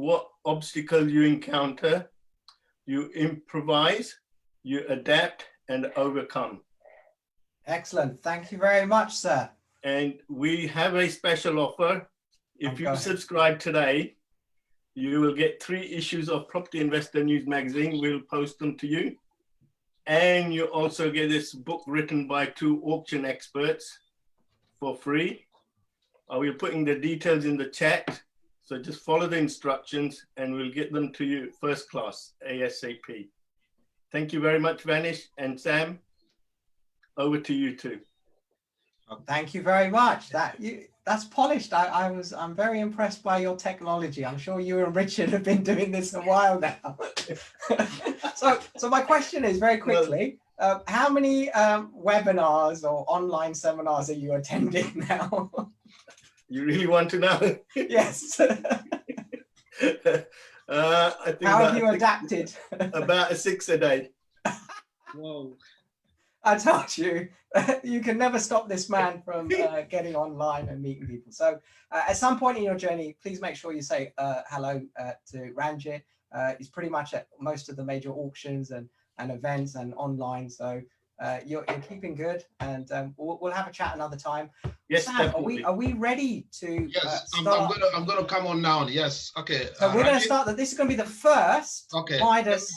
what obstacles you encounter, you improvise, you adapt and overcome. Excellent. Thank you very much, sir. And we have a special offer. If you subscribe today, you will get 3 issues of Property Investor News magazine. We'll post them to you. And you also get this book written by 2 auction experts for free. We're putting the details in the chat. So just follow the instructions and we'll get them to you first class, ASAP. Thank you very much, Vanish and Sam. Over to you two. Thank you very much. That's polished. I'm very impressed by your technology. I'm sure you and Richard have been doing this a while now. so my question is very quickly, how many webinars or online seminars are you attending now? You really want to know? Yes. I think how have you adapted? About 6 a day. Whoa. I told you, you can never stop this man from getting online and meeting people. So at some point in your journey, please make sure you say hello to Ranjit. He's pretty much at most of the major auctions and events and online. So you're keeping good, and we'll have a chat another time. Yes, Sam, are we ready to start? I'm gonna come on now. Yes, okay. So we're going to start. This is going to be the first Midas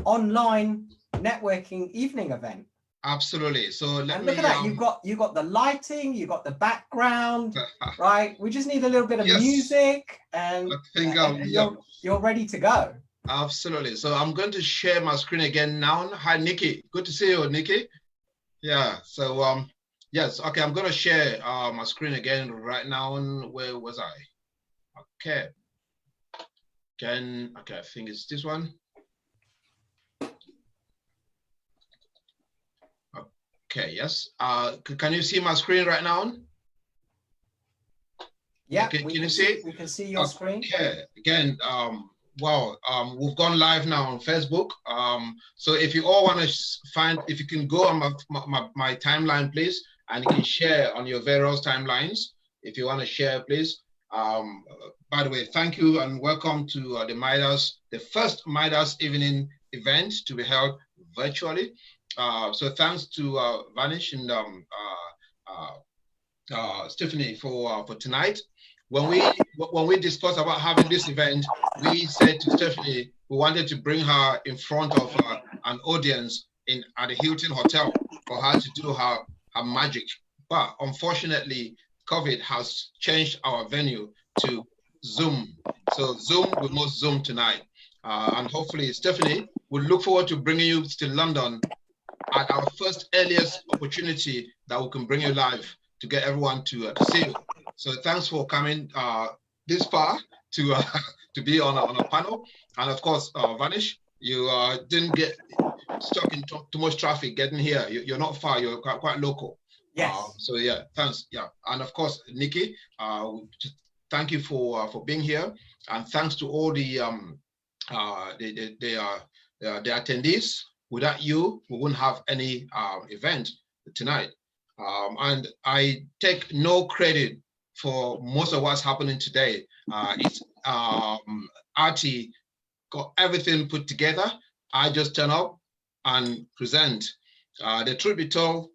online networking evening event. Absolutely. So look at that. You've got the lighting, you've got the background, right? We just need a little bit of music, and you're ready to go. Absolutely. So I'm going to share my screen again now. Hi, Nikki. Good to see you, Nikki. Yeah. So yes. Okay. I'm going to share my screen again right now. Where was I? Okay. Again. Okay. I think it's this one. Okay, yes. Can you see my screen right now? Yeah, can you see? We can see your screen. Okay, again, wow, we've gone live now on Facebook. So if you all want to if you can go on my timeline, please, and you can share on your various timelines. If you want to share, please. By the way, thank you and welcome to the first Midas evening event to be held virtually. So thanks to Vanish and Stephanie for tonight. When we discussed about having this event, we said to Stephanie we wanted to bring her in front of an audience at the Hilton Hotel for her to do her magic. But unfortunately, COVID has changed our venue to Zoom. So Zoom, we must Zoom tonight. And hopefully, Stephanie, we look forward to bringing you to London at our first earliest opportunity that we can bring you live to get everyone to see you. So thanks for coming this far to be on a panel. And of course, Vanish, you didn't get stuck in too much traffic getting here. You're not far, you're quite local. Yes. So yeah, thanks. Yeah. And of course, Nikki, thank you for being here. And thanks to all the attendees. Without you, we wouldn't have any event tonight. And I take no credit for most of what's happening today. It's Artie got everything put together. I just turn up and present. The truth be told,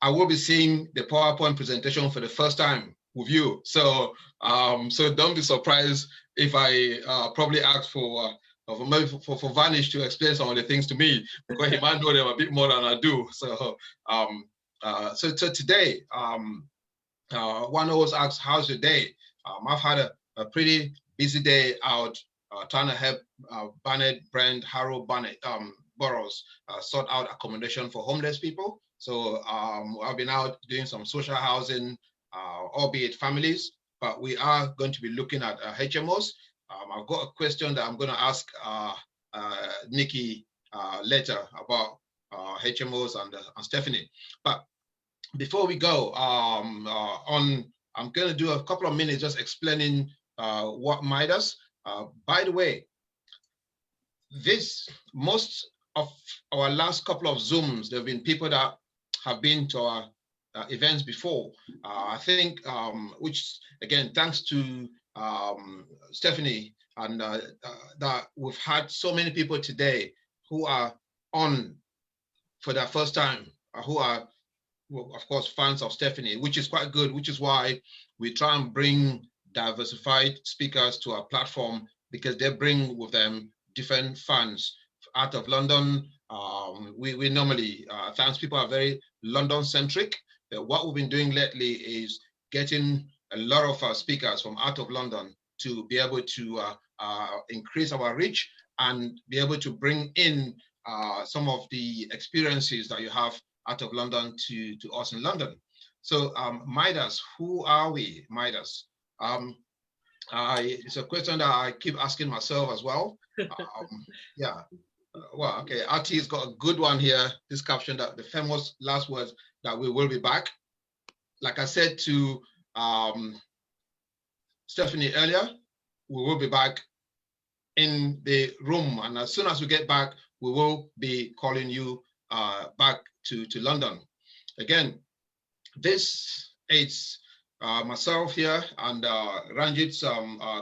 I will be seeing the PowerPoint presentation for the first time with you. So don't be surprised if I probably ask for Vanish to explain some of the things to me, because he might know them a bit more than I do. So so today, one always asks, how's your day? I've had a pretty busy day out trying to help Barnett, Brent, Harrow, Barnett boroughs sort out accommodation for homeless people. So I've been out doing some social housing, albeit families, but we are going to be looking at HMOs. I've got a question that I'm going to ask Nikki later about HMOs and Stephanie. But before we go I'm going to do a couple of minutes just explaining what Midas. By the way, most of our last couple of Zooms, there have been people that have been to our events before. I think, which again, thanks to Stephanie and that we've had so many people today who are on for their first time, who are, well, of course, fans of Stephanie, which is quite good, which is why we try and bring diversified speakers to our platform, because they bring with them different fans out of London. We normally, thanks, people are very London-centric. What we've been doing lately is getting a lot of speakers from out of London to be able to increase our reach and be able to bring in some of the experiences that you have out of London to us in London. So Midas, who are we, Midas? It's a question that I keep asking myself as well. Yeah, well, okay, RT's got a good one here, this caption, that the famous last words, that we will be back. Like I said to Stephanie earlier, we will be back in the room, and as soon as we get back, we will be calling you back to London. Again, this is myself here and Ranjit's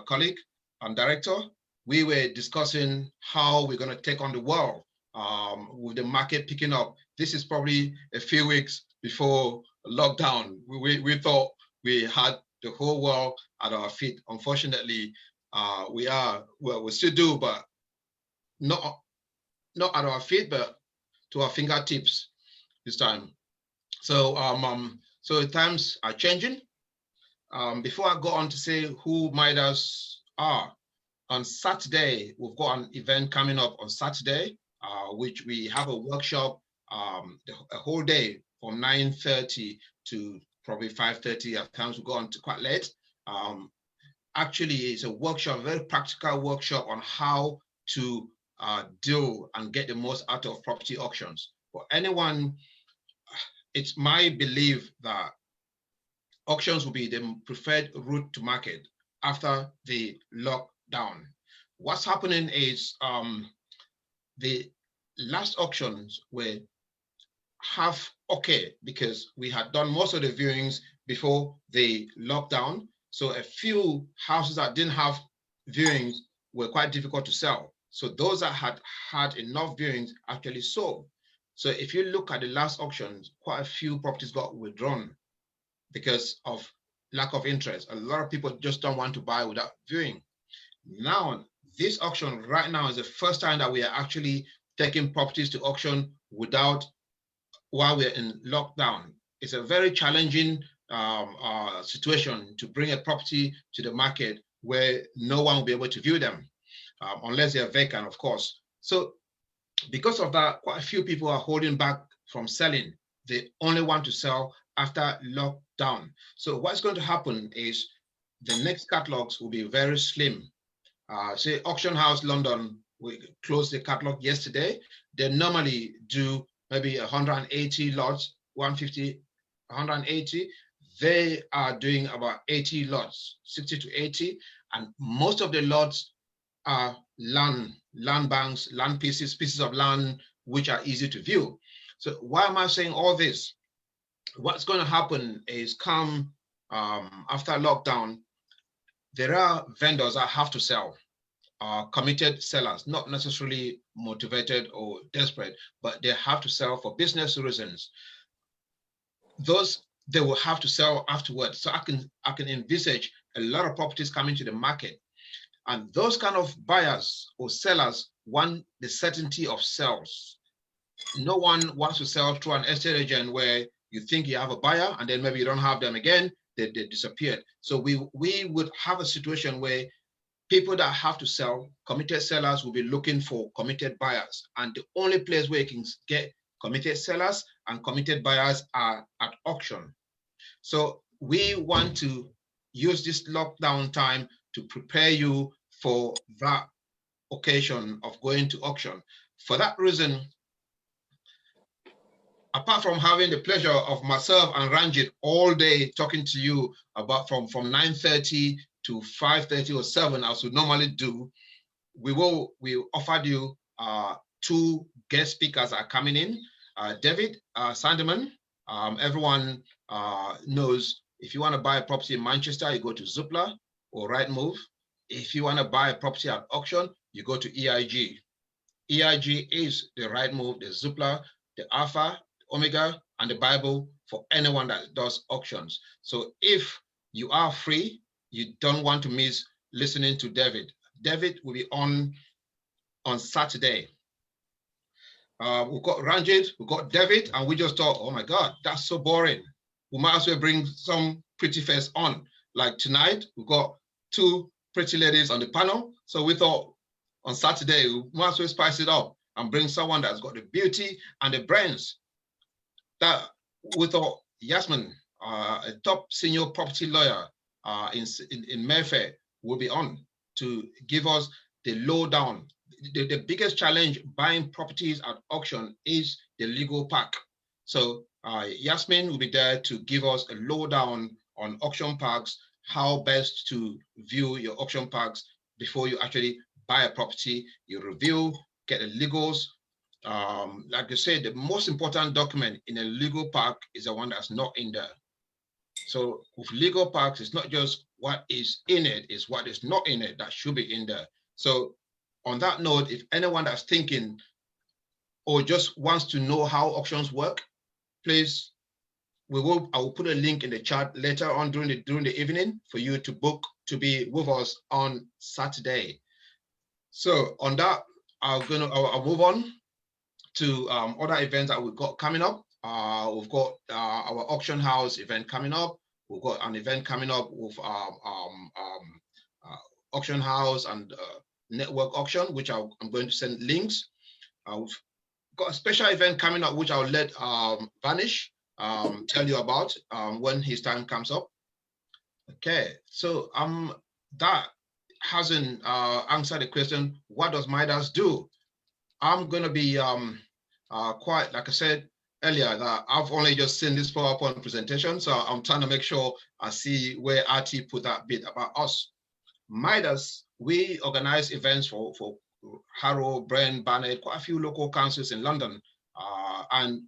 colleague and director. We were discussing how we're going to take on the world with the market picking up. This is probably a few weeks before lockdown. We thought we had the whole world at our feet. Unfortunately, we still do, but not at our feet, but to our fingertips this time. So so times are changing. Before I go on to say who Midas are, on Saturday, we've got an event coming up on Saturday, which we have a workshop a whole day from 9:30 to probably 5:30. At times we go on to quite late. Actually, it's a workshop, a very practical workshop on how to deal and get the most out of property auctions. For anyone, it's my belief that auctions will be the preferred route to market after the lockdown. What's happening is the last auctions were half okay because we had done most of the viewings before the lockdown. So a few houses that didn't have viewings were quite difficult to sell. So those that had enough viewings actually sold. So if you look at the last auctions, quite a few properties got withdrawn because of lack of interest. A lot of people just don't want to buy without viewing. Now, this auction right now is the first time that we are actually taking properties to auction while we're in lockdown. It's a very challenging situation to bring a property to the market where no one will be able to view them, unless they're vacant, of course. So because of that, quite a few people are holding back from selling. They only want to sell after lockdown. So what's going to happen is the next catalogs will be very slim. Say Auction House London, we closed the catalog yesterday. They normally do maybe 180 lots, 150, 180. They are doing about 80 lots, 60 to 80. And most of the lots are land banks, land pieces of land, which are easy to view. So why am I saying all this? What's going to happen is come after lockdown, there are vendors that have to sell, committed sellers, not necessarily motivated or desperate, but they have to sell for business reasons. Those they will have to sell afterwards. So I can envisage a lot of properties coming to the market. And those kind of buyers or sellers want the certainty of sales. No one wants to sell through an estate agent where you think you have a buyer and then maybe you don't have them again, they disappeared. So we would have a situation where people that have to sell, committed sellers, will be looking for committed buyers. And the only place where you can get committed sellers and committed buyers are at auction. So we want to use this lockdown time to prepare you for that occasion of going to auction. For that reason, apart from having the pleasure of myself and Ranjit all day talking to you about from 9:30 to 5:30 or 7, as we normally do, we offered you 2 guest speakers are coming in. David Sandeman, everyone knows if you want to buy a property in Manchester, you go to Zoopla or Rightmove. if you want to buy a property at auction, you go to EIG. EIG is the Rightmove, the Zoopla, the Alpha, the Omega, and the Bible for anyone that does auctions. So if you are free, you don't want to miss listening to David. David will be on Saturday. We've got Ranjit, we've got David, and we just thought, oh my God, that's so boring. We might as well bring some pretty face on. Like tonight, we've got 2 pretty ladies on the panel. So we thought on Saturday, we might as well spice it up and bring someone that's got the beauty and the brains. That we thought Yasmin, a top senior property lawyer in Mayfair, will be on to give us the lowdown. The biggest challenge buying properties at auction is the legal pack. So Yasmin will be there to give us a lowdown on auction packs, how best to view your auction packs before you actually buy a property. You review, get the legals. Like I said, the most important document in a legal pack is the one that's not in there. So with legal packs, it's not just what is in it, it's what is not in it that should be in there. So on that note, if anyone that's thinking or just wants to know how auctions work, please, I will put a link in the chat later on during the evening for you to book to be with us on Saturday. So on that, I'll move on to other events that we've got coming up. We've got our auction house event coming up. We've got an event coming up with auction house and network auction, which I'm going to send links. We've got a special event coming up, which I'll let Vanish tell you about when his time comes up. Okay, so that hasn't answered the question, what does Midas do? I'm going to be quite, like I said earlier, that I've only just seen this PowerPoint presentation, so I'm trying to make sure I see where RT put that bit about us. Midas, we organize events for Harrow, Brent, Barnet, quite a few local councils in London, and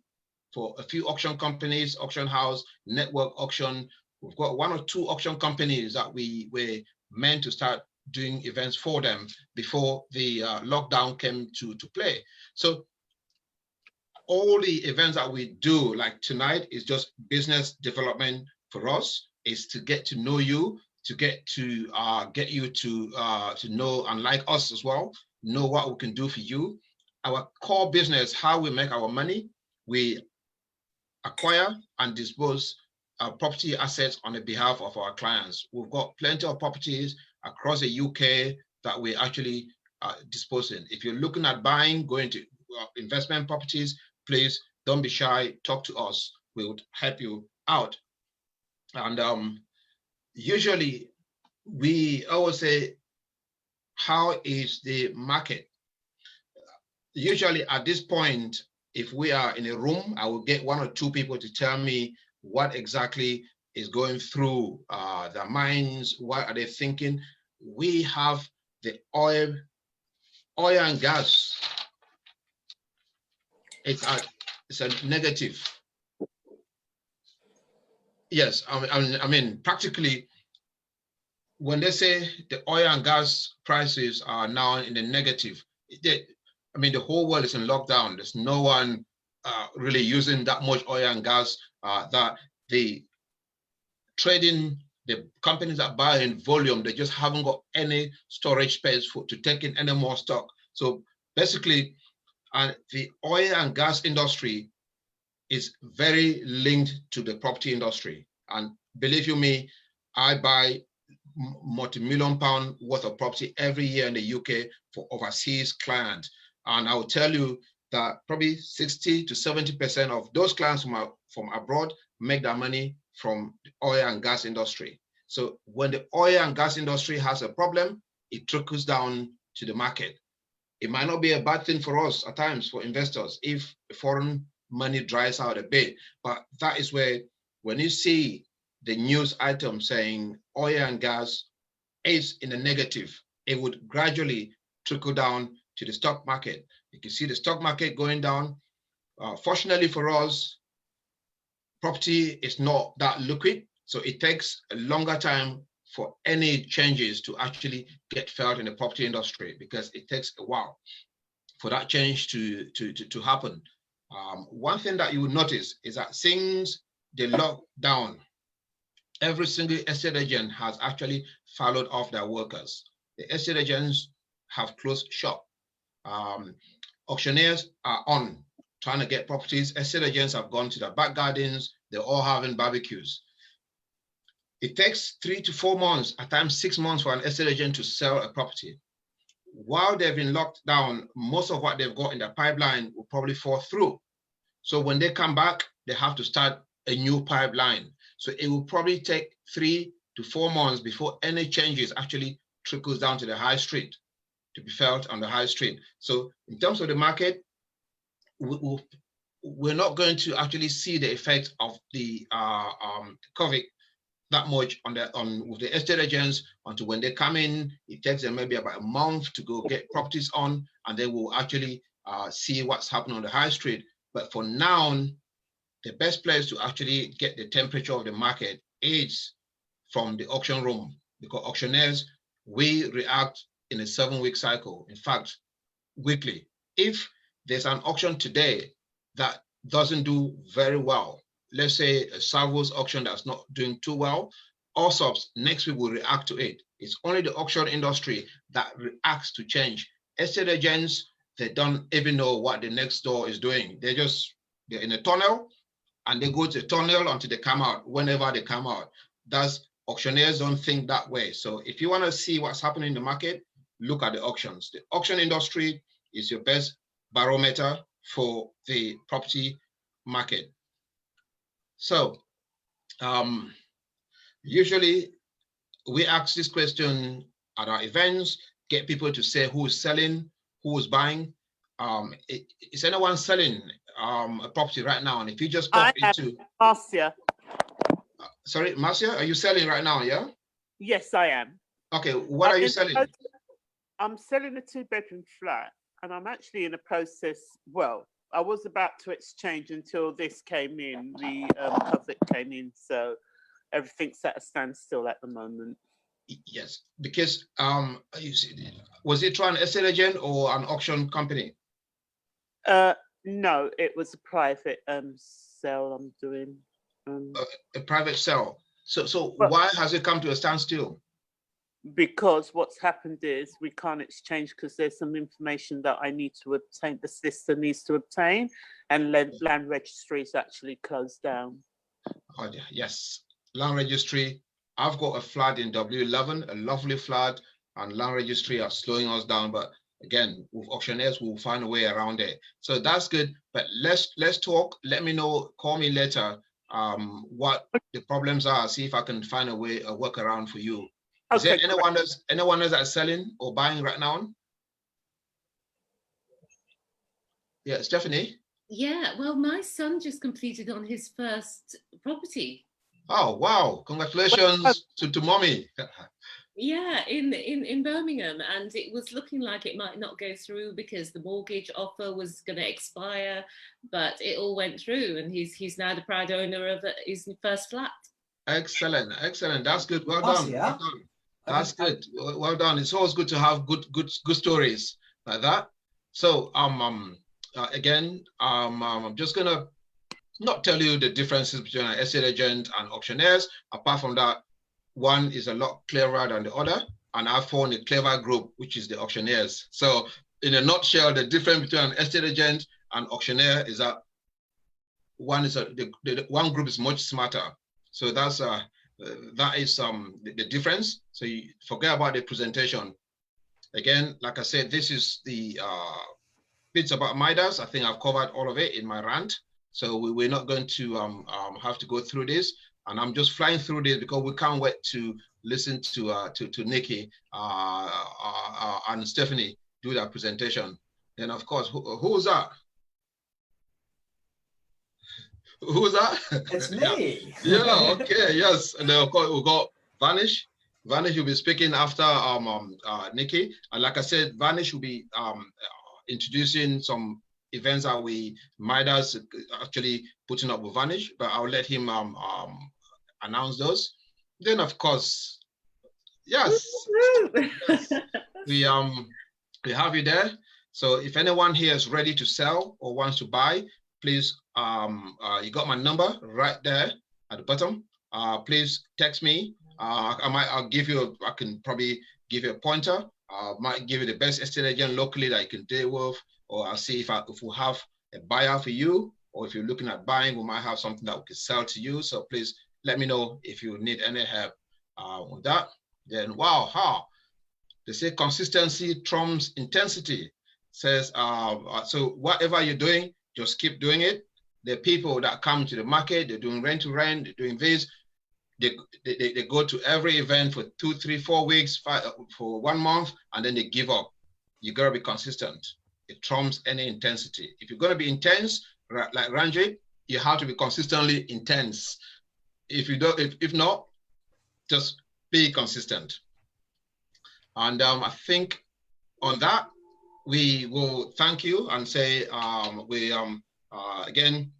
for a few auction companies, auction house, network auction. We've got 1 or 2 auction companies that we were meant to start doing events for them before the lockdown came to play. So all the events that we do, like tonight, is just business development for us, is to get to know you, to get you to know and like us as well, know what we can do for you. Our core business, how we make our money, we acquire and dispose property assets on the behalf of our clients. We've got plenty of properties across the UK that we actually dispose in. If you're looking at buying, going to investment properties, please don't be shy, talk to us. We would help you out. And usually we always say, how is the market? Usually at this point, if we are in a room, I will get 1 or 2 people to tell me what exactly is going through their minds, what are they thinking. We have the oil and gas. It's a negative. Yes, I mean, practically, when they say the oil and gas prices are now in the negative, I mean, the whole world is in lockdown. There's no one really using that much oil and gas. That the trading, the companies that buy in volume, they just haven't got any storage space to take in any more stock. So basically, the oil and gas industry is very linked to the property industry. And believe you me, I buy multi-million pound worth of property every year in the UK for overseas clients. And I will tell you that probably 60 to 70% of those clients from abroad make their money from the oil and gas industry. So when the oil and gas industry has a problem, it trickles down to the market. It might not be a bad thing for us at times, for investors, if foreign money dries out a bit, but that is where, when you see the news item saying oil and gas is in a negative, it would gradually trickle down to the stock market. You can see the stock market going down. Fortunately for us, property is not that liquid, so it takes a longer time for any changes to actually get felt in the property industry, because it takes a while for that change to happen. One thing that you will notice is that since the lockdown, every single estate agent has actually followed off their workers. The estate agents have closed shop. Auctioneers are on trying to get properties. Estate agents have gone to their back gardens. They're all having barbecues. It takes 3 to 4 months, at times 6 months, for an estate agent to sell a property. While they've been locked down, most of what they've got in the pipeline will probably fall through. So when they come back, they have to start a new pipeline. So it will probably take 3 to 4 months before any changes actually trickles down to the high street, to be felt on the high street. So in terms of the market, we're not going to actually see the effect of the COVID that much with the estate agents until when they come in. It takes them maybe about a month to go get properties on, and they will actually see what's happening on the high street. But for now, the best place to actually get the temperature of the market is from the auction room, because auctioneers, we react in a 7-week cycle. In fact, weekly. If there's an auction today that doesn't do very well, let's say a Salvo's auction that's not doing too well, also next week will react to it. It's only the auction industry that reacts to change. Estate agents, they don't even know what the next door is doing. They're in a tunnel, and they go to the tunnel until they come out, whenever they come out. Auctioneers don't think that way. So if you want to see what's happening in the market, look at the auctions. The auction industry is your best barometer for the property market. So usually we ask this question at our events, get people to say who's selling, who's buying. Is anyone selling a property right now? And if you just pop into Marcia. Sorry, Marcia, are you selling right now? Yeah. Yes, I am. Okay, what are you selling? I'm selling a 2-bedroom flat, and I'm actually in a process. Well, I was about to exchange until this came in. The public came in, so everything's at a standstill at the moment. Yes, because was it through an estate agent or an auction company? No, it was a private sale I'm doing. A private sale. So why has it come to a standstill? Because what's happened is we can't exchange because there's some information that I need to obtain, the solicitor needs to obtain, and land registry is actually closed down. Oh, yes, land registry. I've got a flat in W11, a lovely flat, and land registry are slowing us down. But again, with auctioneers, we'll find a way around it. So that's good. But let's talk. Let me know. Call me later. What the problems are. See if I can find a workaround for you. Is there anyone else that's selling or buying right now? Yeah, Stephanie. Yeah, well, my son just completed on his first property. Oh wow! Congratulations to mommy. Yeah, in Birmingham, and it was looking like it might not go through because the mortgage offer was going to expire, but it all went through, and he's now the proud owner of his first flat. Excellent. That's good. Well done. Yeah. Well done. That's good. Well done. It's always good to have good stories like that. So again, I'm just gonna not tell you the differences between an estate agent and auctioneers. Apart from that, one is a lot clearer than the other, and I found a clever group, which is the auctioneers. So in a nutshell, the difference between an estate agent and auctioneer is that one group is much smarter. So that is the difference. So you forget about the presentation. Again, like I said, this is the bits about Midas. I think I've covered all of it in my rant. So we're not going to have to go through this. And I'm just flying through this because we can't wait to listen to Nikki and Stephanie do that presentation. Then of course, who's that? Who's that? It's me. Yeah, okay, yes. And then of course we've got Vanish. Vanish will be speaking after Nikki. And like I said, Vanish will be introducing some events that Midas actually putting up with Vanish, but I'll let him announce those. Then of course, Yes. Yes. We have you there. So if anyone here is ready to sell or wants to buy, please, you got my number right there at the bottom. Please text me. I can probably give you a pointer. Might give you the best estate agent locally that you can deal with, or I'll see if we have a buyer for you, or if you're looking at buying, we might have something that we can sell to you. So please let me know if you need any help with that. Then, wow, they say consistency trumps intensity. Says, so whatever you're doing, just keep doing it. The people that come to the market, they're doing rent to rent, they're doing this, they go to every event for 2, 3, 4 weeks, for 1 month, and then they give up. You gotta be consistent. It trumps any intensity. If you're gonna be intense, like Ranjit, you have to be consistently intense. If you don't, if not, just be consistent. And I think on that, we will thank you and say again,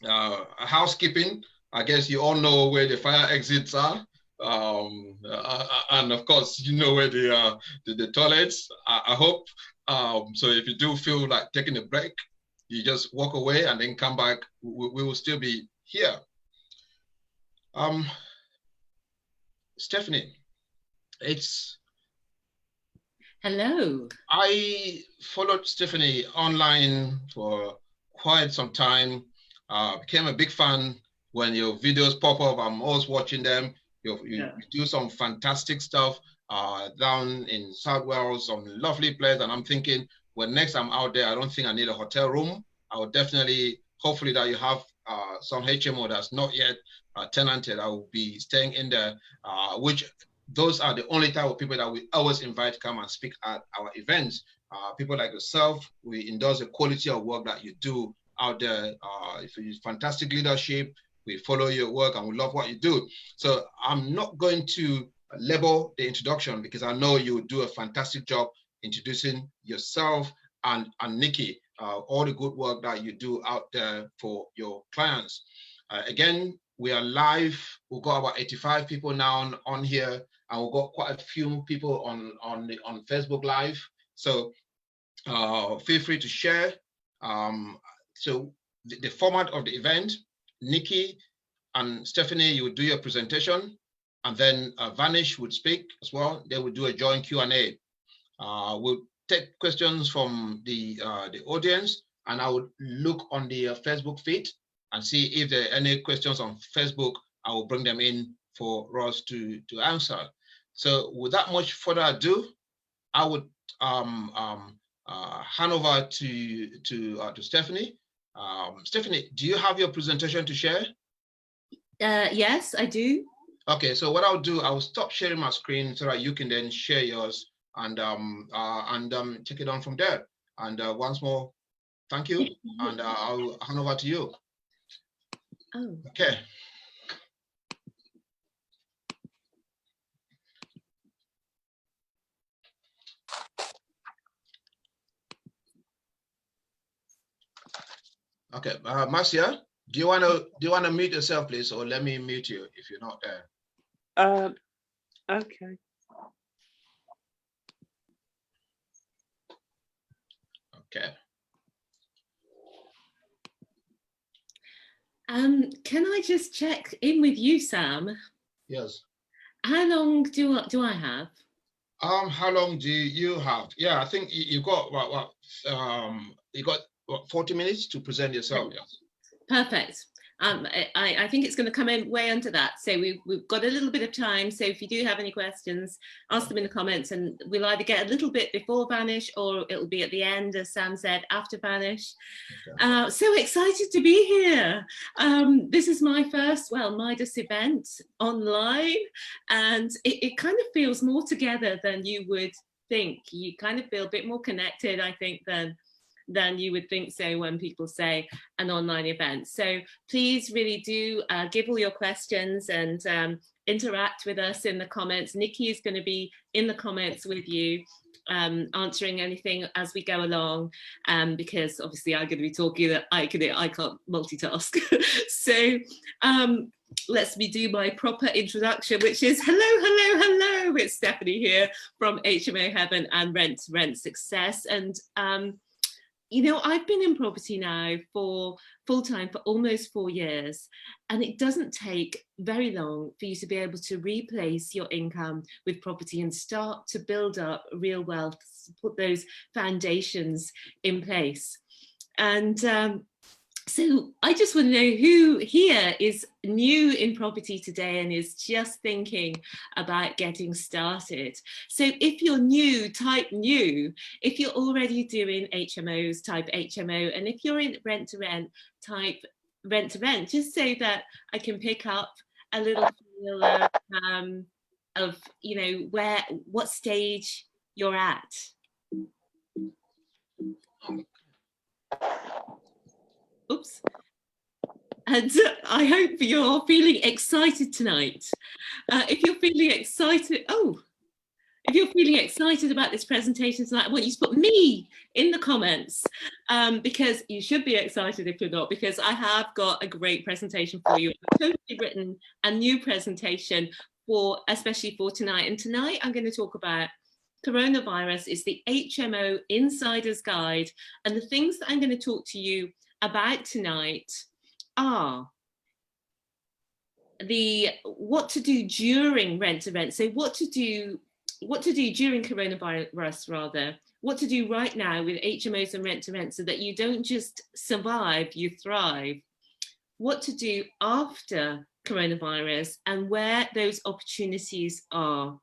housekeeping. I guess you all know where the fire exits are, and of course you know where the toilets. I hope. So if you do feel like taking a break, you just walk away and then come back. We will still be here. Stephanie, Hello. I followed Stephanie online for quite some time. Became a big fan when your videos pop up. I'm always watching them. You do some fantastic stuff down in South Wales, some lovely place. And I'm thinking, when next I'm out there, I don't think I need a hotel room. I would definitely, hopefully that you have some HMO that's not yet tenanted. I will be staying in there, which those are the only type of people that we always invite to come and speak at our events. People like yourself, we endorse the quality of work that you do out there. If you fantastic leadership, we follow your work and we love what you do. So I'm not going to label the introduction because I know you do a fantastic job introducing yourself and Nikki, all the good work that you do out there for your clients. Again, we are live. We've got about 85 people now on here, and we've got quite a few people on Facebook Live. So feel free to share. So the format of the event, Nikki and Stephanie, you would do your presentation, and then Vanish would speak as well. They would do a joint Q&A. We'll take questions from the audience, and I would look on the Facebook feed and see if there are any questions on Facebook. I will bring them in for Ross to answer. So without much further ado, I would hand over to Stephanie. Stephanie, do you have your presentation to share? Yes, I do. Okay, so what I'll do, I'll stop sharing my screen so that you can then share yours and take it on from there. And once more, thank you, and I'll hand over to you. Oh. Okay. Okay, Marcia, do you want to mute yourself, please, or let me mute you if you're not there? Okay. Okay. Can I just check in with you, Sam? Yes. How long do I have? How long do you have? Yeah, I think you got you got 40 minutes to present yourself. Yes. Perfect. I think it's going to come in way under that. So we've got a little bit of time. So if you do have any questions, ask them in the comments, and we'll either get a little bit before Vanish or it'll be at the end, as Sam said, after Vanish. Okay. So excited to be here. This is my first, Midas event online, and it kind of feels more together than you would think. You kind of feel a bit more connected, I think, than you would think so when people say an online event. So please really do give all your questions and interact with us in the comments. Nikki is going to be in the comments with you, answering anything as we go along, because obviously I'm going to be talking that I can't multitask. So lets me do my proper introduction, which is hello. It's Stephanie here from HMO Heaven and Rent Success. And you know, I've been in property now for full-time for almost 4 years, and it doesn't take very long for you to be able to replace your income with property and start to build up real wealth, put those foundations in place. And so I just want to know who here is new in property today and is just thinking about getting started. So if you're new, type new. If you're already doing HMOs, type HMO. And if you're in rent to rent, type rent to rent, just so that I can pick up a little feel of you know, what stage you're at. Oops. And I hope you're feeling excited tonight. If you're feeling excited, if you're feeling excited about this presentation tonight, I want you to put me in the comments, because you should be excited if you're not, because I have got a great presentation for you. I've totally written a new presentation especially for tonight. And tonight I'm going to talk about coronavirus. Is the HMO Insider's Guide. And the things that I'm going to talk to you about tonight are what to do during rent to rent. So what to do during coronavirus, rather, what to do right now with HMOs and rent to rent, so that you don't just survive, you thrive. What to do after coronavirus and where those opportunities are.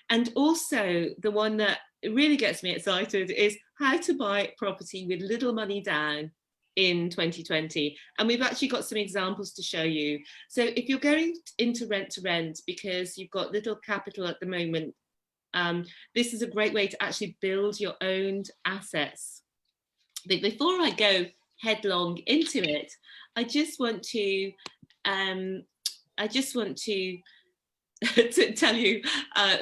And also the one that really gets me excited is how to buy property with little money down in 2020. And we've actually got some examples to show you. So if you're going into rent to rent because you've got little capital at the moment, this is a great way to actually build your own assets. But before I go headlong into it, I just want to to tell you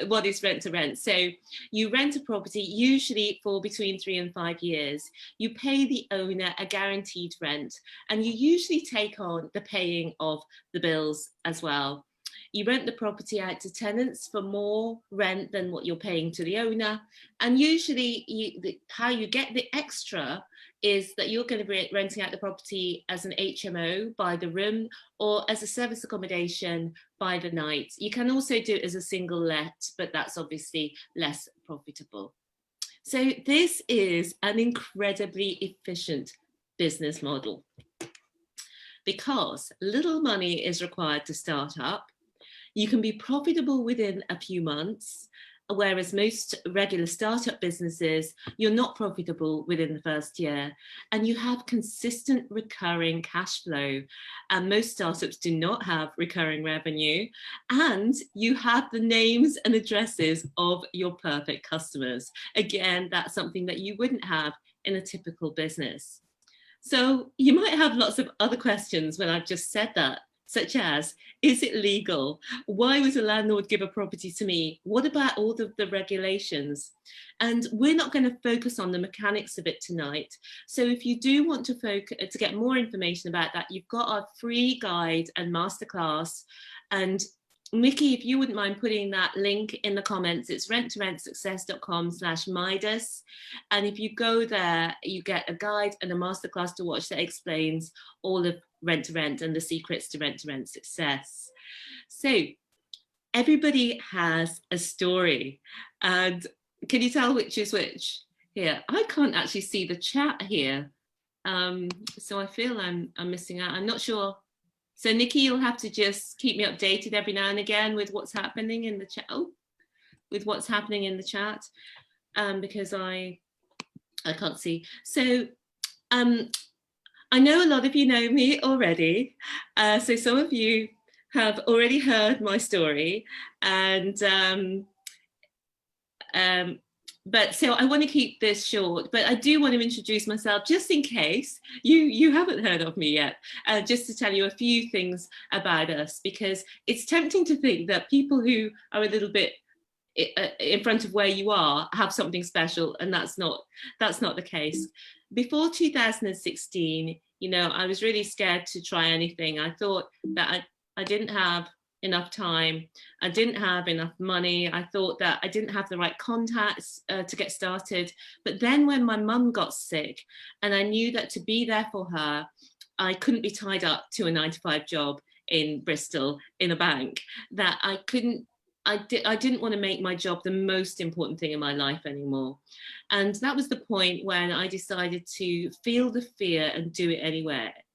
what is rent to rent. So you rent a property usually for between 3 and 5 years. You pay the owner a guaranteed rent, and you usually take on the paying of the bills as well. You rent the property out to tenants for more rent than what you're paying to the owner. And usually how you get the extra is that you're going to be renting out the property as an HMO by the room, or as a service accommodation by the night. You can also do it as a single let, but that's obviously less profitable. So this is an incredibly efficient business model because little money is required to start up. You can be profitable within a few months, whereas most regular startup businesses, you're not profitable within the first year, and you have consistent recurring cash flow. And most startups do not have recurring revenue, and you have the names and addresses of your perfect customers. Again, that's something that you wouldn't have in a typical business. So you might have lots of other questions when I've just said that, such as, is it legal? Why would a landlord give a property to me? What about all of the regulations? And we're not going to focus on the mechanics of it tonight. So if you do want to get more information about that, you've got our free guide and masterclass. And Mickey, if you wouldn't mind putting that link in the comments, it's renttoRentSuccess.com/Midas. And if you go there, you get a guide and a masterclass to watch that explains all of rent to rent and the secrets to rent success. So everybody has a story. And can you tell which is which here? I can't actually see the chat here. So I feel I'm missing out. I'm not sure. So Nikki, you'll have to just keep me updated every now and again with what's happening in the chat. Because I can't see. So I know a lot of you know me already. So some of you have already heard my story, and but so I want to keep this short, but I do want to introduce myself just in case you haven't heard of me yet, just to tell you a few things about us, because it's tempting to think that people who are a little bit in front of where you are have something special, and that's not the case. Before 2016, you know, I was really scared to try anything. I thought that I didn't have enough time. I didn't have enough money. I thought that I didn't have the right contacts to get started. But then when my mum got sick and I knew that to be there for her, I couldn't be tied up to a 9-to-5 job in Bristol in a bank, that I didn't want to make my job the most important thing in my life anymore. And that was the point when I decided to feel the fear and do it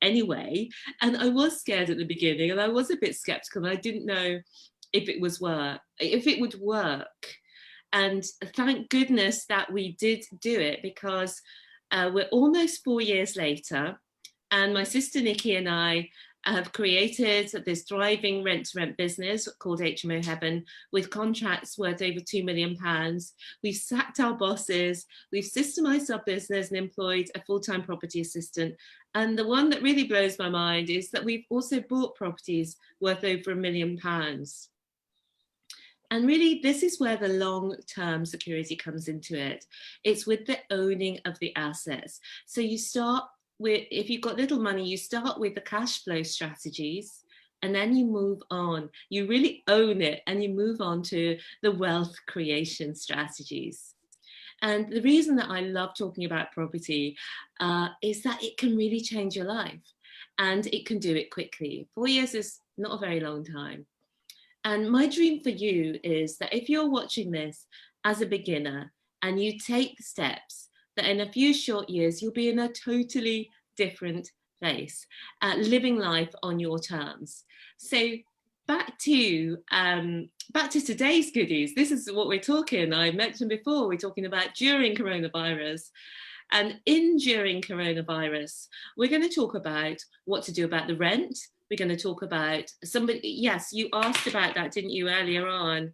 anyway. And I was scared at the beginning, and I was a bit skeptical. I didn't know if it would work. And thank goodness that we did do it, because we're almost 4 years later, and my sister Nikki and I have created this thriving rent-to-rent business called HMO Heaven, with contracts worth over £2 million. We've sacked our bosses, we've systemized our business and employed a full-time property assistant. And the one that really blows my mind is that we've also bought properties worth over £1 million. And really, this is where the long-term security comes into it. It's with the owning of the assets. So you start with, if you've got little money, you start with the cash flow strategies, and then you move on. You really own it, and you move on to the wealth creation strategies. And the reason that I love talking about property is that it can really change your life, and it can do it quickly. 4 years is not a very long time. And my dream for you is that if you're watching this as a beginner and you take the steps, that in a few short years, you'll be in a totally different place, living life on your terms. So back to today's goodies. This is what we're talking. I mentioned before, we're talking about during coronavirus. And during coronavirus, we're going to talk about what to do about the rent. We're going to talk about somebody, yes, you asked about that, didn't you, earlier on?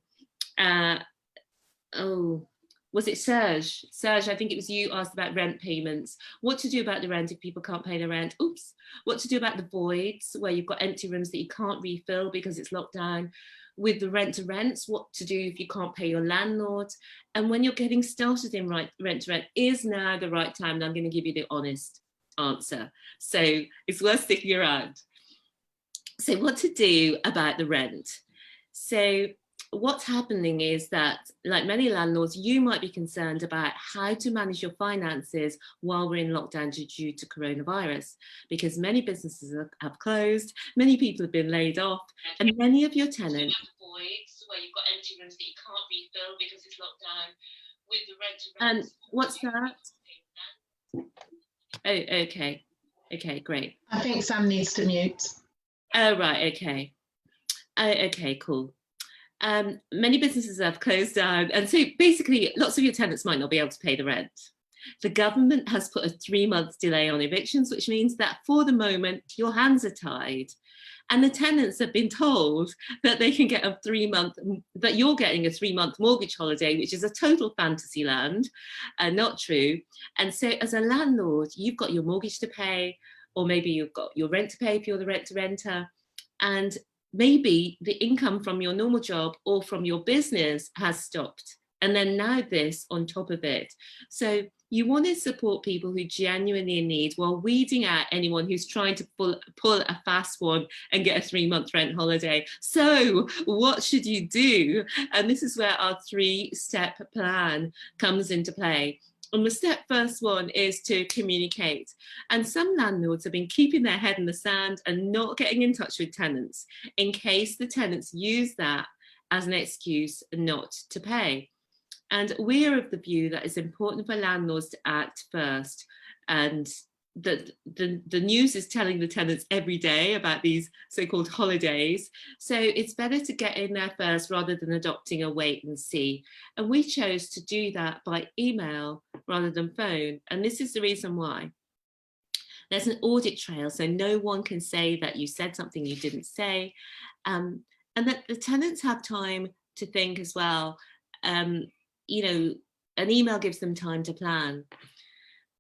Was it Serge? Serge, I think it was you, asked about rent payments. What to do about the rent if people can't pay the rent. Oops. What to do about the voids, where you've got empty rooms that you can't refill because it's locked down. With the rent to rents, what to do if you can't pay your landlord. And when you're getting started in rent to rent, is now the right time? And I'm going to give you the honest answer. So it's worth sticking around. So what to do about the rent? So what's happening is that, like many landlords, you might be concerned about how to manage your finances while we're in lockdown due to coronavirus, because many businesses have closed, many people have been laid off, and many of your tenants have voids where you've got empty rooms that you can't refill because it's locked down. With the rent to rent. And what's that? Oh, okay. Okay, great. I think Sam needs to mute. Oh, right, okay. Okay, cool. Many businesses have closed down, and so basically lots of your tenants might not be able to pay the rent. The government has put a 3-month delay on evictions, which means that for the moment your hands are tied, and the tenants have been told that they can get that you're getting a 3-month mortgage holiday, which is a total fantasy land, not true. And so as a landlord, you've got your mortgage to pay, or maybe you've got your rent to pay if you're the rent-to-renter, and maybe the income from your normal job or from your business has stopped. And then now this on top of it. So you want to support people who genuinely need, while weeding out anyone who's trying to pull a fast one and get a 3-month rent holiday. So what should you do? And this is where our 3-step plan comes into play. And the first one is to communicate. And some landlords have been keeping their head in the sand and not getting in touch with tenants in case the tenants use that as an excuse not to pay. And we are of the view that it's important for landlords to act first. And the news is telling the tenants every day about these so-called holidays. So it's better to get in there first rather than adopting a wait and see. And we chose to do that by email rather than phone. And this is the reason why. There's an audit trail, so no one can say that you said something you didn't say. And that the tenants have time to think as well. You know, an email gives them time to plan.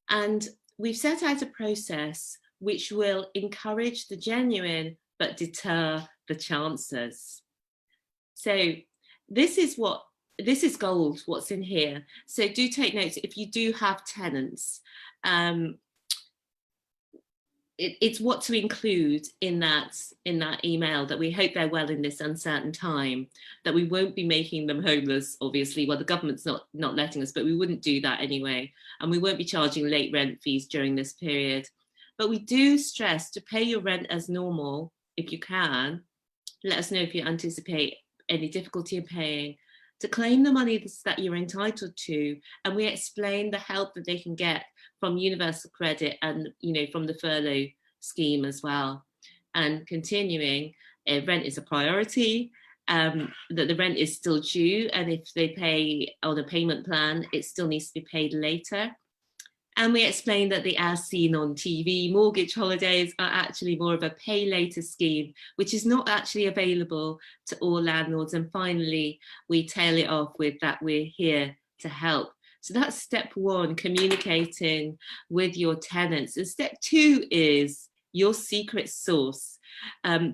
And we've set out a process which will encourage the genuine but deter the chancers. So this is gold, what's in here. So do take notes if you do have tenants. it's what to include in that email, that we hope they're well in this uncertain time, that we won't be making them homeless, obviously. Well, the government's not letting us, but we wouldn't do that anyway. And we won't be charging late rent fees during this period. But we do stress to pay your rent as normal if you can. Let us know if you anticipate any difficulty in paying, to claim the money that you're entitled to, and we explain the help that they can get from universal credit and, you know, from the furlough scheme as well. And continuing, rent is a priority, that the rent is still due, and if they pay on a payment plan, it still needs to be paid later. And we explained that the as seen on TV mortgage holidays are actually more of a pay later scheme, which is not actually available to all landlords. And finally, we tail it off with that we're here to help. So that's step one, communicating with your tenants. And step two is your secret sauce.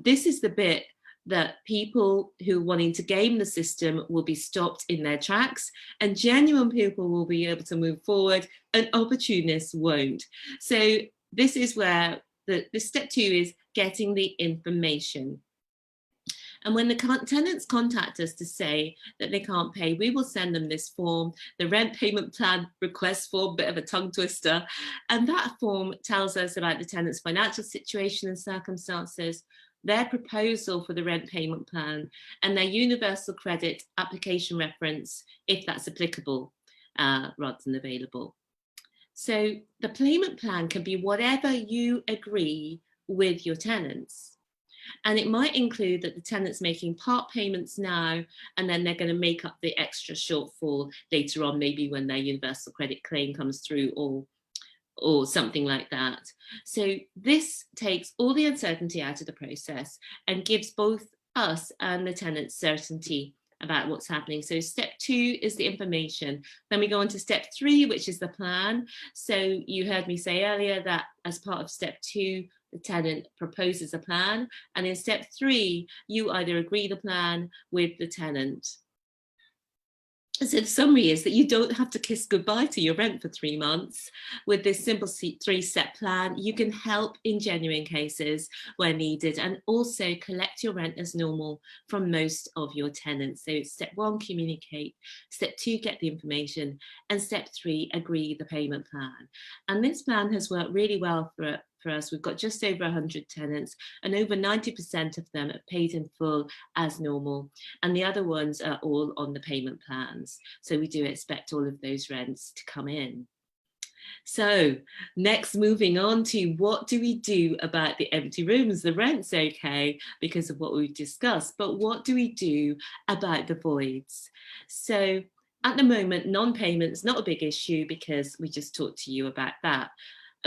This is the bit that people who are wanting to game the system will be stopped in their tracks, and genuine people will be able to move forward and opportunists won't. So this is where the step two is getting the information. And when the tenants contact us to say that they can't pay, we will send them this form, the rent payment plan request form, bit of a tongue twister. And that form tells us about the tenant's financial situation and circumstances, their proposal for the rent payment plan, and their universal credit application reference, if that's applicable, rather than available. So the payment plan can be whatever you agree with your tenants. And it might include that the tenant's making part payments now, and then they're going to make up the extra shortfall later on, maybe when their universal credit claim comes through, or something like that. So this takes all the uncertainty out of the process and gives both us and the tenants certainty about what's happening. So step two is the information. Then we go on to step three, which is the plan. So you heard me say earlier that as part of step two, the tenant proposes a plan. And in step three, you either agree the plan with the tenant. So the summary is that you don't have to kiss goodbye to your rent for 3 months. With this simple 3-step plan, you can help in genuine cases where needed, and also collect your rent as normal from most of your tenants. So step one, communicate. Step two, get the information. And step three, agree the payment plan. And this plan has worked really well for us. We've got just over 100 tenants, and over 90% of them are paid in full as normal. And the other ones are all on the payment plans. So we do expect all of those rents to come in. So next, moving on to what do we do about the empty rooms? The rent's okay because of what we've discussed, but what do we do about the voids? So at the moment, non-payment's not a big issue because we just talked to you about that.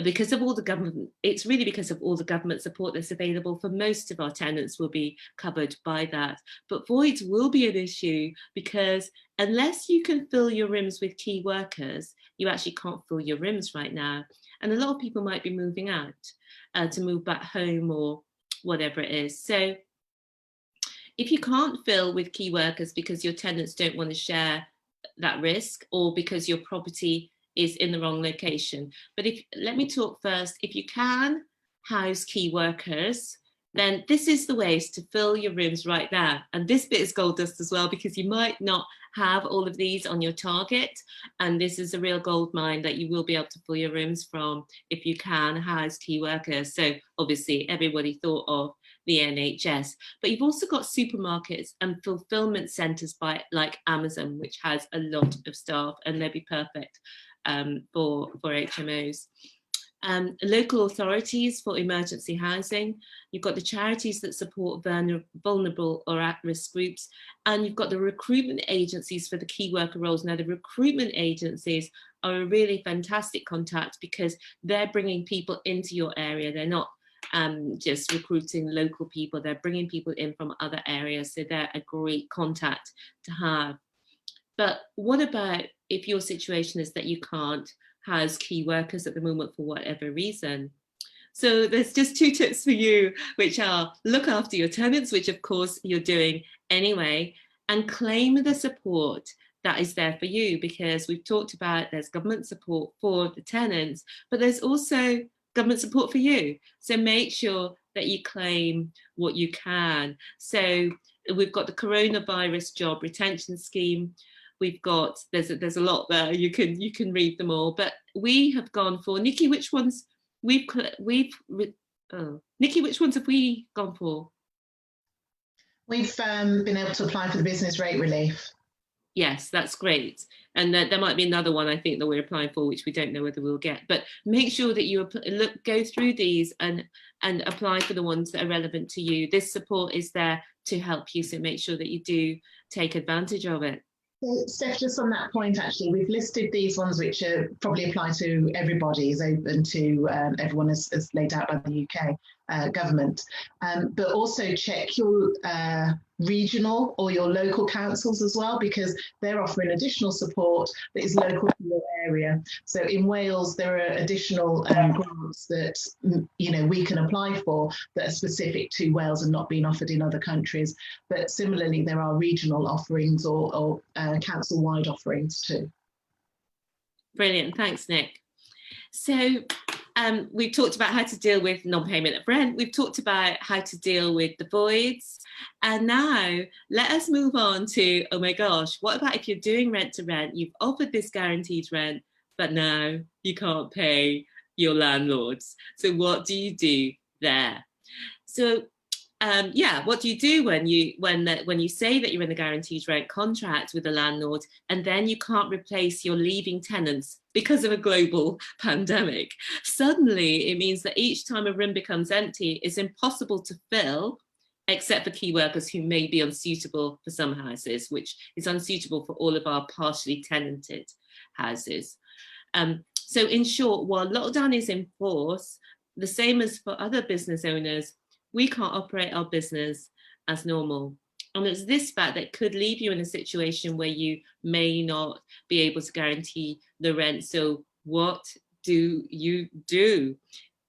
Because of all the government, it's really because of all the government support that's available for most of our tenants will be covered by that. But voids will be an issue because unless you can fill your rooms with key workers, you actually can't fill your rooms right now. And a lot of people might be moving out to move back home or whatever it is. So if you can't fill with key workers because your tenants don't want to share that risk, or because your property is in the wrong location. But let me talk first. If you can house key workers, then this is the ways to fill your rooms right now. And this bit is gold dust as well, because you might not have all of these on your target. And this is a real gold mine that you will be able to fill your rooms from if you can house key workers. So obviously everybody thought of the NHS, but you've also got supermarkets and fulfillment centers like Amazon, which has a lot of staff, and they'd be perfect for HMOs. Local authorities for emergency housing. You've got the charities that support vulnerable or at-risk groups, and you've got the recruitment agencies for the key worker roles. Now, the recruitment agencies are a really fantastic contact because they're bringing people into your area. They're not just recruiting local people, they're bringing people in from other areas, so they're a great contact to have. But what about if your situation is that you can't house key workers at the moment for whatever reason? So there's just 2 tips for you, which are look after your tenants, which of course you're doing anyway, and claim the support that is there for you, because we've talked about there's government support for the tenants, but there's also government support for you. So make sure that you claim what you can. So we've got the coronavirus job retention scheme. We've got, there's a lot there. You can read them all, but we have gone for, Nikki, which ones Nikki, which ones have we gone for? We've been able to apply for the business rate relief. Yes, that's great. And there might be another one I think that we're applying for, which we don't know whether we'll get. But make sure that you go through these and apply for the ones that are relevant to you. This support is there to help you, so make sure that you do take advantage of it. So, Steph, just on that point, actually, we've listed these ones which probably apply to everybody, is open to everyone as laid out by the UK government. But also check your regional or your local councils as well, because they're offering additional support that is local to your area. So in Wales, there are additional grants that we can apply for that are specific to Wales and not being offered in other countries. But similarly, there are regional offerings or council-wide offerings too. Brilliant, thanks, Nick. So we've talked about how to deal with non-payment of rent. We've talked about how to deal with the voids. And now let us move on to, oh my gosh, what about if you're doing rent to rent, you've offered this guaranteed rent, but now you can't pay your landlords. So what do you do there? So what do you do when you say that you're in a guaranteed rent contract with a landlord and then you can't replace your leaving tenants because of a global pandemic? Suddenly, it means that each time a room becomes empty, it's impossible to fill, except for key workers who may be unsuitable for some houses, which is unsuitable for all of our partially tenanted houses. So in short, while lockdown is in force, the same as for other business owners, we can't operate our business as normal. And it's this fact that could leave you in a situation where you may not be able to guarantee the rent. So what do you do?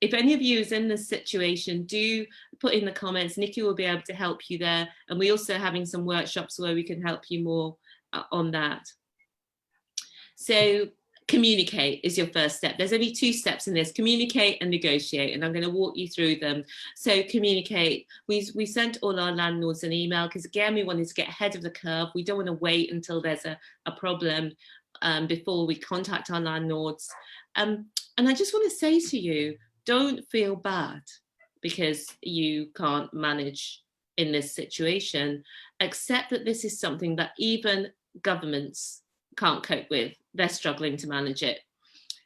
If any of you is in this situation, do put in the comments. Nikki will be able to help you there. And we're also having some workshops where we can help you more on that. So communicate is your first step. There's only 2 steps in this: communicate and negotiate, and I'm going to walk you through them. So communicate. We sent all our landlords an email because, again, we wanted to get ahead of the curve. We don't want to wait until there's a problem before we contact our landlords. And I just want to say to you, don't feel bad because you can't manage in this situation. Accept that this is something that even governments can't cope with. They're struggling to manage it.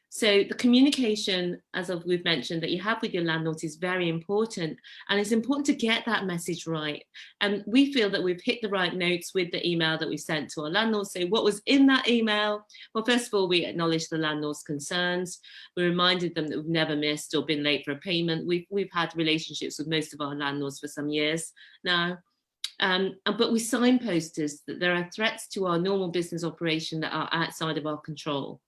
So the communication, as we've mentioned, that you have with your landlords is very important, and it's important to get that message right. And we feel that we've hit the right notes with the email that we sent to our landlords. So what was in that email? Well, first of all, we acknowledged the landlord's concerns. We reminded them that we've never missed or been late for a payment. We've had relationships with most of our landlords for some years now. But we signposted that there are threats to our normal business operation that are outside of our control.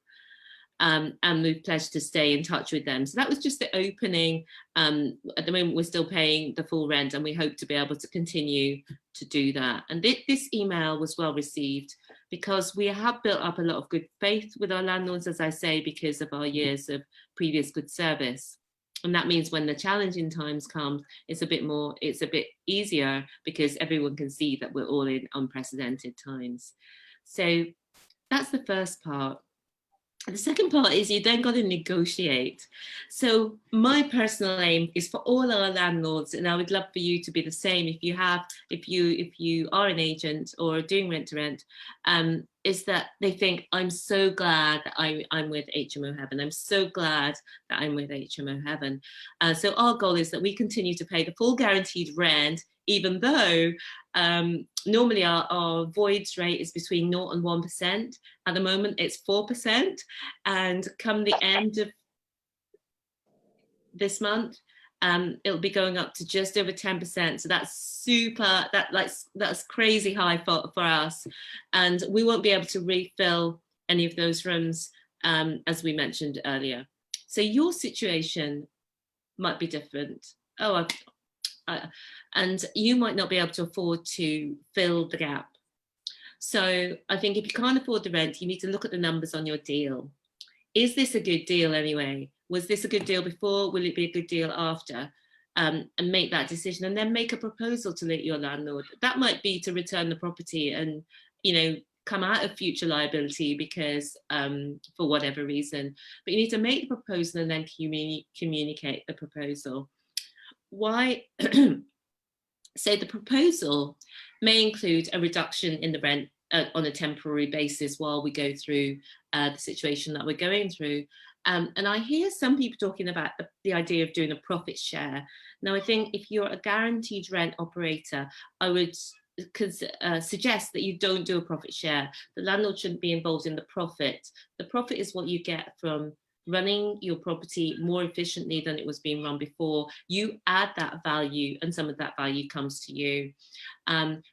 And we've pledged to stay in touch with them. So that was just the opening. At the moment, we're still paying the full rent, and we hope to be able to continue to do that. And this email was well received because we have built up a lot of good faith with our landlords, as I say, because of our years of previous good service. And that means when the challenging times come, it's a bit easier because everyone can see that we're all in unprecedented times. So that's the first part. The second part is you then got to negotiate. So my personal aim is for all our landlords, and I would love for you to be the same if you are an agent or doing rent to rent, is that they think, I'm so glad that I'm with HMO Heaven. I'm so glad that I'm with HMO Heaven. So our goal is that we continue to pay the full guaranteed rent, even though normally our voids rate is between 0 and 1%. At the moment, it's 4%. And come the end of this month, it'll be going up to just over 10%. So that's super, that's crazy high for us. And we won't be able to refill any of those rooms, as we mentioned earlier. So your situation might be different. And you might not be able to afford to fill the gap. So I think if you can't afford the rent, you need to look at the numbers on your deal. Is this a good deal anyway? Was this a good deal before? Will it be a good deal after? And make that decision, and then make a proposal to your landlord. That might be to return the property and, you know, come out of future liability because for whatever reason. But you need to make the proposal and then communicate the proposal. Why? So the proposal may include a reduction in the rent on a temporary basis while we go through the situation that we're going through. And I hear some people talking about the idea of doing a profit share. Now, I think if you're a guaranteed rent operator, I would suggest that you don't do a profit share. The landlord shouldn't be involved in the profit. The profit is what you get from running your property more efficiently than it was being run before. You add that value, and some of that value comes to you.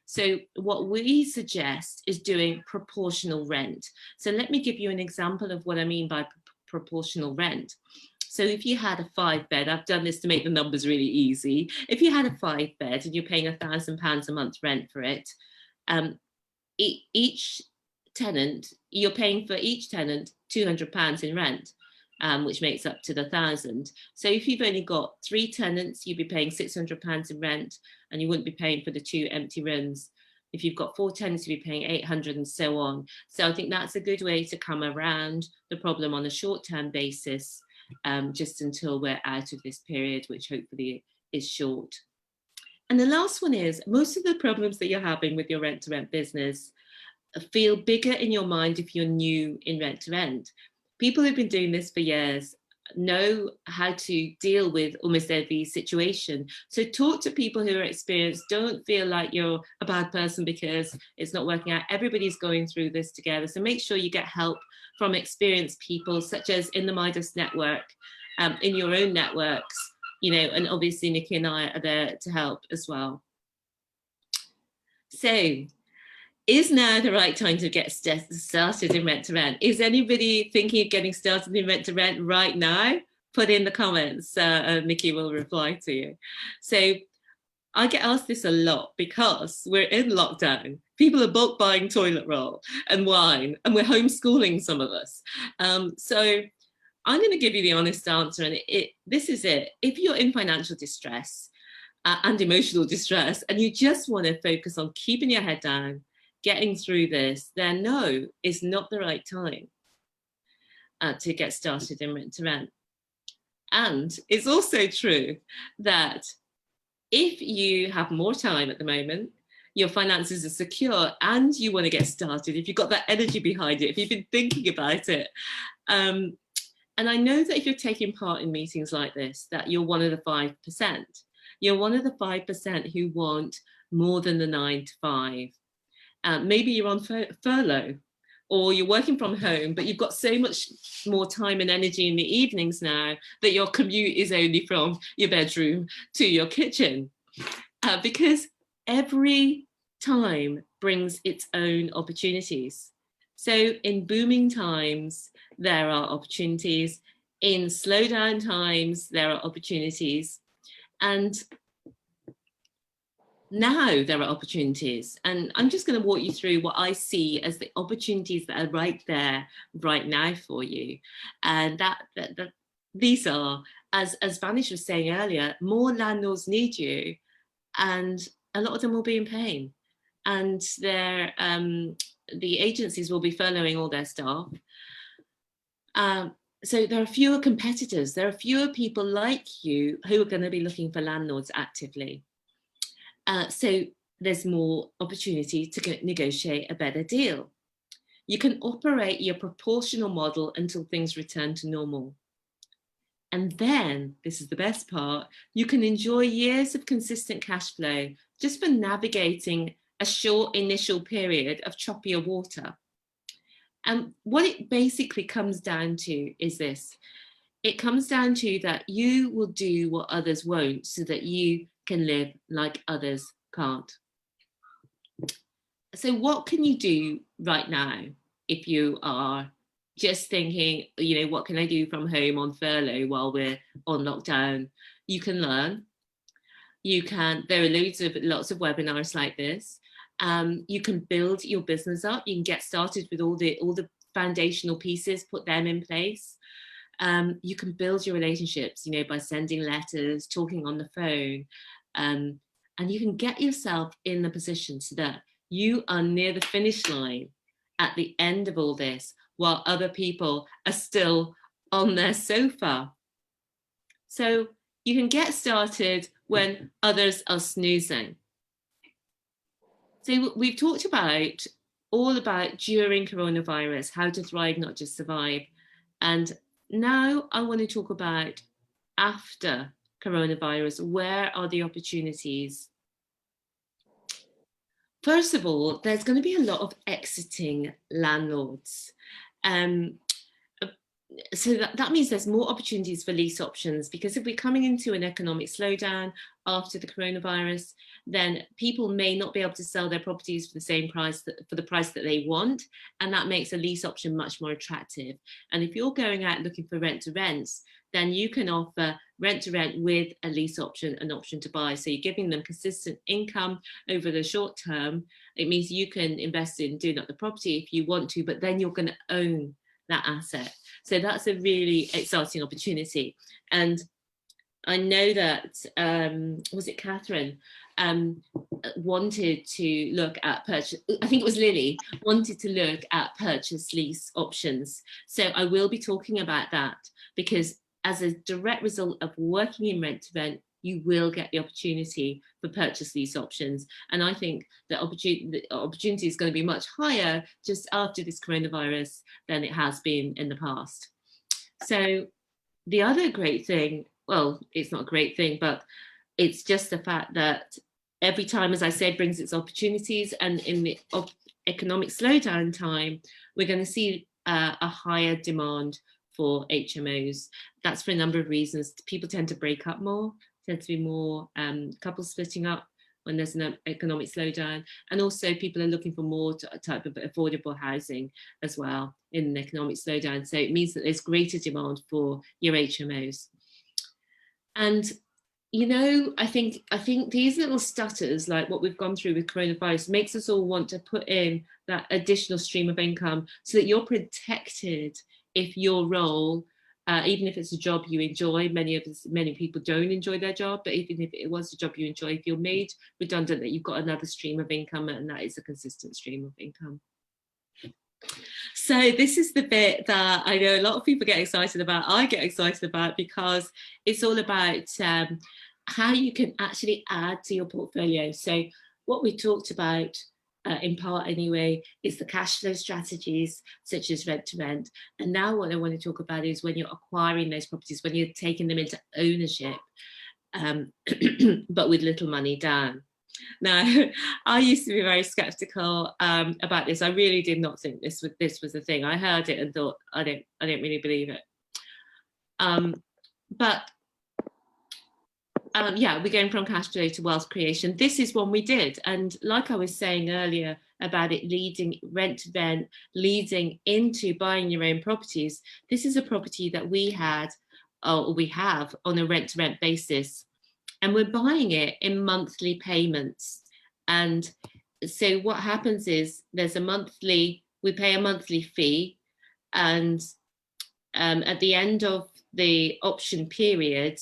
So what we suggest is doing proportional rent. So let me give you an example of what I mean by proportional rent. So if you had a 5-bed, I've done this to make the numbers really easy. If you had a 5-bed and you're paying £1,000 a month rent for it, each tenant, you're paying for each tenant £200 in rent, which makes up to the 1,000. So if you've only got 3 tenants, you'd be paying £600 in rent, and you wouldn't be paying for the 2 empty rooms. If you've got 4 tenants, you'd be paying 800 and so on. So I think that's a good way to come around the problem on a short-term basis, just until we're out of this period, which hopefully is short. And the last one is, most of the problems that you're having with your rent-to-rent business feel bigger in your mind if you're new in rent-to-rent. People who've been doing this for years know how to deal with almost every situation. So talk to people who are experienced. Don't feel like you're a bad person because it's not working out. Everybody's going through this together. So make sure you get help from experienced people, such as in the Midas network, in your own networks, you know, and obviously Nikki and I are there to help as well. So, is now the right time to get started in rent-to-rent? Is anybody thinking of getting started in rent-to-rent right now? Put in the comments, Nikki will reply to you. So I get asked this a lot because we're in lockdown. People are bulk buying toilet roll and wine, and we're homeschooling, some of us. So I'm going to give you the honest answer, and this is it. If you're in financial distress and emotional distress, and you just want to focus on keeping your head down, getting through this, then no, it's not the right time to get started in rent-to-rent. And it's also true that if you have more time at the moment, your finances are secure, and you want to get started, if you've got that energy behind it, if you've been thinking about it. And I know that if you're taking part in meetings like this, that you're one of the 5%. You're one of the 5% who want more than the 9 to 5. Maybe you're on furlough, or you're working from home, but you've got so much more time and energy in the evenings now that your commute is only from your bedroom to your kitchen. Because every time brings its own opportunities. So in booming times, there are opportunities. In slowdown times, there are opportunities. And now there are opportunities, and I'm just going to walk you through what I see as the opportunities that are right there right now for you. And these are, as Vanish was saying earlier, more landlords need you, and a lot of them will be in pain, and the agencies will be furloughing all their staff. So there are fewer competitors. There are fewer people like you who are going to be looking for landlords actively. So there's more opportunity to negotiate a better deal. You can operate your proportional model until things return to normal. And then, this is the best part, you can enjoy years of consistent cash flow just for navigating a short initial period of choppier water. And what it basically comes down to is this. It comes down to that you will do what others won't so that you can live like others can't. So what can you do right now if you are just thinking, you know, what can I do from home on furlough while we're on lockdown? You can learn. You can, there are lots of webinars like this. You can build your business up. You can get started with all the foundational pieces, put them in place. You can build your relationships, you know, by sending letters, talking on the phone, and you can get yourself in the position so that you are near the finish line at the end of all this, while other people are still on their sofa. So you can get started when others are snoozing. So we've talked about all about during coronavirus, how to thrive, not just survive. And now I want to talk about after coronavirus. Where are the opportunities? First of all, there's going to be a lot of exiting landlords. So that means there's more opportunities for lease options, because if we're coming into an economic slowdown after the coronavirus, then people may not be able to sell their properties for the same price, for the price that they want, and that makes a lease option much more attractive. And if you're going out looking for rent to rents, then you can offer rent to rent with a lease option, an option to buy. So you're giving them consistent income over the short term. It means you can invest in doing up the property if you want to, but then you're going to own that asset. So that's a really exciting opportunity. And I know that, was it Catherine, wanted to look at purchase, I think it was Lily, wanted to look at purchase lease options. So I will be talking about that, because as a direct result of working in rent to rent, you will get the opportunity for purchase lease options. And I think the opportunity is going to be much higher just after this coronavirus than it has been in the past. So the other great thing, well, it's not a great thing, but it's just the fact that every time, as I said, brings its opportunities. And in the economic slowdown time, we're going to see a higher demand for HMOs. That's for a number of reasons. People tend to break up more, tend to be more couples splitting up when there's an economic slowdown. And also people are looking for more type of affordable housing as well in an economic slowdown. So it means that there's greater demand for your HMOs. And, you know, I think these little stutters, like what we've gone through with coronavirus, makes us all want to put in that additional stream of income so that you're protected if your role, even if it's a job you enjoy, many people don't enjoy their job, but even if it was a job you enjoy, if you're made redundant, that you've got another stream of income, and that is a consistent stream of income. So this is the bit that I know a lot of people get excited about. I get excited about, because it's all about how you can actually add to your portfolio. So what we talked about, in part anyway, is the cash flow strategies such as rent to rent. And now what I want to talk about is when you're acquiring those properties, when you're taking them into ownership, but with little money down. Now, I used to be very skeptical about this. I really did not think this was a thing. I heard it and thought, I don't really believe it. Yeah, we're going from cash flow to wealth creation. This is one we did. And like I was saying earlier about it leading rent to rent, leading into buying your own properties, this is a property that we had, or we have, on a rent to rent basis. And we're buying it in monthly payments. And so what happens is we pay a monthly fee. And at the end of the option period,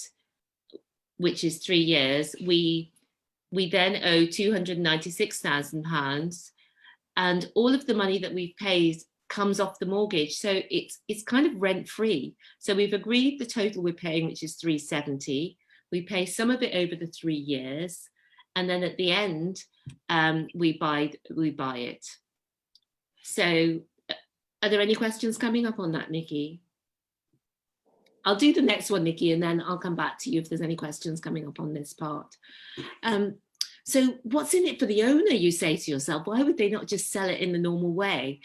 which is 3 years, we then owe £296,000, and all of the money that we've paid comes off the mortgage. So it's kind of rent free. So we've agreed the total we're paying, which is £370. We pay some of it over the 3 years, and then at the end, we buy it. So are there any questions coming up on that, Nikki? I'll do the next one, Nikki, and then I'll come back to you if there's any questions coming up on this part. So what's in it for the owner, you say to yourself? Why would they not just sell it in the normal way?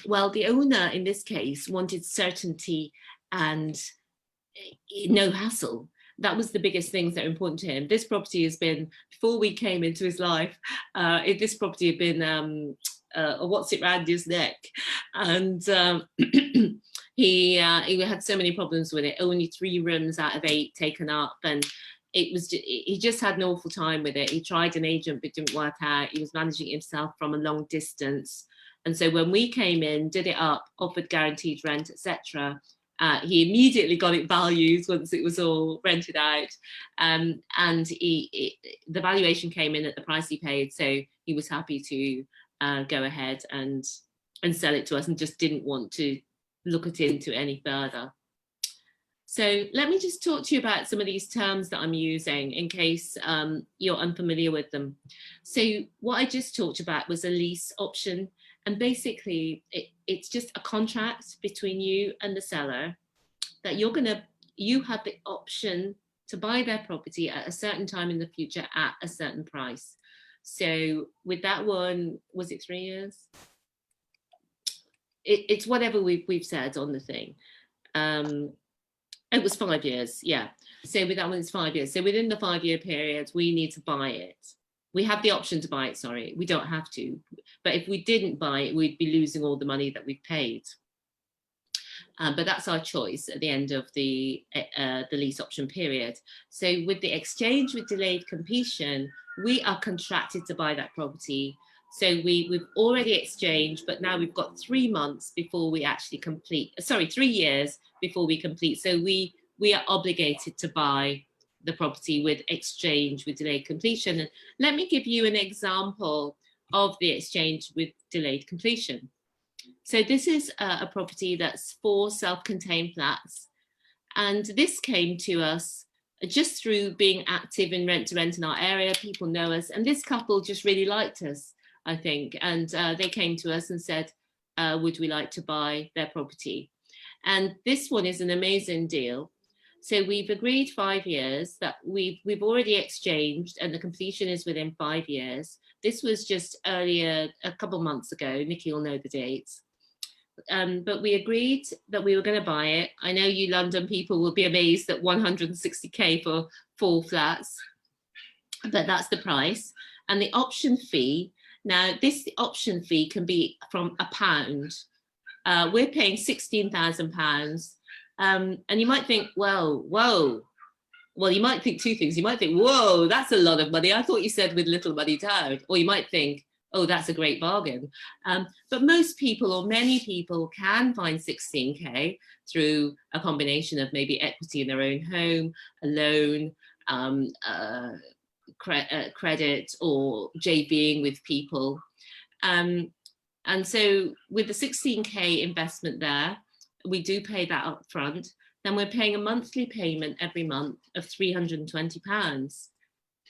Well, the owner in this case wanted certainty and no hassle. That was the biggest things that are important to him. This property has been, before we came into his life, this property had been a what's it round his neck. And he had so many problems with it. Only 3 rooms out of 8 taken up, and he just had an awful time with it. He tried an agent, but it didn't work out. He was managing it himself from a long distance. And so when we came in, did it up, offered guaranteed rent, etc., He immediately got it valued once it was all rented out, and the valuation came in at the price he paid, so he was happy to go ahead and sell it to us, and just didn't want to look at it into any further. So let me just talk to you about some of these terms that I'm using in case you're unfamiliar with them. So what I just talked about was a lease option. And basically, it's just a contract between you and the seller that you have the option to buy their property at a certain time in the future at a certain price. So with that one, was it 3 years? It's whatever we've said on the thing. It was 5 years, yeah. So with that one, it's 5 years. So within the 5-year period, we need to buy it. We have the option to buy it, sorry. We don't have to. But if we didn't buy it, we'd be losing all the money that we've paid. But that's our choice at the end of the lease option period. So with the exchange with delayed completion, we are contracted to buy that property. So we've already exchanged, but now we've got 3 months before we actually complete. Sorry, 3 years before we complete. So we are obligated to buy the property with exchange with delayed completion. And let me give you an example of the exchange with delayed completion. So this is a property that's 4 self-contained flats. And this came to us just through being active in rent to rent in our area. People know us. And this couple just really liked us, I think. And they came to us and said, would we like to buy their property? And this one is an amazing deal. So we've agreed 5 years that we've already exchanged, and the completion is within 5 years. This was just earlier, a couple months ago. Nikki will know the dates. But we agreed that we were going to buy it. I know you London people will be amazed at 160k for 4 flats, but that's the price. And the option fee, now this option fee can be from £1. We're paying £16,000. And you might think, well, you might think 2 things. You might think, whoa, that's a lot of money. I thought you said with little money down. Or you might think, oh, that's a great bargain. But most people, or many people, can find 16k through a combination of maybe equity in their own home, a loan, credit, or JVing with people. And so with the 16k investment there, we do pay that up front. Then we're paying a monthly payment every month of £320.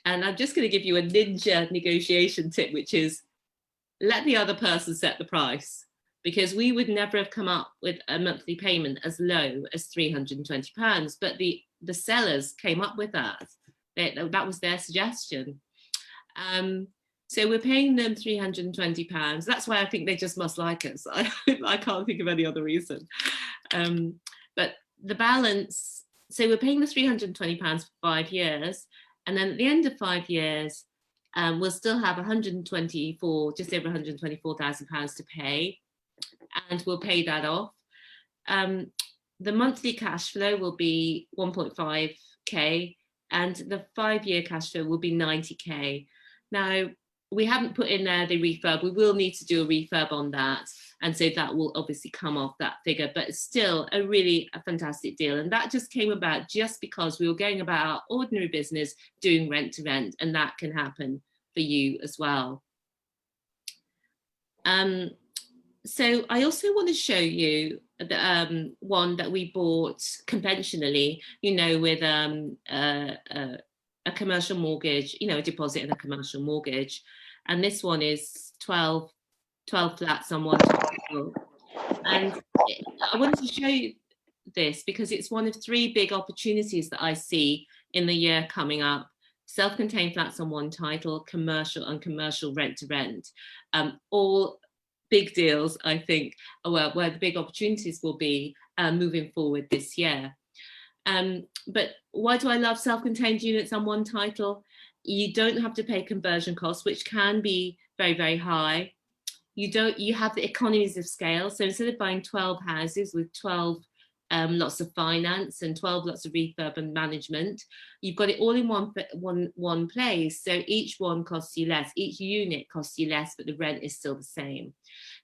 And I'm just going to give you a ninja negotiation tip, which is let the other person set the price, because we would never have come up with a monthly payment as low as £320. But the sellers came up with that. That was their suggestion. So we're paying them £320. That's why I think they just must like us. I can't think of any other reason. But the balance, so we're paying the £320 for 5 years. And then at the end of 5 years, we'll still have just over £124,000 to pay. And we'll pay that off. The monthly cash flow will be 1.5k. And the 5-year cash flow will be 90k. Now, we haven't put in there the refurb. We will need to do a refurb on that. And so that will obviously come off that figure, but it's still a fantastic deal. And that just came about just because we were going about our ordinary business doing rent to rent, and that can happen for you as well. So I also want to show you the one that we bought conventionally, with a commercial mortgage, a deposit and a commercial mortgage. And this one is 12 flats on one title. And I wanted to show you this because it's one of 3 big opportunities that I see in the year coming up. Self-contained flats on one title, commercial and commercial rent to rent. All big deals, I think, where the big opportunities will be moving forward this year. But why do I love self-contained units on one title? You don't have to pay conversion costs, which can be very, very high. You have the economies of scale. So instead of buying 12 houses with 12 lots of finance, and 12 lots of refurb and management. You've got it all in one place, so each one costs you less, each unit costs you less, but the rent is still the same.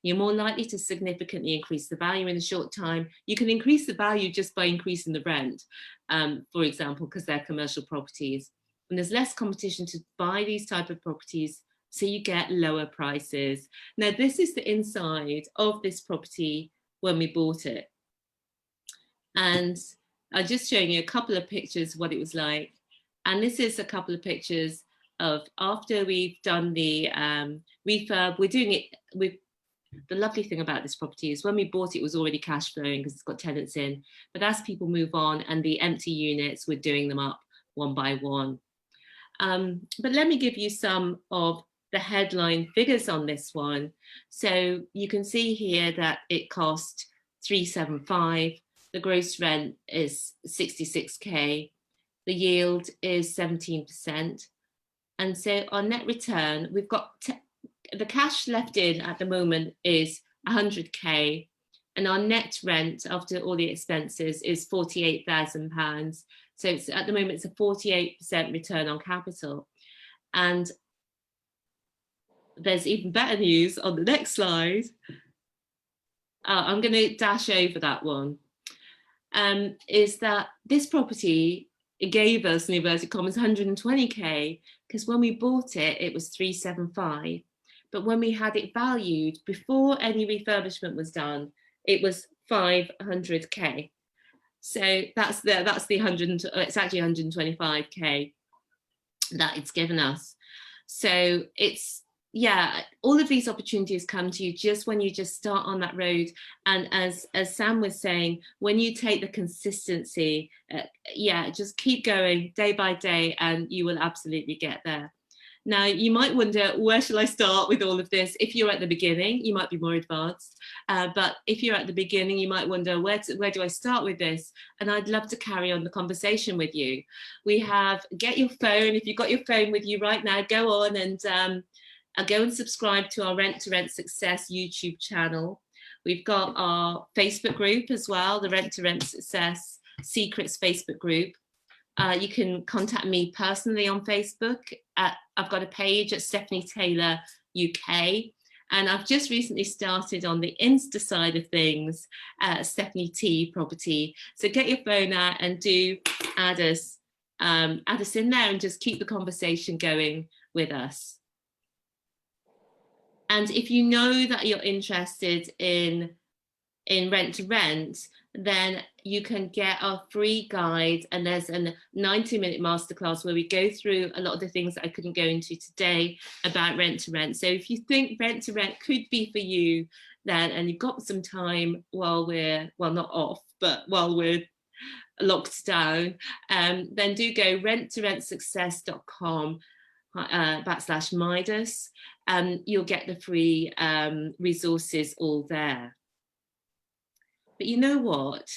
You're more likely to significantly increase the value in a short time. You can increase the value just by increasing the rent, for example, because they're commercial properties. And there's less competition to buy these type of properties, so you get lower prices. Now, this is the inside of this property when we bought it. And I'm just showing you a couple of pictures of what it was like. And this is a couple of pictures of after we've done the refurb. We're doing it with, the lovely thing about this property is when we bought it, it was already cash flowing because it's got tenants in. But as people move on and the empty units, we're doing them up one by one. But let me give you some of the headline figures on this one. So you can see here that it cost 375. The gross rent is 66k. The yield is 17%. And so our net return, we've got the cash left in at the moment is 100k. And our net rent after all the expenses is £48,000. So it's, at the moment, it's a 48% return on capital. And there's even better news on the next slide. I'm going to dash over that one. Is that this property, it gave us, in inverted commas, 120k, because when we bought it, it was 375. But when we had it valued, before any refurbishment was done, it was 500k. So that's the 100, it's actually 125k that it's given us. So it's, yeah, all of these opportunities come to you just when you just start on that road. And as Sam was saying, when you take the consistency, yeah, just keep going day by day and you will absolutely get there. Now, you might wonder, where shall I start with all of this? If you're at the beginning, you might be more advanced. But if you're at the beginning, you might wonder, where do I start with this? And I'd love to carry on the conversation with you. We have, get your phone, if you've got your phone with you right now, go on and go and subscribe to our Rent to Rent Success YouTube channel. We've got our Facebook group as well, the Rent to Rent Success Secrets Facebook group. You can contact me personally on Facebook. I've got a page at Stephanie Taylor UK, and I've just recently started on the Insta side of things, Stephanie T Property. So get your phone out and do add us in there and just keep the conversation going with us. And if you know that you're interested in Rent to Rent, then you can get our free guide, and there's a 90-minute masterclass where we go through a lot of the things that I couldn't go into today about Rent to Rent. So if you think Rent to Rent could be for you, then, and you've got some time while we're, well, not off, but while we're locked down, then do go renttorentsuccess.com /Midas. You'll get the free resources all there. But you know what?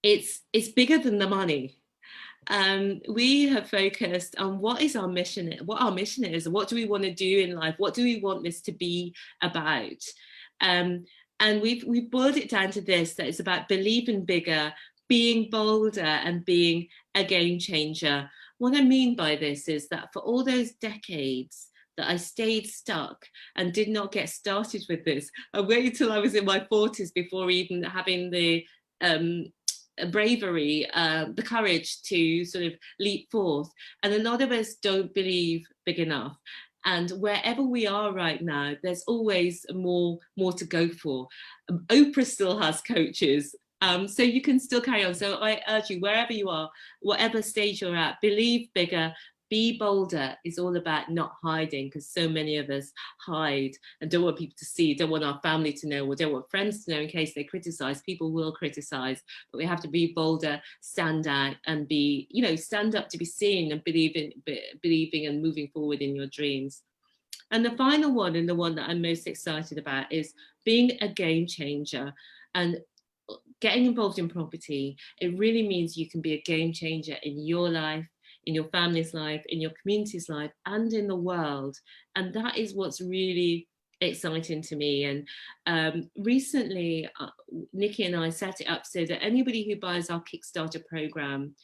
It's bigger than the money. We have focused on what is our mission, what our mission is, and what do we want to do in life? What do we want this to be about? And we've boiled it down to this, that it's about believing bigger, being bolder, and being a game changer. What I mean by this is that for all those decades that I stayed stuck and did not get started with this, I waited till I was in my 40s before even having the bravery, the courage to sort of leap forth. And a lot of us don't believe big enough. And wherever we are right now, there's always more to go for. Oprah still has coaches. So you can still carry on. So I urge you, wherever you are, whatever stage you're at, believe bigger, be bolder. Is all about not hiding, because so many of us hide and don't want people to see, don't want our family to know, or don't want friends to know in case they criticize. People will criticize, but we have to be bolder, stand out, and be, you know, stand up to be seen, and believing and moving forward in your dreams. And the final one, and the one that I'm most excited about, is being a game changer. And getting involved in property, it really means you can be a game changer in your life, in your family's life, in your community's life, and in the world. And that is what's really exciting to me. And recently, Nikki and I set it up so that anybody who buys our Kickstarter program,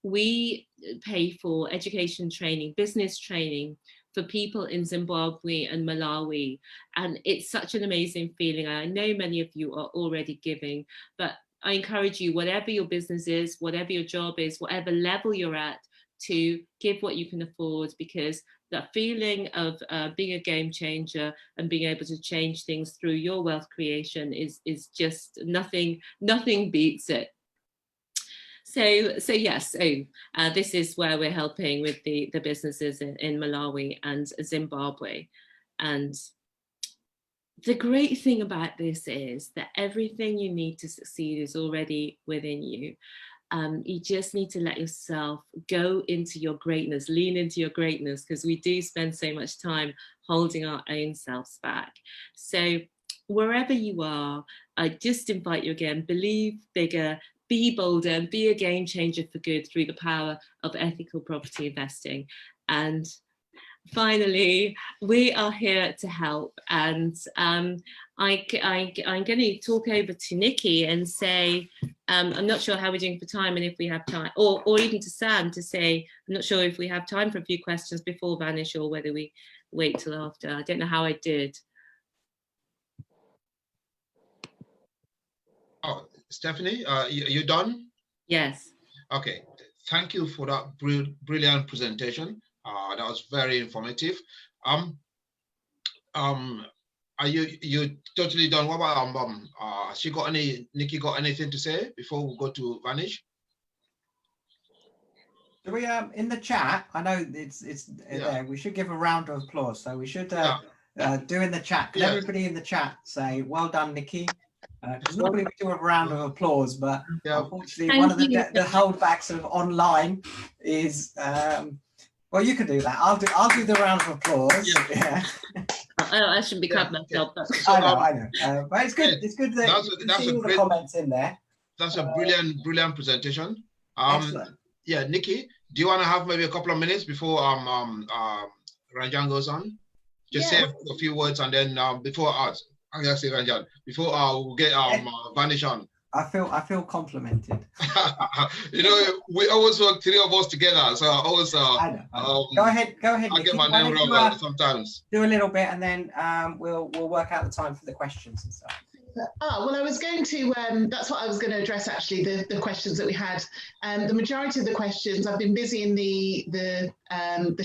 we pay for education training, business training for people in Zimbabwe and Malawi. And it's such an amazing feeling. I know many of you are already giving, but I encourage you, whatever your business is, whatever your job is, whatever level you're at, to give what you can afford, because that feeling of being a game changer and being able to change things through your wealth creation is just nothing beats it. So yes, this is where we're helping with the businesses in Malawi and Zimbabwe. And the great thing about this is that everything you need to succeed is already within you. You just need to let yourself go into your greatness, lean into your greatness, because we do spend so much time holding our own selves back. So wherever you are, I just invite you again, believe bigger, be bolder, and be a game changer for good through the power of ethical property investing. And finally, we are here to help. And I'm going to talk over to Nikki and say, I'm not sure how we're doing for time and if we have time, or even to Sam to say, I'm not sure if we have time for a few questions before Vanish or whether we wait till after. I don't know how I did. Oh, Stephanie, you done? Yes. Okay, thank you for that brilliant presentation. That was very informative. Are you totally done? What about Nikki got anything to say before we go to Vanish? Do we in the chat? I know it's there. We should give a round of applause. So we should do in the chat. Can everybody in the chat say, "Well done, Nikki"? Because normally we do a round of applause, but unfortunately, one of the holdbacks of online is. Well, you can do that. I'll do the round of applause. Yeah. I shouldn't be clapping myself. I know. But it's good. It's good that you see all the comments in there. That's a brilliant presentation. Excellent. Yeah, Nikki, do you want to have maybe a couple of minutes before Ranjan goes on? Just say a few words, and then before us, I'm gonna say Ranjan before we'll get Vanish on. I feel complimented. You know, we always work, three of us together, so I always. I know. Go ahead. I get my name wrong sometimes. Do a little bit, and then we'll work out the time for the questions and stuff. Well, I was going to, that's what I was going to address, actually, the questions that we had. The majority of the questions, I've been busy in the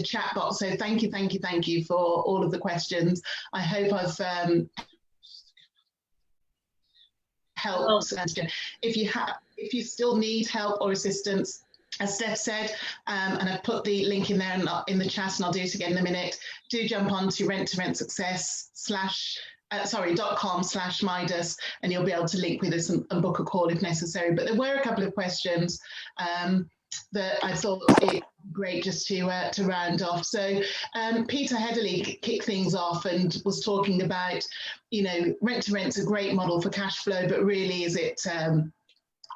chat box, so thank you for all of the questions. I hope I've helped. If you still need help or assistance, as Steph said, and I've put the link in there in the chat, and I'll do it again in a minute, do jump on to rent2rent.com/Midas, and you'll be able to link with us and book a call if necessary. But there were a couple of questions that I thought it great just to round off. So Peter Headley kicked things off and was talking about, you know, rent-to-rent's a great model for cash flow, but really is it a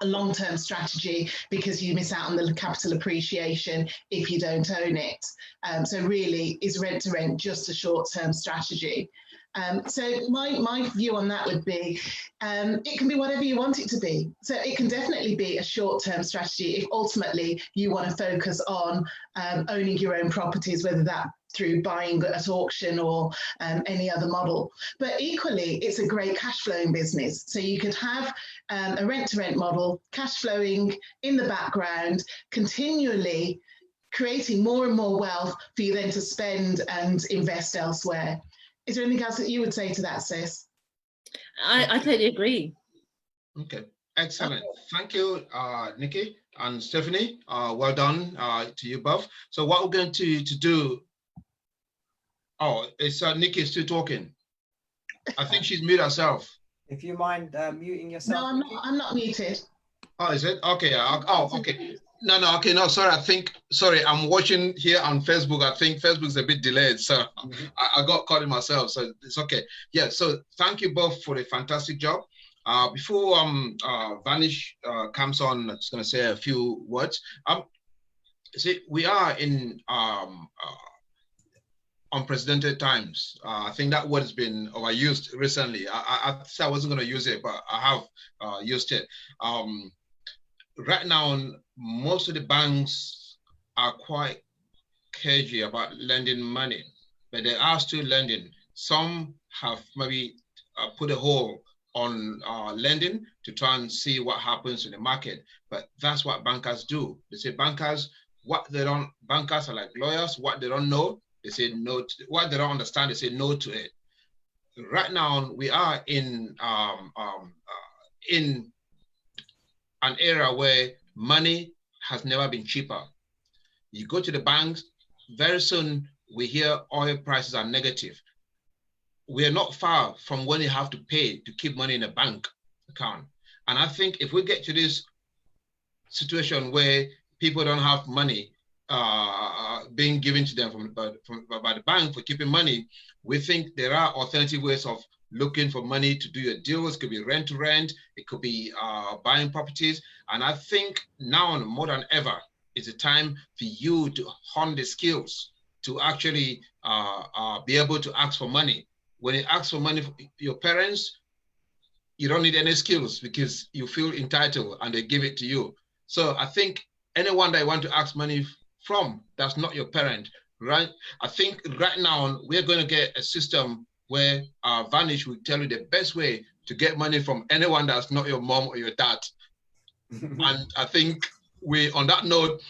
long-term strategy, because you miss out on the capital appreciation if you don't own it. So really, is rent-to-rent just a short-term strategy? So my view on that would be, it can be whatever you want it to be. So it can definitely be a short-term strategy if ultimately you want to focus on owning your own properties, whether that through buying at auction or any other model. But equally, it's a great cash flowing business. So you could have a rent-to-rent model, cash flowing in the background, continually creating more and more wealth for you then to spend and invest elsewhere. Is there anything else that you would say to that, Sis? I totally agree. Okay, excellent. Thank you, Nikki and Stephanie. Well done to you both. So what we're going to do, it's Nikki still talking. I think she's muted herself. If you mind muting yourself. No, I'm not muted. Oh, is it? Okay. Okay. No, okay, no, sorry, I'm watching here on Facebook. I think Facebook's a bit delayed, so I got caught in myself, so it's okay. Yeah, so thank you both for a fantastic job. Before Vanish comes on, I'm just going to say a few words. See, we are in unprecedented times. I think that word has been overused recently. I said I wasn't going to use it, but I have used it. Right now, most of the banks are quite cagey about lending money, but they are still lending. Some have maybe put a hold on lending to try and see what happens in the market. But that's what bankers do. They say bankers are like lawyers. What they don't know, they say no. What they don't understand, they say no to it. Right now, we are in an era where money has never been cheaper. You go to the banks, very soon we hear oil prices are negative. We are not far from when you have to pay to keep money in a bank account. And I think if we get to this situation where people don't have money being given to them by the bank for keeping money, we think there are alternative ways of looking for money to do your deals. It could be rent to rent, it could be buying properties. And I think now more than ever, it's a time for you to hone the skills to actually be able to ask for money. When you ask for money from your parents, you don't need any skills because you feel entitled and they give it to you. So I think anyone that you want to ask money from, that's not your parent, right? I think right now we're going to get a system where Vanish will tell you the best way to get money from anyone that's not your mom or your dad. And I think on that note,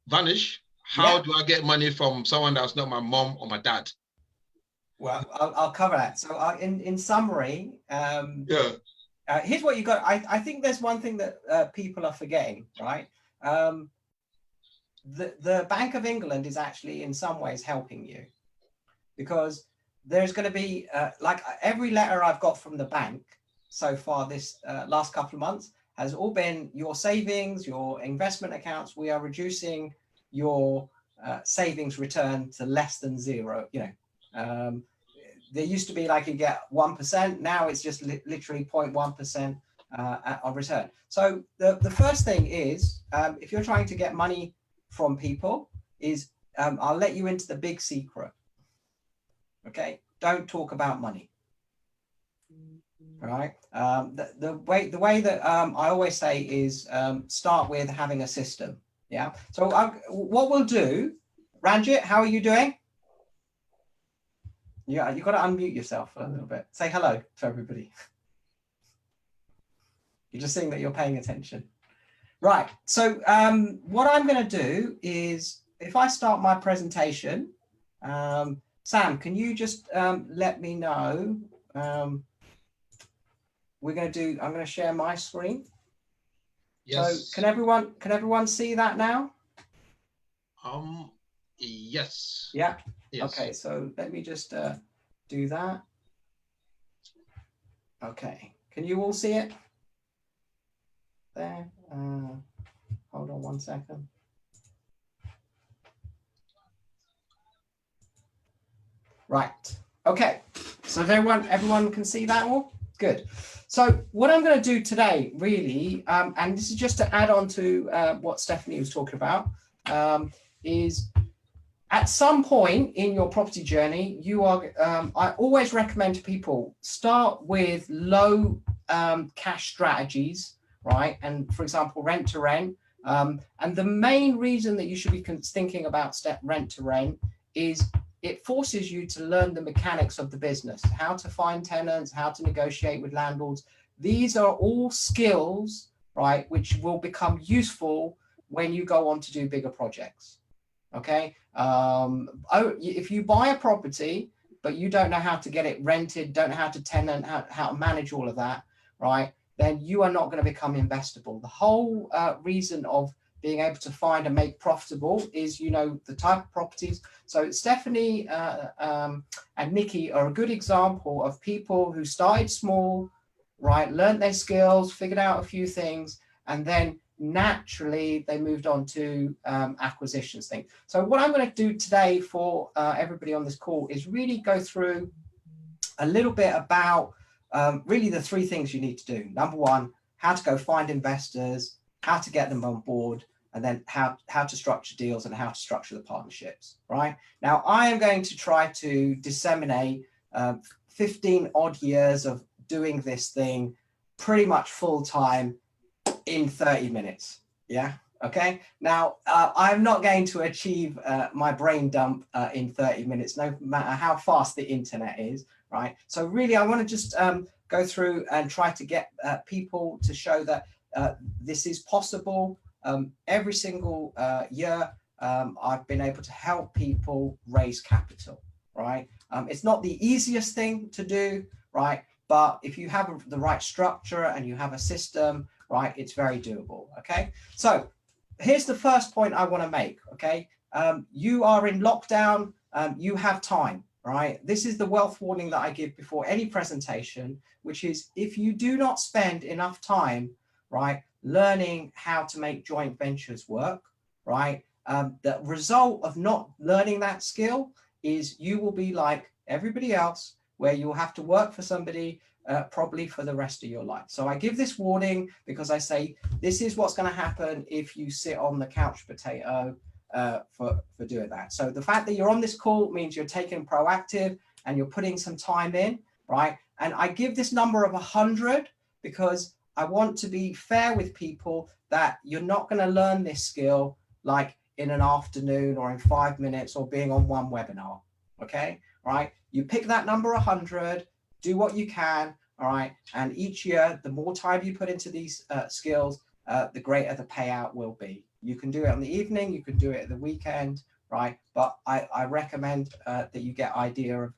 Vanish, how do I get money from someone that's not my mom or my dad? Well, I'll cover that. So in summary, here's what you got. I think there's one thing that people are forgetting, right? The Bank of England is actually in some ways helping you, because there's going to be like every letter I've got from the bank so far this last couple of months has all been your savings, your investment accounts. We are reducing your savings return to less than zero. There used to be like you get 1%. Now it's just literally 0.1% of return. So the first thing is, if you're trying to get money from people, is I'll let you into the big secret. Okay, don't talk about money. All right. The way that I always say is start with having a system. Yeah. So what we'll do, Ranjit, how are you doing? Yeah, you've got to unmute yourself a little bit. Say hello to everybody. You're just seeing that you're paying attention. Right. So what I'm going to do is, if I start my presentation, Sam, can you just let me know? I'm going to share my screen. Yes. So can everyone see that now? Yes. Yeah. Yes. Okay, so let me just do that. Okay, can you all see it? There. Hold on one second. Right. Okay. So everyone can see that all? Good. So what I'm going to do today, really, and this is just to add on to what Stephanie was talking about, is at some point in your property journey, you are, I always recommend to people, start with low cash strategies, right? And for example, rent to rent. And the main reason that you should be thinking about rent to rent is it forces you to learn the mechanics of the business, how to find tenants, how to negotiate with landlords. These are all skills, right, which will become useful when you go on to do bigger projects. Okay. If you buy a property, but you don't know how to get it rented, don't know how to tenant, how to manage all of that, right, then you are not going to become investable. The whole reason of being able to find and make profitable is, the type of properties. So Stephanie and Nikki are a good example of people who started small, right, learned their skills, figured out a few things, and then naturally they moved on to acquisitions thing. So what I'm going to do today for everybody on this call is really go through a little bit about really the three things you need to do. Number one, how to go find investors, how to get them on board, and then how to structure deals and how to structure the partnerships, right? Now, I am going to try to disseminate 15 odd years of doing this thing pretty much full time in 30 minutes. Yeah. Okay. Now, I'm not going to achieve my brain dump in 30 minutes, no matter how fast the internet is, right? So really, I want to just go through and try to get people to show that this is possible. Every single year, I've been able to help people raise capital, right? It's not the easiest thing to do, right? But if you have the right structure and you have a system, right, it's very doable, okay? So here's the first point I want to make, okay? You are in lockdown, you have time, right? This is the wealth warning that I give before any presentation, which is if you do not spend enough time, right, learning how to make joint ventures work, right? The result of not learning that skill is you will be like everybody else, where you'll have to work for somebody probably for the rest of your life. So I give this warning because I say this is what's going to happen if you sit on the couch potato for doing that. So the fact that you're on this call means you're taking proactive and you're putting some time in, right? And I give this number of 100 because I want to be fair with people that you're not going to learn this skill like in an afternoon or in 5 minutes or being on one webinar, okay? Right? You pick that number 100, do what you can, all right? And each year, the more time you put into these skills, the greater the payout will be. You can do it on the evening, you can do it at the weekend, right? But I recommend that you get idea of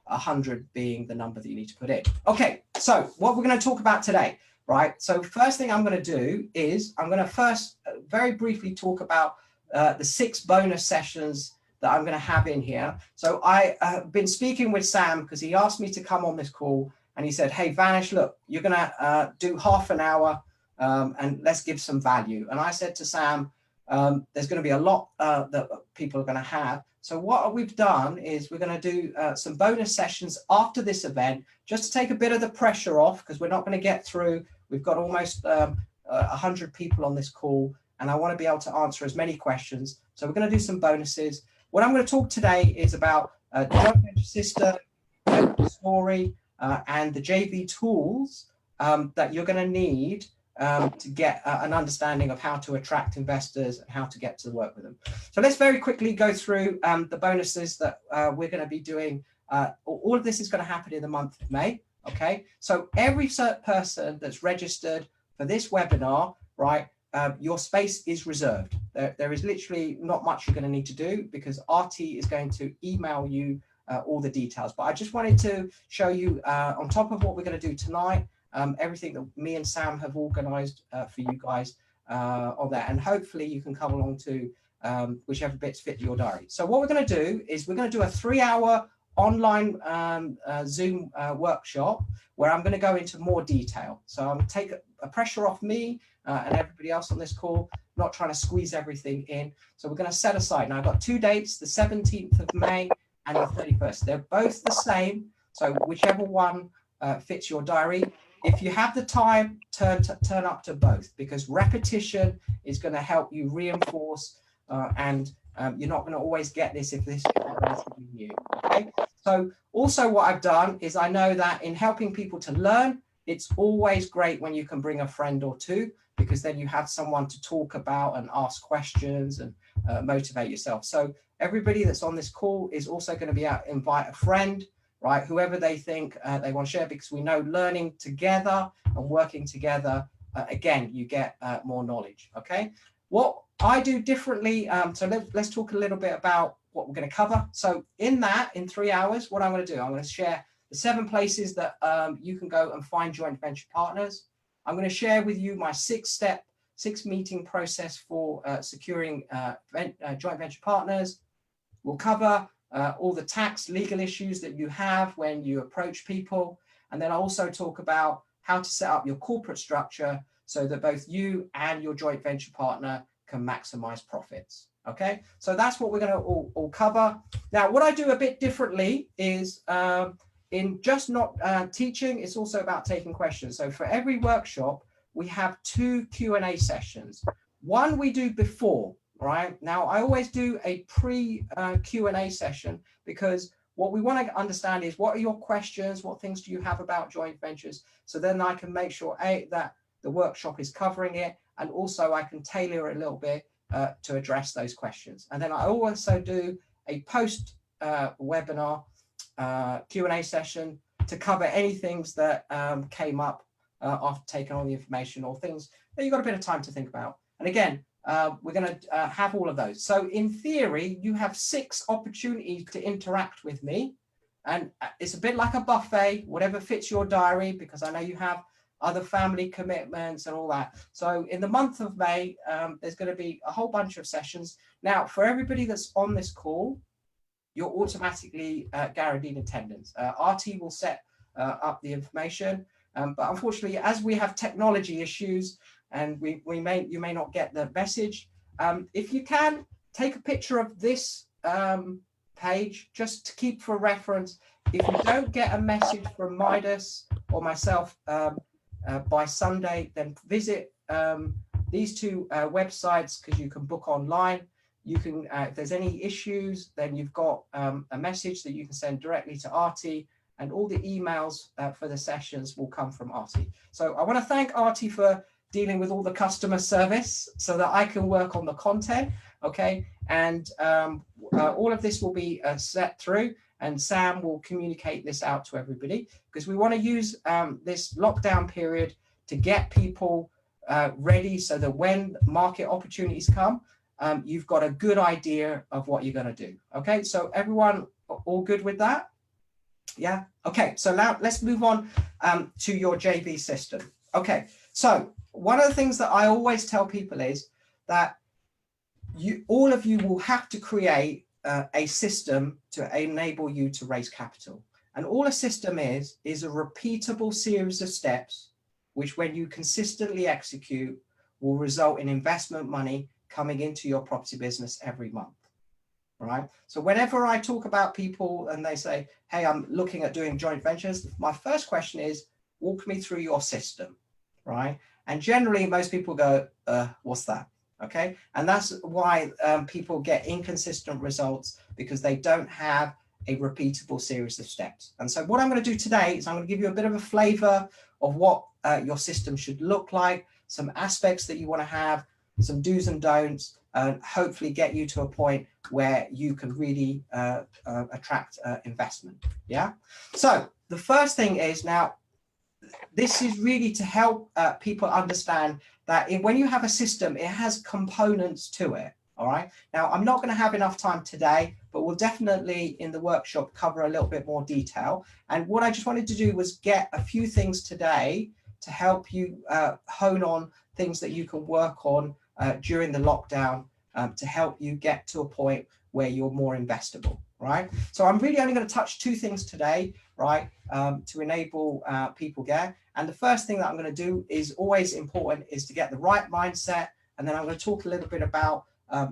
100 being the number that you need to put in. Okay, so what we're going to talk about today, right? So first thing I'm going to do is I'm going to first very briefly talk about the 6 bonus sessions that I'm going to have in here. So I have been speaking with Sam because he asked me to come on this call and he said, hey, Vanish, look, you're going to do half an hour and let's give some value. And I said to Sam, there's going to be a lot that people are going to have. So what we've done is we're going to do some bonus sessions after this event, just to take a bit of the pressure off, because we're not going to get through. We've got almost 100 people on this call, and I want to be able to answer as many questions. So we're going to do some bonuses. What I'm going to talk today is about the joint venture system, the story, and the JV tools that you're going to need to get an understanding of how to attract investors and how to get to work with them. So let's very quickly go through the bonuses that we're going to be doing. All of this is going to happen in the month of May. Okay, so every person that's registered for this webinar, right, your space is reserved. There is literally not much you're going to need to do because RT is going to email you all the details. But I just wanted to show you on top of what we're going to do tonight, everything that me and Sam have organized for you guys on that. And hopefully you can come along to whichever bits fit your diary. So what we're going to do is we're going to do a 3-hour online Zoom workshop where I'm going to go into more detail. So I'm going to take a pressure off me and everybody else on this call, not trying to squeeze everything in. So we're going to set aside. Now I've got 2 dates, the 17th of May and the 31st. They're both the same. So whichever one fits your diary. If you have the time, turn up to both, because repetition is going to help you reinforce and you're not going to always get this if this is relatively new. Okay. So also what I've done is I know that in helping people to learn, it's always great when you can bring a friend or two, because then you have someone to talk about and ask questions and motivate yourself. So everybody that's on this call is also going to be out, invite a friend, right? Whoever they think they want to share, because we know learning together and working together, again, you get more knowledge. Okay. What I do differently, so let's talk a little bit about what we're going to cover. So in 3 hours, what I'm going to do, I'm going to share the 7 places that you can go and find joint venture partners. I'm going to share with you my 6-step, 6-meeting process for securing joint venture partners. We'll cover all the tax legal issues that you have when you approach people. And then I'll also talk about how to set up your corporate structure so that both you and your joint venture partner can maximize profits. Okay, so that's what we're going to all cover. Now, what I do a bit differently is in just not teaching, it's also about taking questions. So for every workshop, we have 2 Q&A sessions. One we do before, right? Now, I always do a pre-Q&A session, because what we want to understand is, what are your questions? What things do you have about joint ventures? So then I can make sure, A, that the workshop is covering it, and also I can tailor it a little bit to address those questions. And then I also do a post webinar Q&A session to cover any things that came up after taking on the information, or things that you've got a bit of time to think about. And again, we're going to have all of those. So in theory, you have 6 opportunities to interact with me. And it's a bit like a buffet, whatever fits your diary, because I know you have other family commitments and all that. So in the month of May, there's going to be a whole bunch of sessions. Now, for everybody that's on this call, you're automatically guaranteed attendance. RT will set up the information. But unfortunately, as we have technology issues, and you may not get the message, if you can, take a picture of this page just to keep for reference. If you don't get a message from Midas or myself by Sunday, then visit these 2 websites, because you can book online. You can, if there's any issues, then you've got a message that you can send directly to RT, and all the emails for the sessions will come from RT. So I want to thank RT for dealing with all the customer service so that I can work on the content, okay? And all of this will be set through, and Sam will communicate this out to everybody, because we want to use this lockdown period to get people ready, so that when market opportunities come, you've got a good idea of what you're going to do. Okay, so everyone all good with that? Yeah. Okay, so now let's move on to your JV system. Okay, so one of the things that I always tell people is that all of you will have to create a system to enable you to raise capital. And all a system is a repeatable series of steps, which when you consistently execute will result in investment money coming into your property business every month. Right. So whenever I talk about people and they say, hey, I'm looking at doing joint ventures, my first question is, walk me through your system. Right. And generally, most people go, what's that? Okay. And that's why people get inconsistent results, because they don't have a repeatable series of steps. And so what I'm going to do today is I'm going to give you a bit of a flavor of what your system should look like, some aspects that you want to have, some do's and don'ts, and hopefully get you to a point where you can really attract investment. Yeah. So the first thing is, now, this is really to help people understand that when you have a system, it has components to it. All right. Now, I'm not going to have enough time today, but we'll definitely in the workshop cover a little bit more detail. And what I just wanted to do was get a few things today to help you hone on things that you can work on during the lockdown to help you get to a point where you're more investable, right? So I'm really only going to touch 2 things today, right, to enable people get. And the first thing that I'm going to do is always important, is to get the right mindset. And then I'm going to talk a little bit about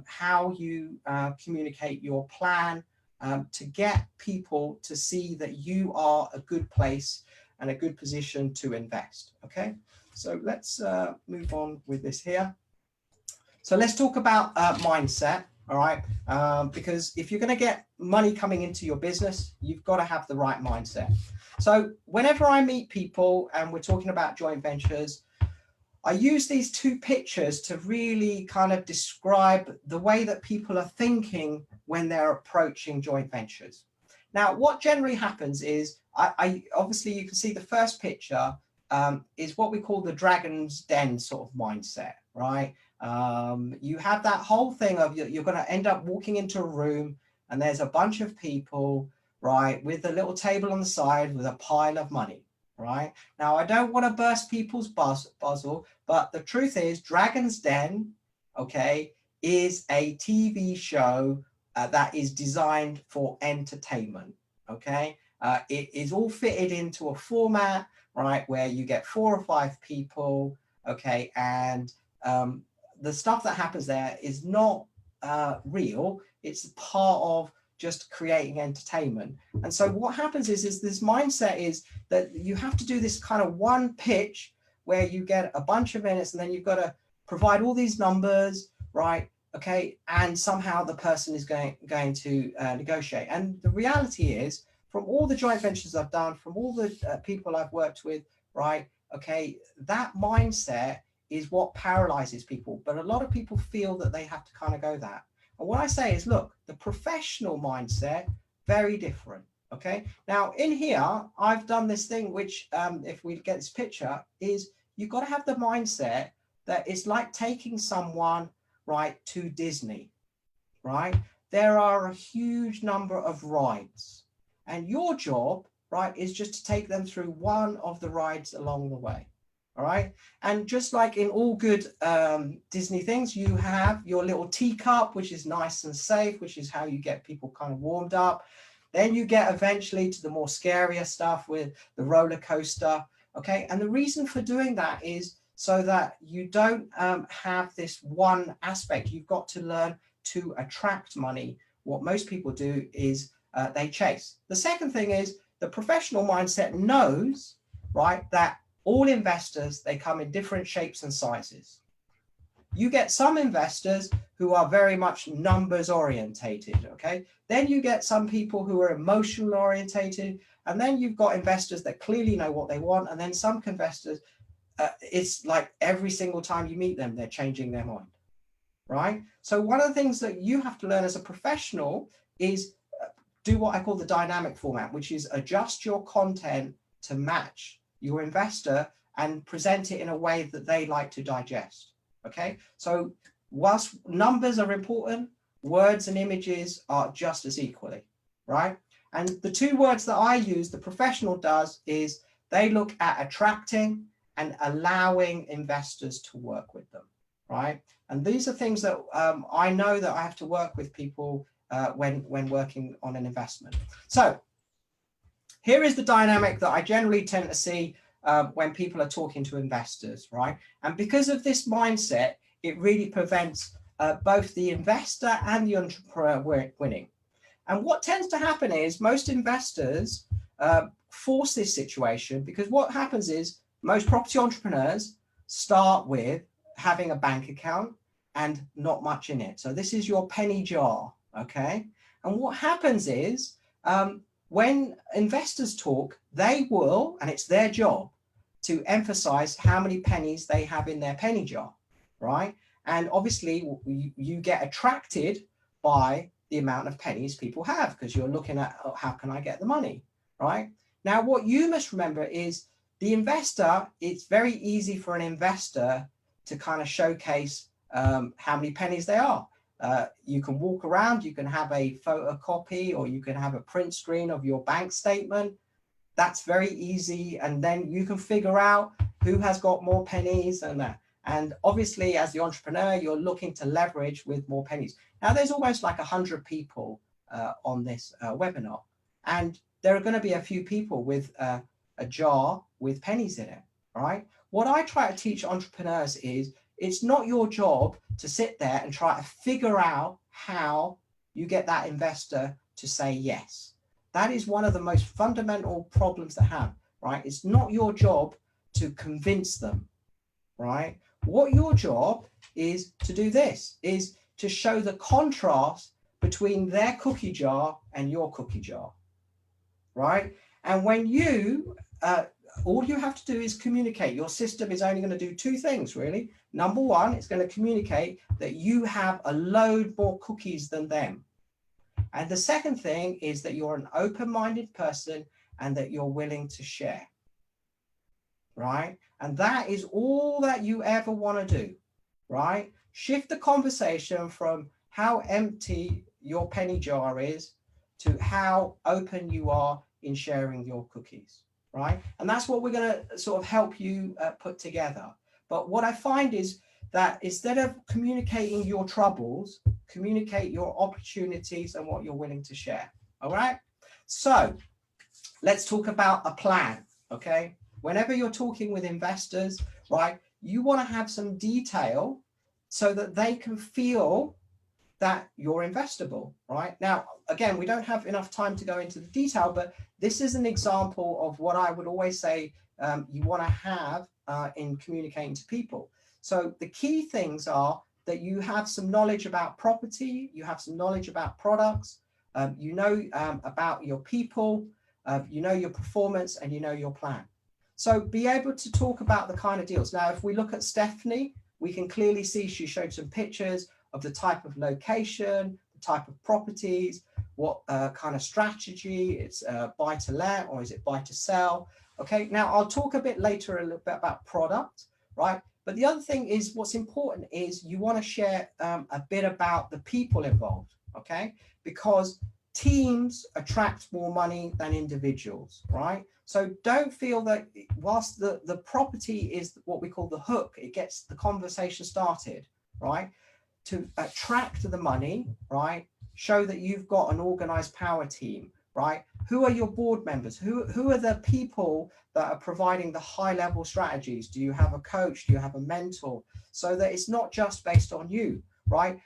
how you communicate your plan to get people to see that you are a good place and a good position to invest. Okay, so let's move on with this here. So let's talk about mindset. All right, because if you're going to get money coming into your business, you've got to have the right mindset. So whenever I meet people and we're talking about joint ventures, I use these 2 pictures to really kind of describe the way that people are thinking when they're approaching joint ventures. Now, what generally happens is, I obviously you can see the first picture is what we call the dragon's den sort of mindset, right? You have that whole thing of you're going to end up walking into a room and there's a bunch of people, right, with a little table on the side with a pile of money, right? Now, I don't want to burst people's bubble, but the truth is Dragon's Den, okay, is a TV show that is designed for entertainment, okay? It is all fitted into a format, right, where you get 4 or 5 people, okay, and the stuff that happens there is not real. It's part of just creating entertainment. And so what happens is this mindset is that you have to do this kind of one pitch where you get a bunch of minutes and then you've got to provide all these numbers, right? Okay, and somehow the person is going to negotiate. And the reality is, from all the joint ventures I've done, from all the people I've worked with, right? Okay, that mindset is what paralyzes people. But a lot of people feel that they have to kind of go that. And what I say is, look, the professional mindset, very different. Okay, now in here, I've done this thing, which if we get this picture, is you've got to have the mindset that it's like taking someone, right, to Disney, right? There are a huge number of rides, and your job, right, is just to take them through one of the rides along the way. All right. And just like in all good Disney things, you have your little teacup, which is nice and safe, which is how you get people kind of warmed up. Then you get eventually to the more scarier stuff with the roller coaster. Okay. And the reason for doing that is so that you don't have this one aspect. You've got to learn to attract money. What most people do is they chase. The second thing is the professional mindset knows, right, that all investors, they come in different shapes and sizes. You get some investors who are very much numbers orientated, okay? Then you get some people who are emotional orientated, and then you've got investors that clearly know what they want, and then some investors, it's like every single time you meet them, they're changing their mind, right? So one of the things that you have to learn as a professional is do what I call the dynamic format, which is adjust your content to match your investor and present it in a way that they like to digest. Okay, so whilst numbers are important, words and images are just as equally, right? And the two words that I use, the professional does, is they look at attracting and allowing investors to work with them, right? And these are things that I know that I have to work with people when working on an investment. So here is the dynamic that I generally tend to see when people are talking to investors, right? And because of this mindset, it really prevents both the investor and the entrepreneur winning. And what tends to happen is most investors force this situation, because what happens is most property entrepreneurs start with having a bank account and not much in it. So this is your penny jar, okay? And what happens is when investors talk, they will, and it's their job, to emphasize how many pennies they have in their penny jar, right? And obviously you get attracted by the amount of pennies people have, because you're looking at, oh, how can I get the money, right? Now, what you must remember is the investor, it's very easy for an investor to kind of showcase how many pennies they are. You can walk around, you can have a photocopy, or you can have a print screen of your bank statement. That's very easy. And then you can figure out who has got more pennies and that. And obviously, as the entrepreneur, you're looking to leverage with more pennies. Now, there's almost like 100 people on this webinar. And there are going to be a few people with a jar with pennies in it, right? What I try to teach entrepreneurs is it's not your job to sit there and try to figure out how you get that investor to say yes. That is one of the most fundamental problems they have, right? It's not your job to convince them, right? What your job is to do this, is to show the contrast between their cookie jar and your cookie jar, right? And when you, all you have to do is communicate. Your system is only going to do two things, really. Number one, it's going to communicate that you have a load more cookies than them. And the second thing is that you're an open-minded person and that you're willing to share, right? And that is all that you ever want to do, right? Shift the conversation from how empty your penny jar is to how open you are in sharing your cookies, right? And that's what we're going to sort of help you put together. But what I find is that instead of communicating your troubles, communicate your opportunities and what you're willing to share. All right. So let's talk about a plan. Okay. Whenever you're talking with investors, right, you want to have some detail so that they can feel that you're investable, right? Now, again, we don't have enough time to go into the detail, but this is an example of what I would always say you want to have in communicating to people. So the key things are that you have some knowledge about property, you have some knowledge about products, you know about your people, you know your performance, and you know your plan. So be able to talk about the kind of deals. Now, if we look at Stephanie, we can clearly see she showed some pictures of the type of location, the type of properties, what kind of strategy, it's buy to let or is it buy to sell. Okay, now I'll talk a bit later a little bit about product, right? But the other thing is what's important is you want to share a bit about the people involved, okay? Because teams attract more money than individuals, right? So don't feel that whilst the property is what we call the hook, it gets the conversation started, right? To attract the money, right? Show that you've got an organized power team, right? Who are your board members? Who are the people that are providing the high level strategies? Do you have a coach? Do you have a mentor? So that it's not just based on you, right?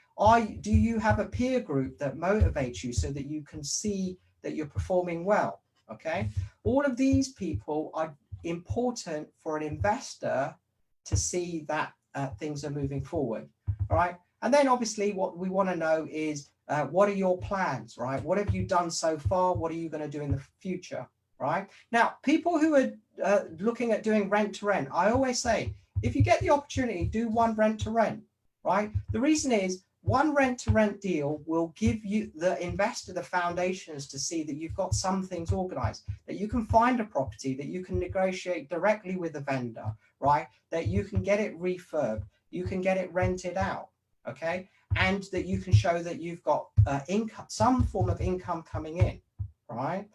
Do you have a peer group that motivates you so that you can see that you're performing well? Okay. All of these people are important for an investor to see that things are moving forward. All right. And then obviously what we want to know is what are your plans, right? What have you done so far? What are you going to do in the future, right? Now, people who are looking at doing rent to rent, I always say, if you get the opportunity, do one rent to rent, right? The reason is one rent to rent deal will give you, the investor, the foundations to see that you've got some things organized, that you can find a property, that you can negotiate directly with the vendor, right? That you can get it refurbed, you can get it rented out, okay? And that you can show that you've got income, some form of income coming in, right?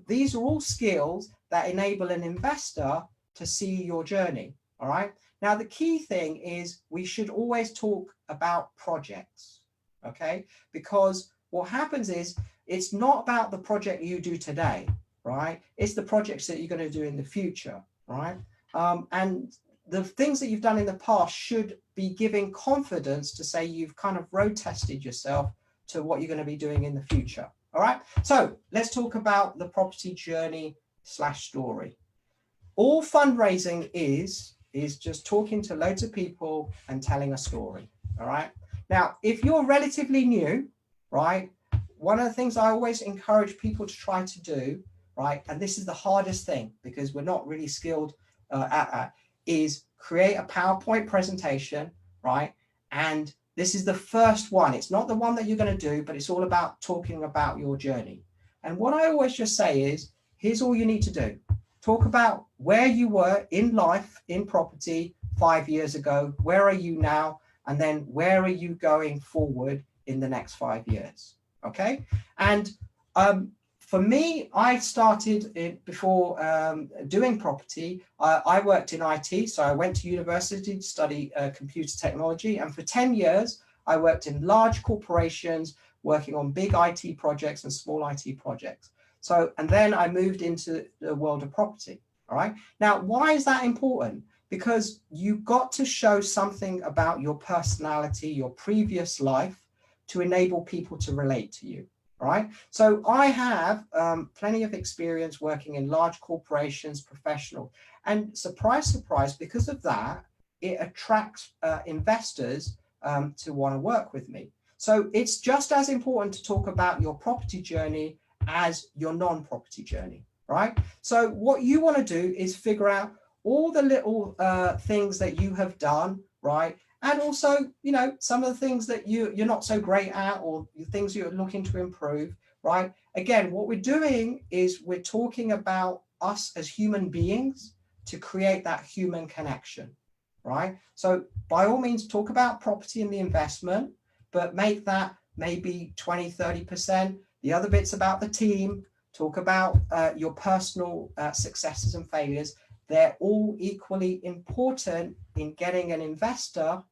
These are all skills that enable an investor to see your journey, all right? Now, the key thing is we should always talk about projects, okay? Because what happens is it's not about the project you do today, right? It's the projects that you're going to do in the future, right? And the things that you've done in the past should be giving confidence to say you've kind of road tested yourself to what you're going to be doing in the future. All right. So let's talk about the property journey / story. All fundraising is just talking to loads of people and telling a story. All right. Now, if you're relatively new, right, one of the things I always encourage people to try to do, right, and this is the hardest thing because we're not really skilled at is create a PowerPoint presentation, right? And this is the first one. It's not the one that you're going to do, but it's all about talking about your journey. And what I always just say is, here's all you need to do. Talk about where you were in life, in property 5 years ago. Where are you now? And then where are you going forward in the next 5 years? Okay. And for me, I started it before doing property. I worked in IT, so I went to university to study computer technology. And for 10 years, I worked in large corporations, working on big IT projects and small IT projects. So, and then I moved into the world of property. All right. Now, why is that important? Because you've got to show something about your personality, your previous life, to enable people to relate to you. Right. So I have plenty of experience working in large corporations, professional, and surprise, surprise, because of that, it attracts investors to want to work with me. So it's just as important to talk about your property journey as your non-property journey. Right. So what you want to do is figure out all the little things that you have done. Right. And also, you know, some of the things that you're not so great at or the things you're looking to improve, right? Again, what we're doing is we're talking about us as human beings to create that human connection, right? So by all means, talk about property and the investment, but make that maybe 20, 30%. The other bits about the team, talk about your personal successes and failures. They're all equally important in getting an investor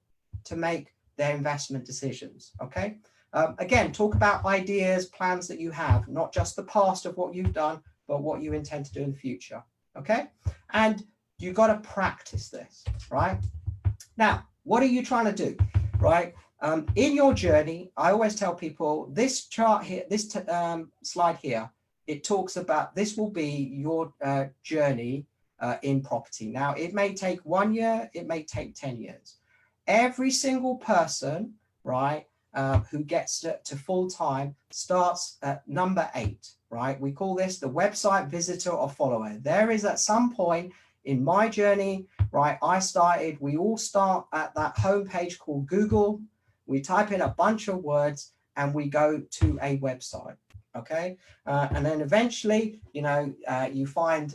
to make their investment decisions, okay? Again, talk about ideas, plans that you have, not just the past of what you've done, but what you intend to do in the future, okay? And you've got to practice this, right? Now, what are you trying to do, right? In your journey, I always tell people this chart here, this slide here, it talks about this will be your journey in property. Now, it may take 1 year, it may take 10 years. every single person, right, who gets to full-time starts at number 8, right? We call this the website visitor or follower. There is at some point in my journey, right, we all start at that homepage called Google. We type in a bunch of words and we go to a website, okay? And then eventually, you find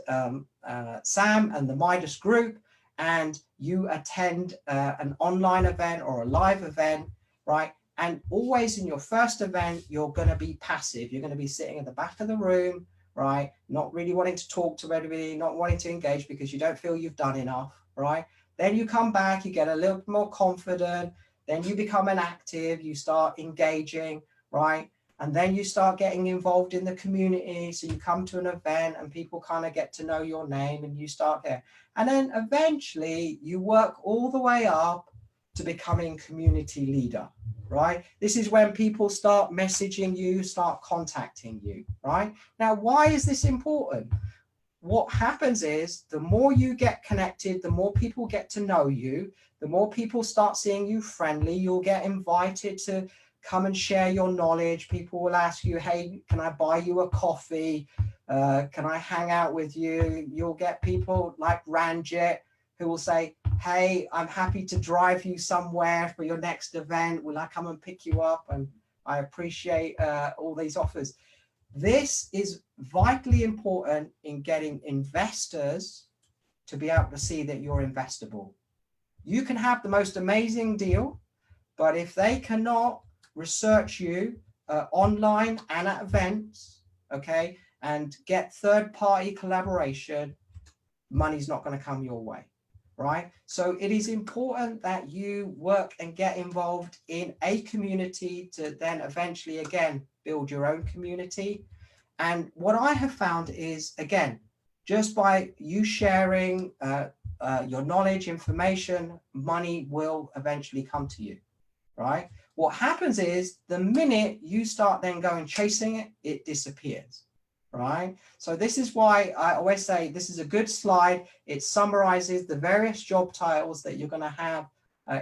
Sam and the Midas group, and you attend an online event or a live event, right? And always in your first event, you're going to be passive. You're going to be sitting at the back of the room, right? Not really wanting to talk to everybody, not wanting to engage because you don't feel you've done enough, right? Then you come back, you get a little bit more confident, then you become an active, you start engaging, right? And then you start getting involved in the community. So you come to an event and people kind of get to know your name and you start there. And then eventually you work all the way up to becoming community leader, right? This is when people start messaging you, start contacting you, right? Now, why is this important? What happens is the more you get connected, the more people get to know you, the more people start seeing you friendly, you'll get invited to come and share your knowledge. People will ask you, hey, can I buy you a coffee? Can I hang out with you? You'll get people like Ranjit who will say, hey, I'm happy to drive you somewhere for your next event. Will I come and pick you up? And I appreciate all these offers. This is vitally important in getting investors to be able to see that you're investable. You can have the most amazing deal, but if they cannot research you online and at events, okay, and get third-party collaboration, money's not going to come your way, right? So it is important that you work and get involved in a community to then eventually, again, build your own community. And what I have found is, again, just by you sharing your knowledge, information, money will eventually come to you, right? What happens is the minute you start then going chasing it, it disappears, right? So this is why I always say this is a good slide. It summarizes the various job titles that you're going to have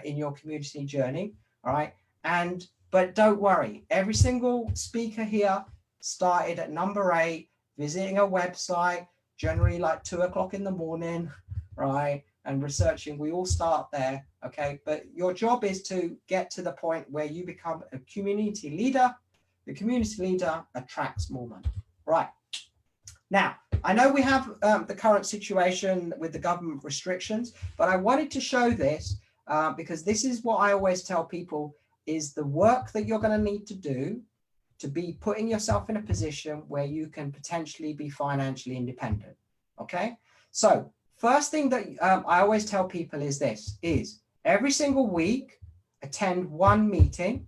in your community journey, all right? But don't worry, every single speaker here started at number 8, visiting a website, generally like 2 o'clock in the morning, right? And researching, we all start there, okay? But your job is to get to the point where you become a community leader. The community leader attracts more money, right? Now, I know we have the current situation with the government restrictions, but I wanted to show this because this is what I always tell people is the work that you're going to need to do to be putting yourself in a position where you can potentially be financially independent, okay? So first thing that I always tell people is this, is every single week, attend one meeting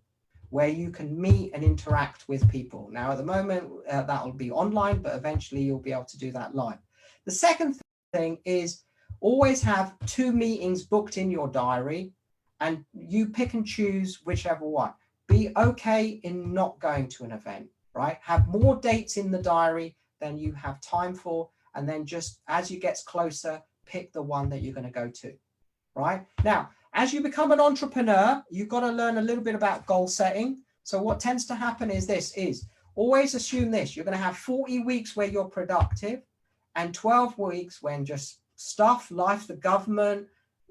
where you can meet and interact with people. Now, at the moment, that will be online, but eventually you'll be able to do that live. The second thing is always have 2 meetings booked in your diary and you pick and choose whichever one. Be okay in not going to an event, right? Have more dates in the diary than you have time for. And then just as you get closer, pick the one that you're going to go to, right? Now, as you become an entrepreneur, you've got to learn a little bit about goal setting. So what tends to happen is this, is always assume this, you're going to have 40 weeks where you're productive and 12 weeks when just stuff, life, the government,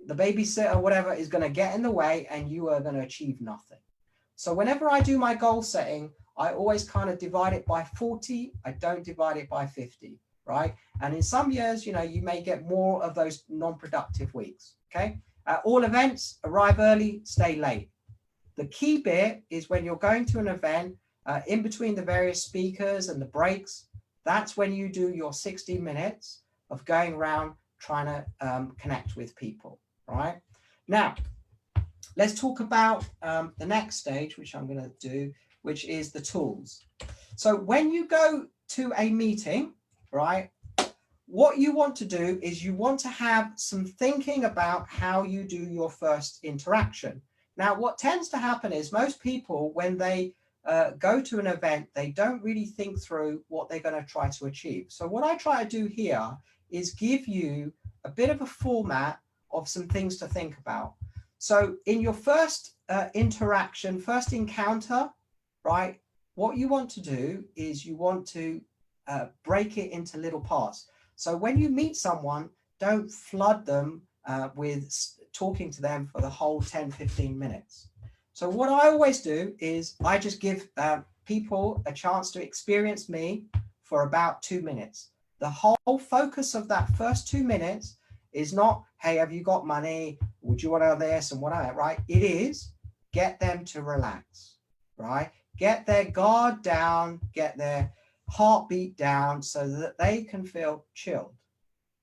the babysitter, whatever is going to get in the way and you are going to achieve nothing. So whenever I do my goal setting, I always kind of divide it by 40. I don't divide it by 50, right? And in some years, you know, you may get more of those non-productive weeks, okay? At all events, arrive early, stay late. The key bit is when you're going to an event, in between the various speakers and the breaks, that's when you do your 60 minutes of going around trying to connect with people, right? Now, let's talk about the next stage, which I'm going to do, which is the tools. So when you go to a meeting, right, what you want to do is you want to have some thinking about how you do your first interaction. Now, what tends to happen is most people, when they go to an event, they don't really think through what they're going to try to achieve. So what I try to do here is give you a bit of a format of some things to think about. So in your first interaction, first encounter, right, what you want to do is you want to break it into little parts. So when you meet someone, don't flood them with talking to them for the whole 10-15 minutes. So what I always do is I just give people a chance to experience me for about 2 minutes. The whole focus of that first 2 minutes is not, hey, have you got money? Would you want to this and what I, right? It is get them to relax, right? Get their guard down, get their heartbeat down so that they can feel chilled,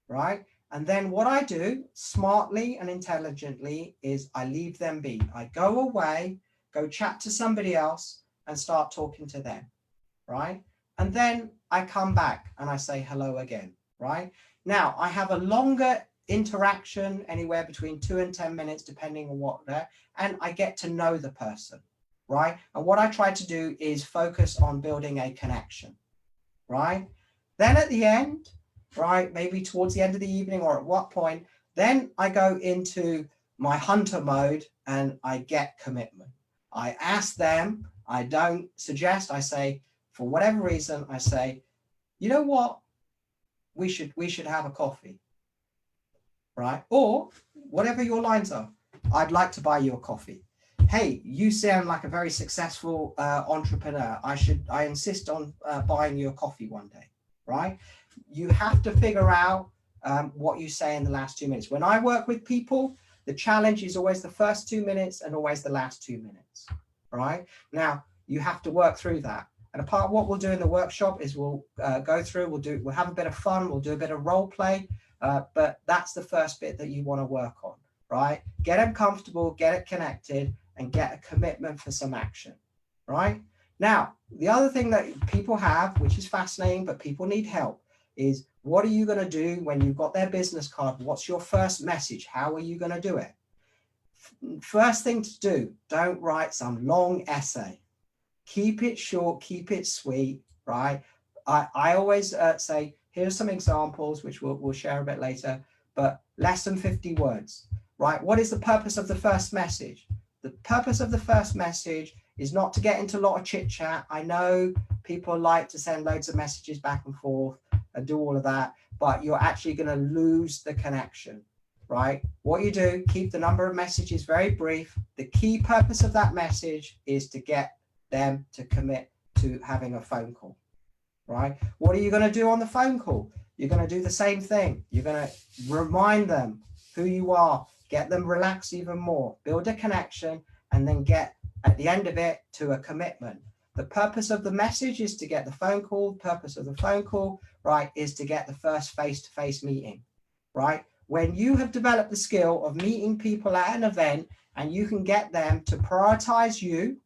right? And then what I do smartly and intelligently is I leave them be. I go away, go chat to somebody else and start talking to them, right? And then I come back and I say hello again, right? Now I have a longer interaction, anywhere between 2 and 10 minutes, depending on what they're, and I get to know the person, right? And what I try to do is focus on building a connection, right? Then at the end, right, maybe towards the end of the evening or at what point, then I go into my hunter mode and I get commitment. I ask them, I don't suggest, I say, for whatever reason, I say, you know what, we should have a coffee, right? Or whatever your lines are, I'd like to buy you a coffee. Hey, you sound like a very successful entrepreneur. I insist on buying you a coffee one day, right? You have to figure out what you say in the last 2 minutes. When I work with people, the challenge is always the first 2 minutes and always the last 2 minutes, right? Now, you have to work through that. And a part of what we'll do in the workshop is we'll go through, we'll have a bit of fun, we'll do a bit of role play, but that's the first bit that you want to work on, right? Get them comfortable, get it connected, and get a commitment for some action, right? Now, the other thing that people have, which is fascinating, but people need help, is what are you going to do when you've got their business card? What's your first message? How are you going to do it? First thing to do, don't write some long essay. Keep it short, keep it sweet, right? I always say, here's some examples, which we'll share a bit later, but less than 50 words, right? What is the purpose of the first message? The purpose of the first message is not to get into a lot of chit chat. I know people like to send loads of messages back and forth and do all of that, but you're actually going to lose the connection, right? What you do, keep the number of messages very brief. The key purpose of that message is to get them to commit to having a phone call, right? What are you going to do on the phone call? You're going to do the same thing. You're going to remind them who you are, get them relaxed even more, build a connection, and then get at the end of it to a commitment. The purpose of the message is to get the phone call. The purpose of the phone call, right, is to get the first face-to-face meeting, right? When you have developed the skill of meeting people at an event and you can get them to prioritize you,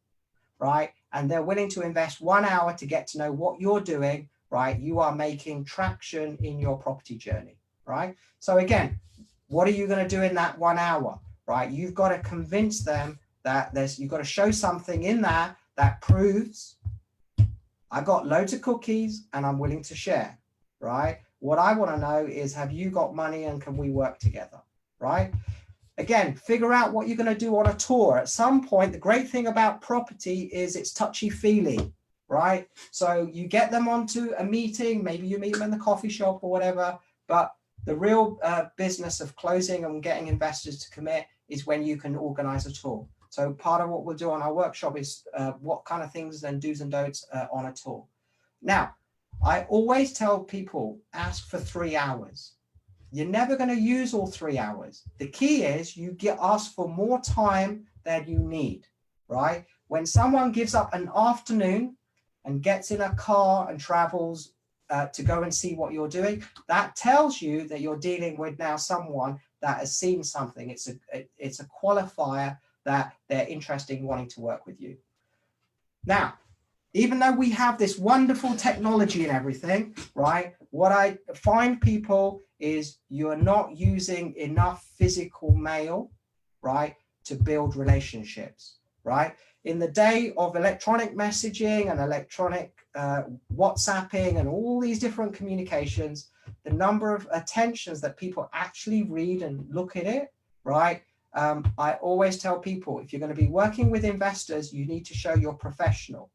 right, and they're willing to invest 1 hour to get to know what you're doing, right, you are making traction in your property journey, right? So again, what are you going to do in that 1 hour, right? You've got to convince them that you've got to show something in there that proves I got loads of cookies and I'm willing to share, right? What I want to know is, have you got money and can we work together, right? Again, figure out what you're going to do on a tour. At some point, the great thing about property is it's touchy-feely, right? So you get them onto a meeting, maybe you meet them in the coffee shop or whatever, but the real business of closing and getting investors to commit is when you can organize a tour. So part of what we'll do on our workshop is what kind of things and do's and don'ts on a tour. Now, I always tell people, ask for 3 hours. You're never going to use all 3 hours. The key is you ask for more time than you need, right? When someone gives up an afternoon and gets in a car and travels to go and see what you're doing, that tells you that you're dealing with now someone that has seen something. It's a qualifier that they're interested in wanting to work with you. Now, even though we have this wonderful technology and everything, right? What I find people is you're not using enough physical mail, right, to build relationships, right? In the day of electronic messaging and electronic WhatsApping and all these different communications, the number of attentions that people actually read and look at it, right, I always tell people, if you're going to be working with investors, you need to show you're professional,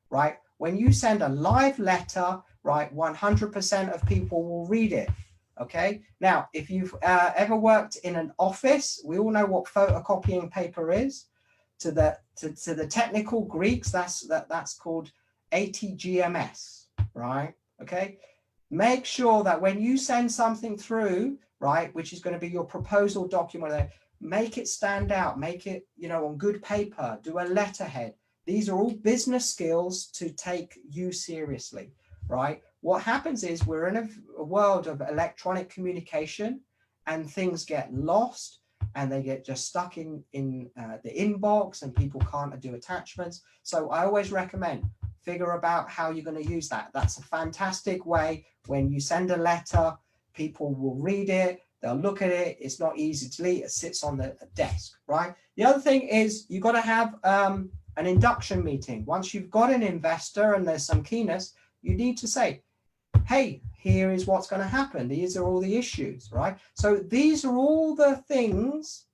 right? When you send a live letter, right, 100% of people will read it. Okay. Now, if you've ever worked in an office, we all know what photocopying paper is. To the technical Greeks, that's called ATGMS, right? Okay. Make sure that when you send something through, right, which is going to be your proposal document, make it stand out, make it, you know, on good paper, do a letterhead. These are all business skills to take you seriously, right? What happens is we're in a world of electronic communication, and things get lost and they get just stuck in the inbox, and people can't do attachments. So I always recommend figure about how you're going to use that. That's a fantastic way. When you send a letter, people will read it, they'll look at it. It's not easy to delete. It sits on the desk, right? The other thing is you've got to have an induction meeting. Once you've got an investor and there's some keenness, you need to say, hey, here is what's going to happen. These are all the issues, right? So these are all the things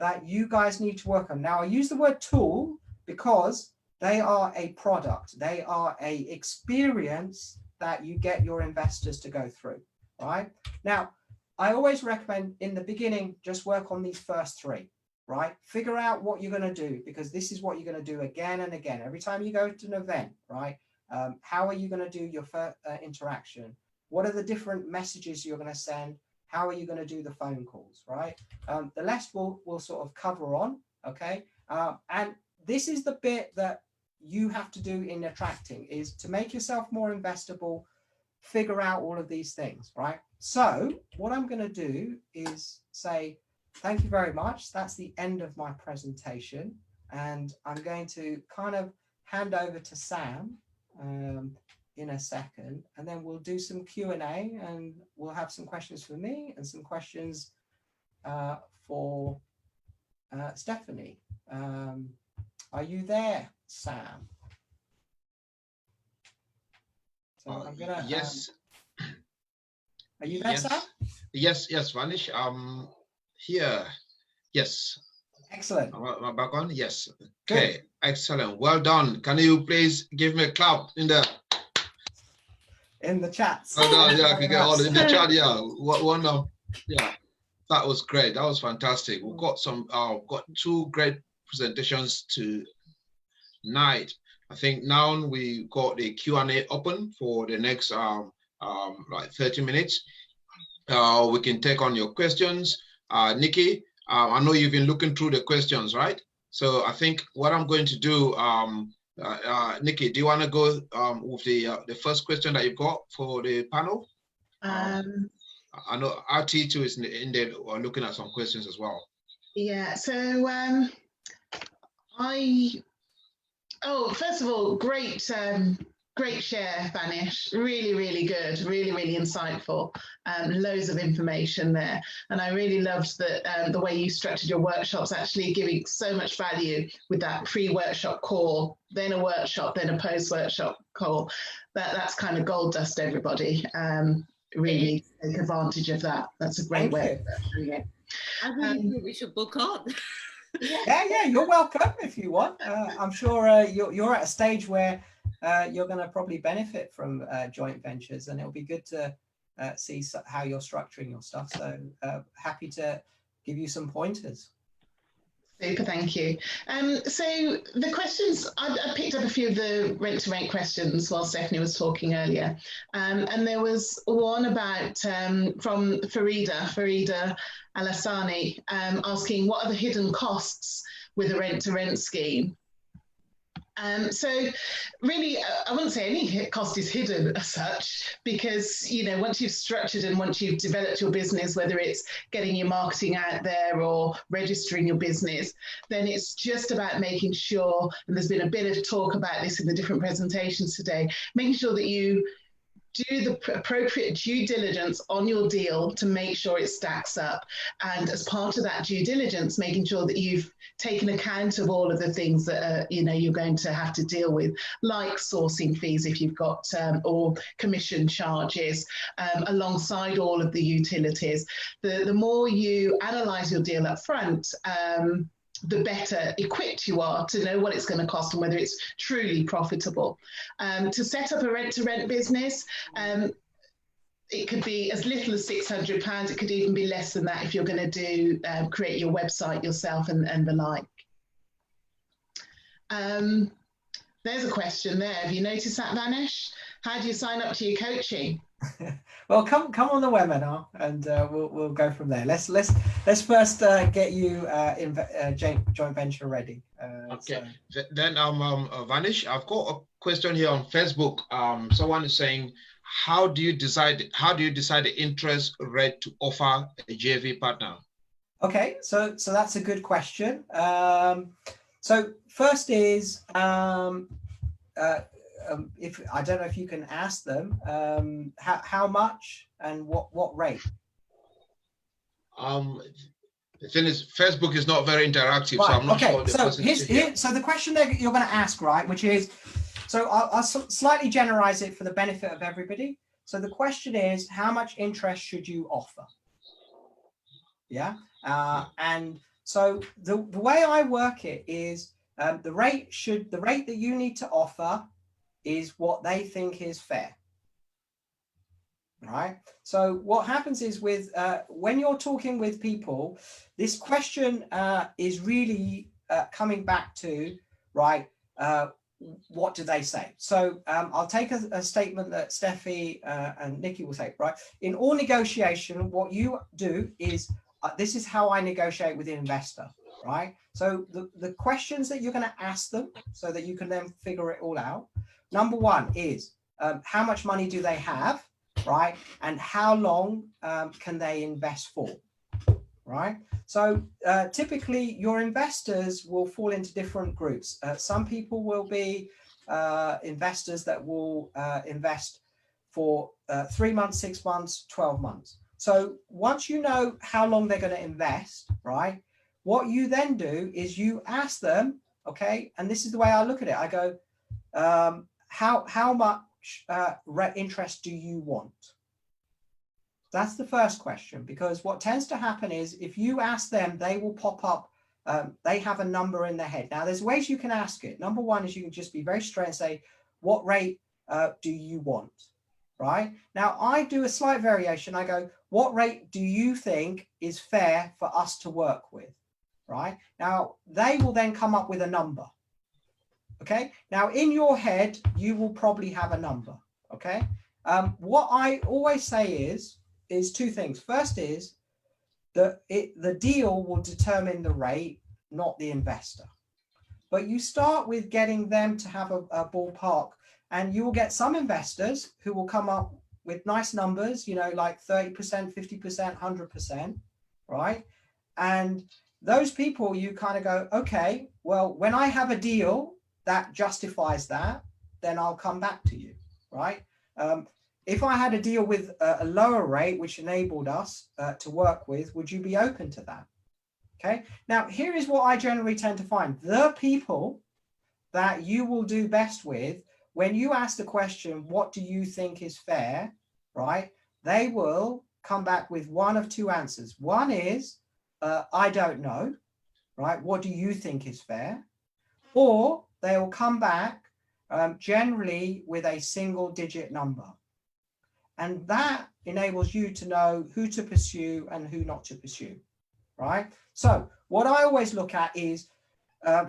that you guys need to work on. Now, I use the word tool because they are a product. They are a experience that you get your investors to go through, right? Now, I always recommend in the beginning, just work on these first three, right? Figure out what you're going to do, because this is what you're going to do again and again. Every time you go to an event, right? How are you going to do your first interaction? What are the different messages you're going to send? How are you going to do the phone calls, right? The rest we'll sort of cover on, okay? And this is the bit that you have to do in attracting, is to make yourself more investable, figure out all of these things, right? So what I'm going to do is say, thank you very much. That's the end of my presentation. And I'm going to kind of hand over to Sam in a second, and then we'll do some Q&A, and we'll have some questions for me and some questions for Stephanie. Are you there, Sam? So I'm gonna. Yes. Are you there, yes. Sam? Yes, Vanish. Here. Yes. Excellent. Am I back on? Yes. Okay. Good. Excellent. Well done. Can you please give me a clap in the chat? Oh, no, yeah, I can get all in the chat. Yeah. Yeah. That was great. That was fantastic. We've got got two great presentations tonight. I think now we got the Q&A open for the next like 30 minutes. We can take on your questions. Nikki, I know you've been looking through the questions, right? So I think what I'm going to do, Nikki, do you want to go with the first question that you've got for the panel? I know RT2 is in there looking at some questions as well. Yeah, so first of all, great share, Vanish. Really, really good, really, really insightful. Loads of information there. And I really loved that the way you structured your workshops, actually giving so much value with that pre-workshop call, then a workshop, then a post-workshop call. That's kind of gold dust, everybody. Really take advantage of that. That's a great way of doing it. I really think we should book on. Yeah, you're welcome if you want. I'm sure you're at a stage where you're going to probably benefit from joint ventures, and it'll be good to see how you're structuring your stuff. So happy to give you some pointers. Super, thank you. So the questions, I picked up a few of the rent-to-rent questions while Stephanie was talking earlier. And there was one about from Farida Alassani, asking what are the hidden costs with a rent-to-rent scheme? So really, I wouldn't say any cost is hidden as such, because, you know, once you've structured and once you've developed your business, whether it's getting your marketing out there or registering your business, then it's just about making sure, and there's been a bit of talk about this in the different presentations today, making sure that you do the appropriate due diligence on your deal to make sure it stacks up. And as part of that due diligence, making sure that you've taken account of all of the things that you're going to have to deal with, like sourcing fees if you've got, or commission charges, alongside all of the utilities. The more you analyse your deal up front, the better equipped you are to know what it's going to cost and whether it's truly profitable. To set up a rent-to-rent business, it could be as little as £600. It could even be less than that if you're going to create your website yourself and the like. There's a question there. Have you noticed that, Vanish? How do you sign up to your coaching? Well, come on the webinar, and we'll go from there. Let's first get you joint venture ready. Okay. So. Then Vanish, I've got a question here on Facebook. Someone is saying, how do you decide the interest rate to offer a JV partner? Okay, so that's a good question. So first is if I don't know if you can ask them how much and what rate. The thing is, Facebook is not very interactive, right. So I'm not okay. sure. So the question that you're going to ask, right, which is, so I'll slightly generalize it for the benefit of everybody. So the question is, how much interest should you offer? Yeah. And so the way I work it is the rate that you need to offer is what they think is fair. Right. So what happens is with when you're talking with people, this question is really coming back to, right, what do they say? So I'll take a statement that Steffi and Nikki will say, right? In all negotiation, what you do is, this is how I negotiate with the investor, right? So the questions that you're going to ask them so that you can then figure it all out. Number one is, how much money do they have, right? And how long can they invest for, right? So typically your investors will fall into different groups. Some people will be investors that will invest for 3 months, 6 months, 12 months. So once you know how long they're going to invest, right, what you then do is you ask them, okay, and this is the way I look at it. I go, how much interest do you want? That's the first question, because what tends to happen is if you ask them, they will pop up, they have a number in their head. Now, there's ways you can ask it. Number one is you can just be very straight and say, what rate do you want? Right? Now, I do a slight variation. I go, what rate do you think is fair for us to work with? Right? Now, they will then come up with a number. Okay? Now, in your head, you will probably have a number. Okay? What I always say is two things. First is that the deal will determine the rate, not the investor. But you start with getting them to have a ballpark, and you will get some investors who will come up with nice numbers, you know, like 30%, 50%, 100%, right? And those people, you kind of go, okay, well, when I have a deal that justifies that, then I'll come back to you, right? If I had a deal with a lower rate, which enabled us to work with, would you be open to that? Okay. Now, here is what I generally tend to find. The people that you will do best with, when you ask the question, what do you think is fair, right? They will come back with one of two answers. One is, I don't know, right? What do you think is fair? Or they will come back generally with a single digit number. And that enables you to know who to pursue and who not to pursue, right? So what I always look at is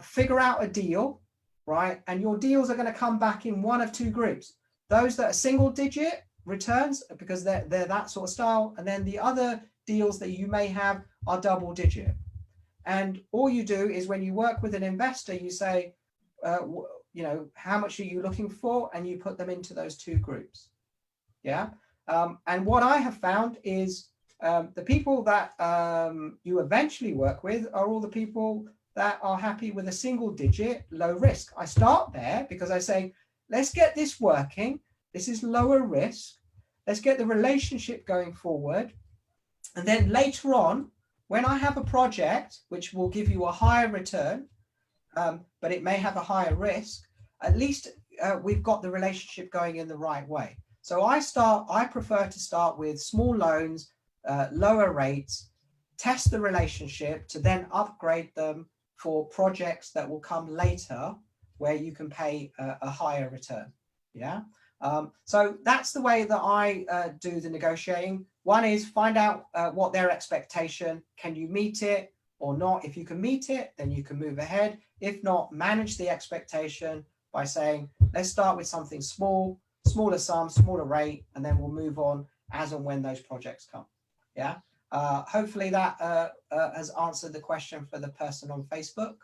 figure out a deal, right? And your deals are going to come back in one of two groups. Those that are single digit returns, because they're that sort of style. And then the other deals that you may have are double digit. And all you do is when you work with an investor, you say, you know, how much are you looking for? And you put them into those two groups. Yeah. And what I have found is the people that you eventually work with are all the people that are happy with a single digit low risk. I start there because I say, let's get this working. This is lower risk. Let's get the relationship going forward. And then later on, when I have a project which will give you a higher return, but it may have a higher risk, at least we've got the relationship going in the right way. So I prefer to start with small loans, lower rates, test the relationship to then upgrade them for projects that will come later where you can pay a higher return. Yeah. So that's the way that I do the negotiating. One is find out what their expectation, can you meet it or not? If you can meet it, then you can move ahead. If not, manage the expectation by saying, let's start with something small, smaller sum, smaller rate, and then we'll move on as and when those projects come. Yeah. Hopefully that has answered the question for the person on Facebook.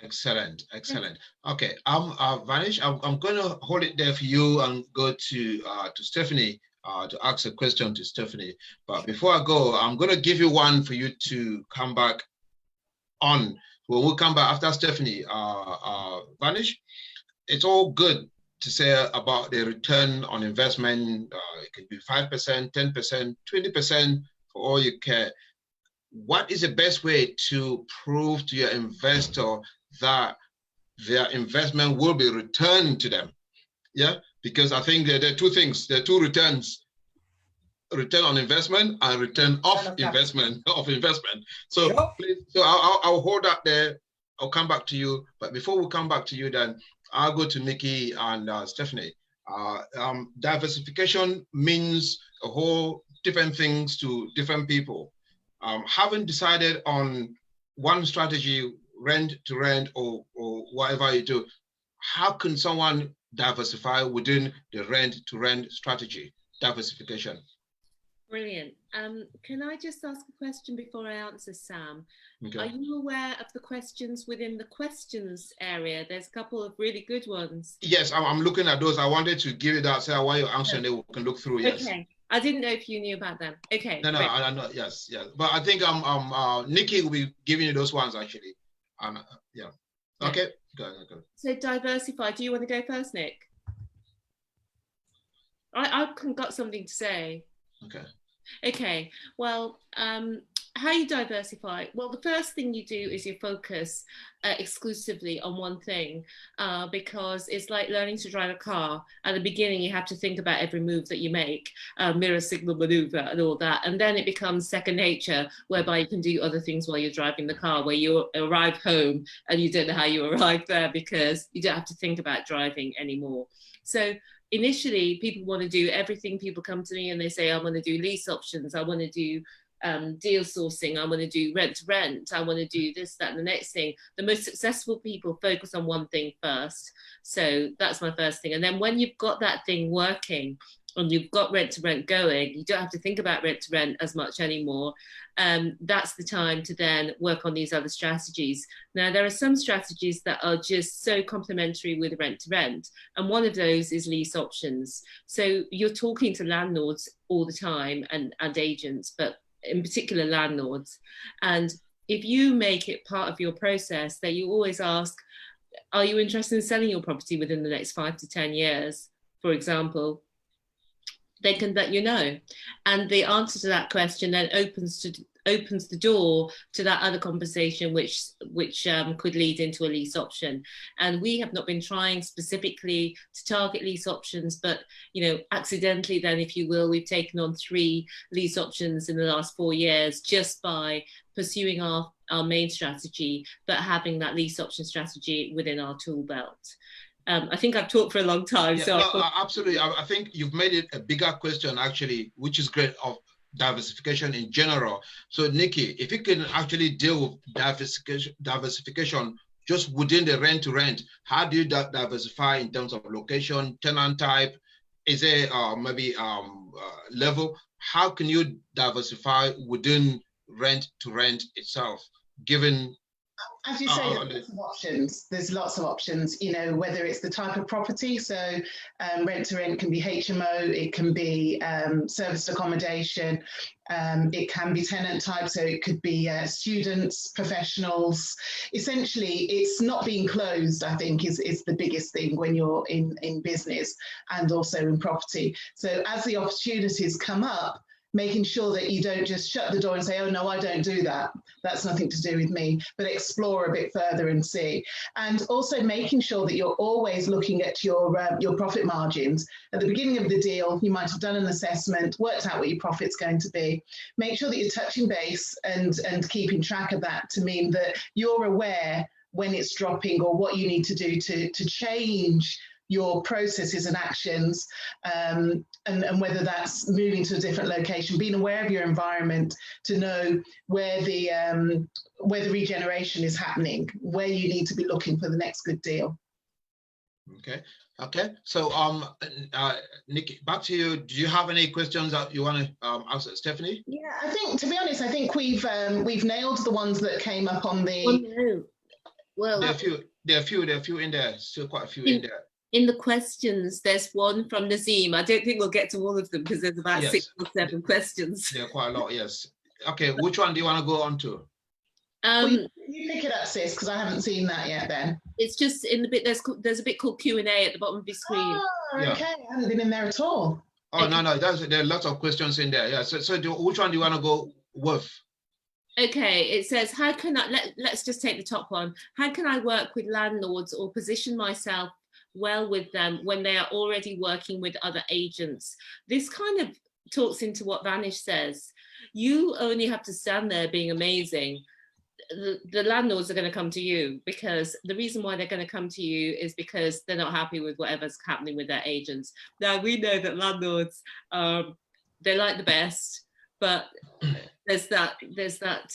Excellent, excellent. Okay, Vanish, I'm going to hold it there for you and go to Stephanie to ask a question to Stephanie. But before I go, I'm going to give you one for you to come back on. Well, we'll come back after Stephanie. Vanish, it's all good to say about the return on investment. It could be 5%, 10%, 20% for all you care. What is the best way to prove to your investor that their investment will be returned to them? Yeah, because I think there are two things. There are two returns: return on investment and return of investment. So, sure. Please, so I'll hold that there. I'll come back to you. But before we come back to you, then I'll go to Nikki and Stephanie. Diversification means a whole different things to different people. Having decided on one strategy, rent to rent or whatever you do, how can someone diversify within the rent to rent strategy, diversification? Brilliant. Can I just ask a question before I answer, Sam? Okay. Are you aware of the questions within the questions area? There's a couple of really good ones. Yes, I'm looking at those. I wanted to give it that, say while you're answering, we can look through. Yes. Okay. I didn't know if you knew about them. Okay. No, I know. Yes. But I think Nikki will be giving you those ones actually. Yeah. Okay. Go. So diversify. Do you want to go first, Nick? I've got something to say. Okay. Well, how you diversify? Well, the first thing you do is you focus exclusively on one thing, because it's like learning to drive a car. At the beginning, you have to think about every move that you make, mirror signal maneuver and all that. And then it becomes second nature, whereby you can do other things while you're driving the car, where you arrive home and you don't know how you arrived there because you don't have to think about driving anymore. So initially, people want to do everything. People come to me and they say, I want to do lease options. I want to do deal sourcing. I want to do rent to rent. I want to do this, that, and the next thing. The most successful people focus on one thing first. So that's my first thing. And then when you've got that thing working and you've got rent to rent going, you don't have to think about rent to rent as much anymore. That's the time to then work on these other strategies. Now, there are some strategies that are just so complementary with rent to rent. And one of those is lease options. So you're talking to landlords all the time and agents, but in particular landlords. And if you make it part of your process that you always ask, are you interested in selling your property within the next 5 to 10 years, for example, they can let you know. And the answer to that question then opens the door to that other conversation, which could lead into a lease option. And we have not been trying specifically to target lease options, but accidentally then, if you will, we've taken on 3 lease options in the last 4 years just by pursuing our main strategy, but having that lease option strategy within our tool belt. I think I've talked for a long time. Yeah, so no, absolutely. I think you've made it a bigger question, actually, which is great, of diversification in general. So, Nikki, if you can actually deal with diversification just within the rent to rent, how do you diversify in terms of location, tenant type? Is there maybe level? How can you diversify within rent to rent itself, given As you say, there's lots of options. There's lots of options, you know, whether it's the type of property. So rent to rent can be HMO, it can be serviced accommodation, it can be tenant type. So it could be students, professionals. Essentially, it's not being closed, I think, is the biggest thing when you're in business and also in property. So as the opportunities come up, making sure that you don't just shut the door and say, oh, no, I don't do that. That's nothing to do with me, but explore a bit further and see. And also making sure that you're always looking at your profit margins. At the beginning of the deal, you might have done an assessment, worked out what your profit's going to be. Make sure that you're touching base and keeping track of that to mean that you're aware when it's dropping or what you need to do to change your processes and actions, and whether that's moving to a different location, being aware of your environment to know where the regeneration is happening, where you need to be looking for the next good deal. Okay. So Nikki, back to you. Do you have any questions that you want to ask Stephanie? Yeah, I think, to be honest, I think we've nailed the ones that came up on the. Oh, no. Well, there are a few in there. Still quite a few in there. In the questions, there's one from Nazim. I don't think we'll get to all of them because there's about 6 or 7 questions. There are quite a lot, yes. Okay, which one do you want to go on to? Well, you pick it up, sis, because I haven't seen that yet then. It's just in the bit, there's a bit called Q&A at the bottom of your screen. Oh, okay, I haven't been in there at all. Oh, no, there are lots of questions in there. Yeah, so which one do you want to go with? Okay, it says, how can I, let's just take the top one. How can I work with landlords or position myself well with them when they are already working with other agents? This kind of talks into what Vanish says. You only have to stand there being amazing. The landlords are going to come to you, because the reason why they're going to come to you is because they're not happy with whatever's happening with their agents. Now, we know that landlords, they like the best, but there's that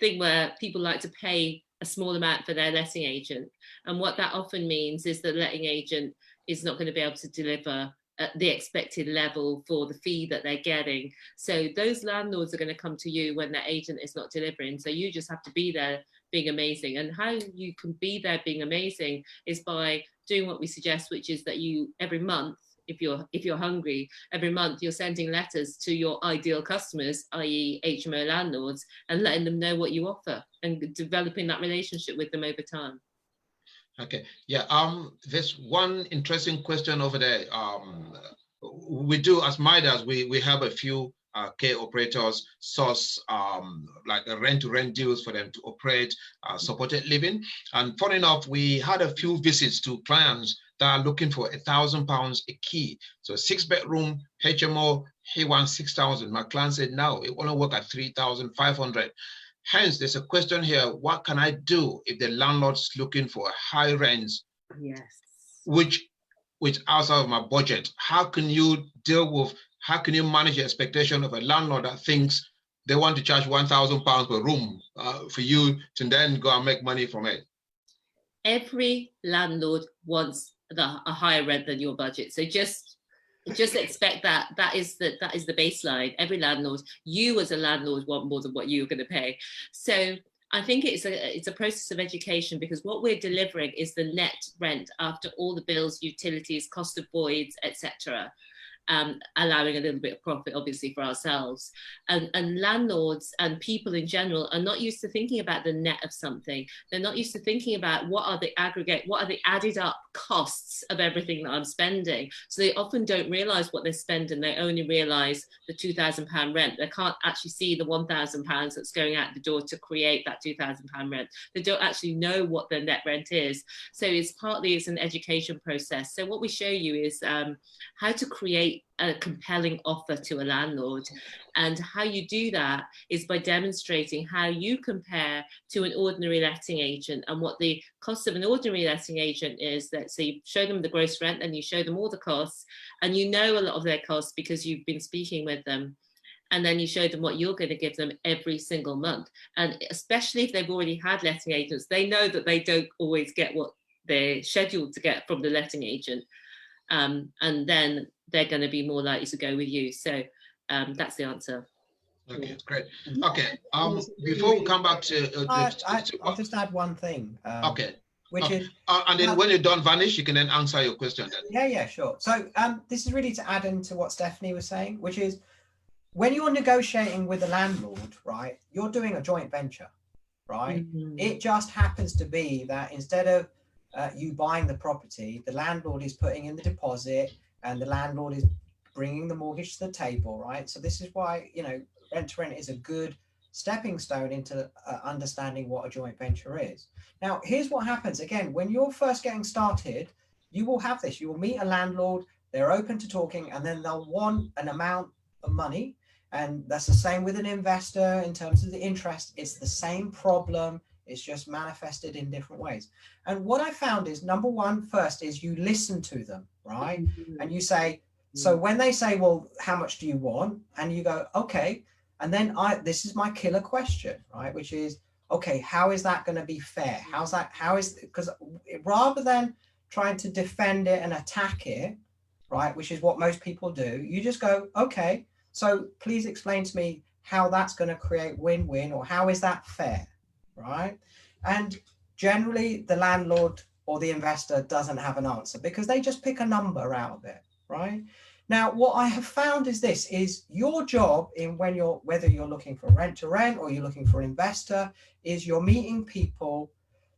thing where people like to pay a small amount for their letting agent. And what that often means is the letting agent is not going to be able to deliver at the expected level for the fee that they're getting. So those landlords are going to come to you when their agent is not delivering. So you just have to be there being amazing. And how you can be there being amazing is by doing what we suggest, which is that you, every month, if you're hungry, every month you're sending letters to your ideal customers, i.e. HMO landlords, and letting them know what you offer and developing that relationship with them over time. Okay, yeah, there's one interesting question over there. We do, as Midas, we have a few care operators source like rent-to-rent deals for them to operate supported living. And funny enough, we had a few visits to clients that are looking for £1,000 a key. So 6-bedroom HMO, he wants 6,000. My client said, no, it won't work at 3,500. Hence, there's a question here, what can I do if the landlord's looking for high rents, yes, which outside of my budget? How can you manage the expectation of a landlord that thinks they want to charge £1,000 per room for you to then go and make money from it? Every landlord wants a higher rent than your budget. So just expect that is the baseline. Every landlord, you as a landlord, want more than what you're going to pay. So I think it's a process of education, because what we're delivering is the net rent after all the bills, utilities, cost of voids, etc. Allowing a little bit of profit, obviously, for ourselves. And landlords and people in general are not used to thinking about the net of something. They're not used to thinking about what are the added up costs of everything that I'm spending. So they often don't realise what they're spending. They only realise the £2,000 rent. They can't actually see the £1,000 that's going out the door to create that £2,000 rent. They don't actually know what their net rent is. So it's an education process. So what we show you is how to create a compelling offer to a landlord. And how you do that is by demonstrating how you compare to an ordinary letting agent and what the cost of an ordinary letting agent is. So you show them the gross rent and you show them all the costs, and you know a lot of their costs because you've been speaking with them. And then you show them what you're going to give them every single month. And especially if they've already had letting agents, they know that they don't always get what they're scheduled to get from the letting agent. And then they're going to be more likely to go with you. So that's the answer. Okay, great. Okay, before we come back to I'll just add one thing. Okay. Which Okay. is, and then when you're done, Vanish, you can then answer your question then. Yeah, sure. So this is really to add into what Stephanie was saying, which is when you're negotiating with a landlord, right, you're doing a joint venture, right? It just happens to be that instead of you buying the property, the landlord is putting in the deposit and the landlord is bringing the mortgage to the table, right? So this is why, you know, rent to rent is a good stepping stone into understanding what a joint venture is. Now, here's what happens. Again, when you're first getting started, you will have this. You will meet a landlord, they're open to talking, and then they'll want an amount of money. And that's the same with an investor in terms of the interest. It's the same problem. It's just manifested in different ways. And what I found is, number one, first is you listen to them, right? And you say, so when they say, well, how much do you want? And you go, okay. And then this is my killer question, right? Which is, okay, how is that going to be fair? Because rather than trying to defend it and attack it, right, which is what most people do, you just go, okay, so please explain to me how that's going to create win-win, or how is that fair, right? And generally the landlord or the investor doesn't have an answer because they just pick a number out of it, right? Now, what I have found is this is your job in whether you're looking for rent to rent or you're looking for an investor, is you're meeting people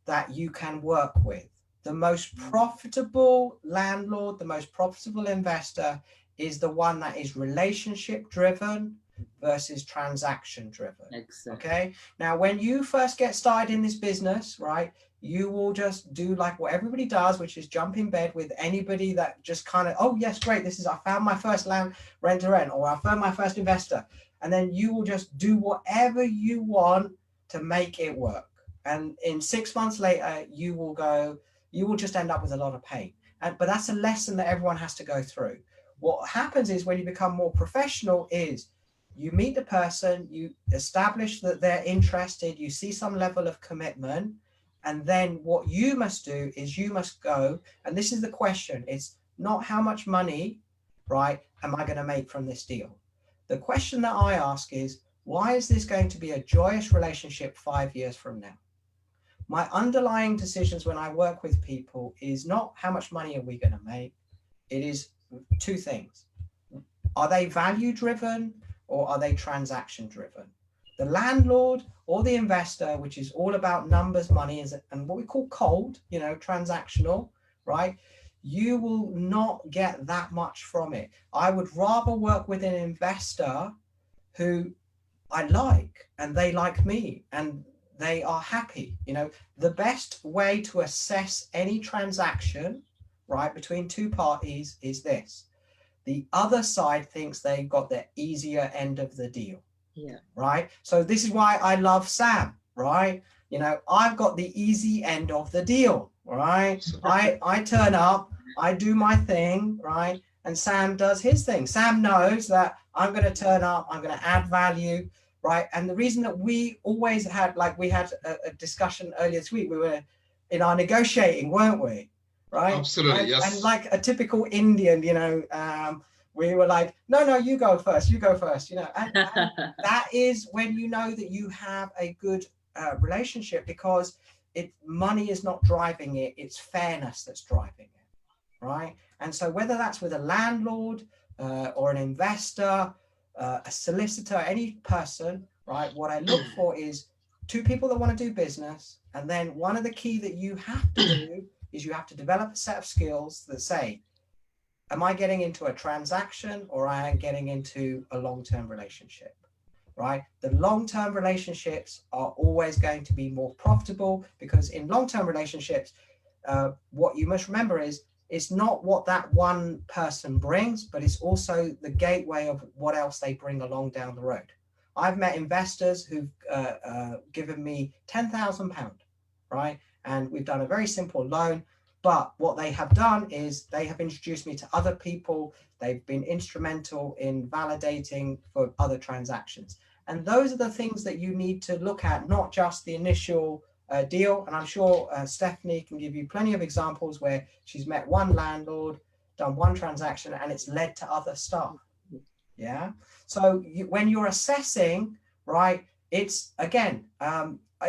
that you can work with. The most profitable landlord, the most profitable investor is the one that is relationship driven versus transaction driven. Exactly. Okay. Now, when you first get started in this business, right, you will just do like what everybody does, which is jump in bed with anybody that just kind of, oh yes, great, I found my first rent to rent, or I found my first investor. And then you will just do whatever you want to make it work. And in 6 months later, you will just end up with a lot of pain. But that's a lesson that everyone has to go through. What happens is when you become more professional is you meet the person, you establish that they're interested, you see some level of commitment, and then what you must do is you must go, and this is the question, it's not how much money, right, am I going to make from this deal? The question that I ask is, why is this going to be a joyous relationship 5 years from now? My underlying decisions when I work with people is not how much money are we going to make. It is two things. Are they value driven or are they transaction driven? The landlord or the investor, which is all about numbers, money, and what we call cold, transactional, right? You will not get that much from it. I would rather work with an investor who I like and they like me and they are happy. The best way to assess any transaction, right, between two parties is this. The other side thinks they got the easier end of the deal. Yeah. Right. So this is why I love Sam, right? I've got the easy end of the deal, right? I turn up, I do my thing, right? And Sam does his thing. Sam knows that I'm going to turn up, I'm going to add value, right? And the reason that we always had, like we had a discussion earlier this week, we were in our negotiating, weren't we? Right? Absolutely, yes. And like a typical Indian, we were like, no, you go first, and that is when you know that you have a good relationship, because money is not driving it, it's fairness that's driving it, right? And so whether that's with a landlord or an investor, a solicitor, any person, right, what I look for is two people that want to do business. And then one of the key that you have to do is you have to develop a set of skills that say, am I getting into a transaction or am I getting into a long-term relationship, right? The long-term relationships are always going to be more profitable, because in long-term relationships, what you must remember is it's not what that one person brings, but it's also the gateway of what else they bring along down the road. I've met investors who've given me £10,000, right? And we've done a very simple loan. But what they have done is they have introduced me to other people. They've been instrumental in validating for other transactions. And those are the things that you need to look at, not just the initial deal. And I'm sure Stephanie can give you plenty of examples where she's met one landlord, done one transaction, and it's led to other stuff. Yeah. So when you're assessing, right, it's again,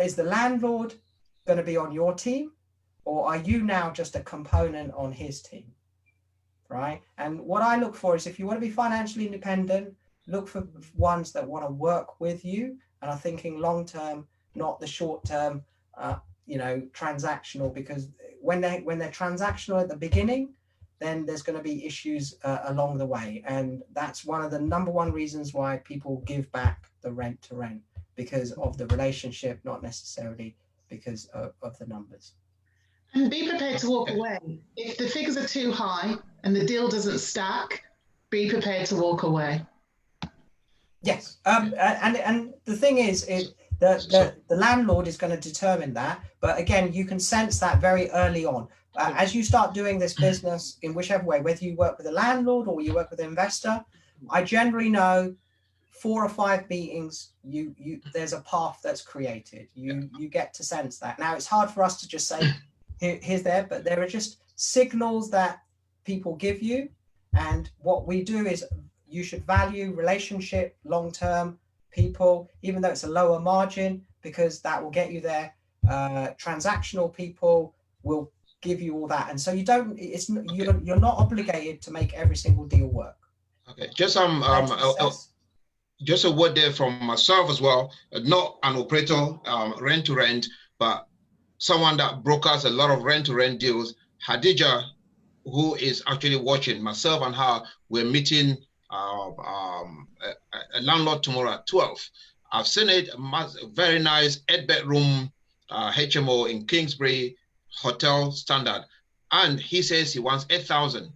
is the landlord going to be on your team, or are you now just a component on his team? Right. And what I look for is, if you want to be financially independent, look for ones that want to work with you and are thinking long term, not the short term, transactional. Because when they're transactional at the beginning, then there's going to be issues along the way. And that's one of the number one reasons why people give back the rent to rent, because of the relationship, not necessarily because of the numbers. And be prepared to walk away. If the figures are too high and the deal doesn't stack, be prepared to walk away. Yes. And the thing is, the landlord is going to determine that. But again, you can sense that very early on. As you start doing this business in whichever way, whether you work with a landlord or you work with an investor, I generally know 4 or 5 meetings, there's a path that's created. You get to sense that. Now, it's hard for us to just say, here's there, but there are just signals that people give you. And what we do is, you should value relationship, long-term people, even though it's a lower margin, because that will get you there. Transactional people will give you all that, and so you're not obligated to make every single deal work. Okay, just just a word there from myself as well. Not an operator, rent to rent, but someone that brokers a lot of rent to rent deals. Hadija, who is actually watching, myself and her, we're meeting a landlord tomorrow at 12. I've seen it, a very nice 8-bedroom HMO in Kingsbury, hotel standard, and he says he wants 8,000.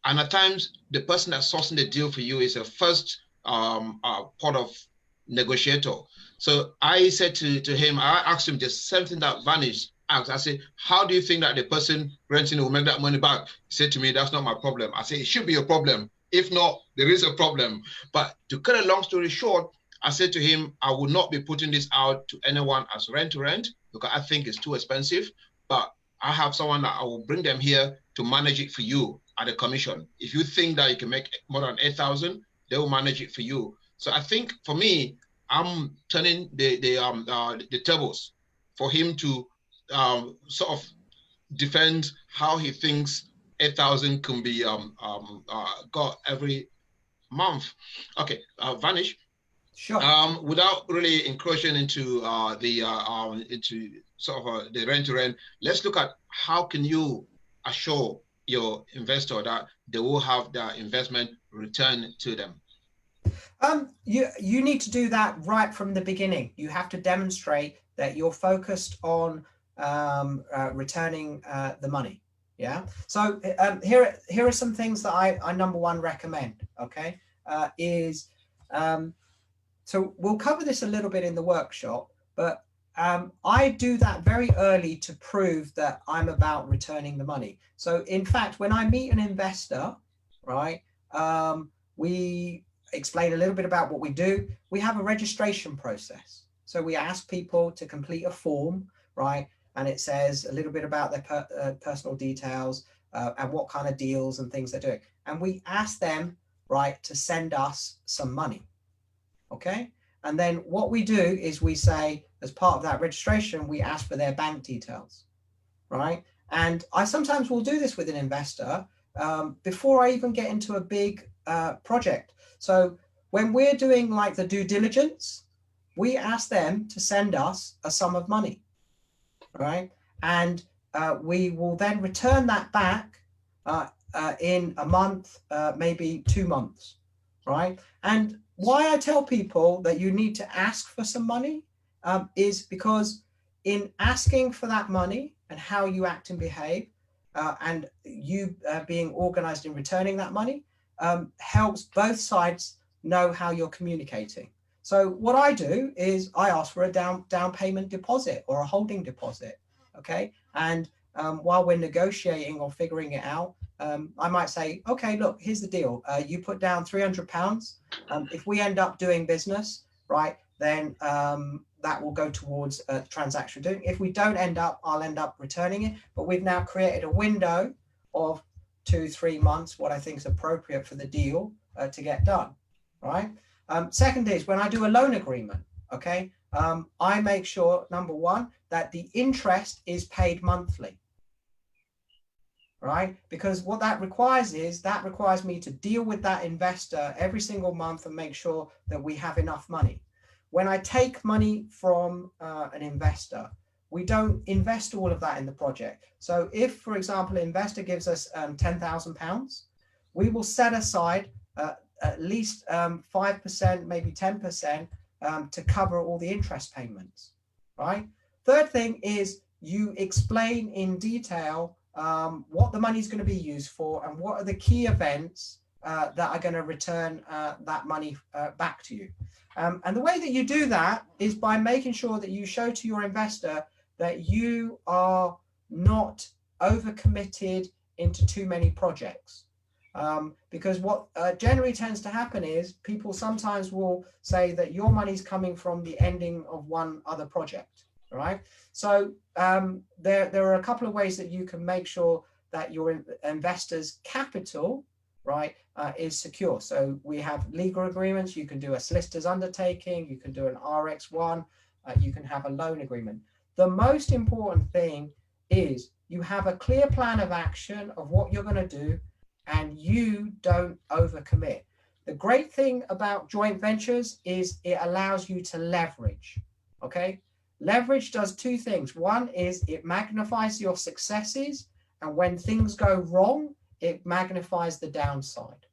And at times, the person that's sourcing the deal for you is a first part of negotiator. So I said to him, I asked him just something that Vanish asked. I said, how do you think that the person renting will make that money back? He said to me, that's not my problem. I said, it should be a problem. If not, there is a problem. But to cut a long story short, I said to him, I will not be putting this out to anyone as rent to rent, because I think it's too expensive. But I have someone that I will bring them here to manage it for you at a commission. If you think that you can make more than 8,000, they will manage it for you. So I think for me, I'm turning the tables for him to sort of defend how he thinks 8,000 can be got every month. Okay, Vanish. Sure. Without really encroaching into the rent to rent, let's look at how can you assure your investor that they will have their investment returned to them. You need to do that right from the beginning. You have to demonstrate that you're focused on returning the money. Yeah. So here are some things that I number one recommend. Okay, so we'll cover this a little bit in the workshop, but I do that very early to prove that I'm about returning the money. So in fact, when I meet an investor, right, we explain a little bit about what we do. We have a registration process. So we ask people to complete a form, right? And it says a little bit about their personal details and what kind of deals and things they're doing. And we ask them, right, to send us some money. Okay. And then what we do is we say, as part of that registration, we ask for their bank details, right? And I sometimes will do this with an investor before I even get into a big project. So when we're doing like the due diligence, we ask them to send us a sum of money, right? And we will then return that back in a month, maybe 2 months, right? And why I tell people that you need to ask for some money is because in asking for that money and how you act and behave and you being organized in returning that money helps both sides know how you're communicating. So what I do is I ask for a down payment deposit or a holding deposit, okay? And while we're negotiating or figuring it out, I might say, okay, look, here's the deal. You put down £300. If we end up doing business, right, then that will go towards the transaction doing. If we don't end up, I'll end up returning it. But we've now created a window of 2-3 months, what I think is appropriate for the deal, to get done, right? Second is when I do a loan agreement, okay, I make sure, number one, that the interest is paid monthly, right? Because what that requires is, that requires me to deal with that investor every single month and make sure that we have enough money. When I take money from an investor, we don't invest all of that in the project. So if, for example, an investor gives us £10,000, we will set aside at least 5%, maybe 10% to cover all the interest payments, right? Third thing is you explain in detail what the money is going to be used for and what are the key events that are going to return that money back to you. And the way that you do that is by making sure that you show to your investor that you are not overcommitted into too many projects. Because what generally tends to happen is people sometimes will say that your money's coming from the ending of one other project, right? So there are a couple of ways that you can make sure that your investor's capital, right, is secure. So we have legal agreements. You can do a solicitor's undertaking. You can do an RX1. You can have a loan agreement. The most important thing is you have a clear plan of action of what you're going to do, and you don't overcommit. The great thing about joint ventures is it allows you to leverage, okay? Leverage does two things. One is it magnifies your successes, and when things go wrong, it magnifies the downside,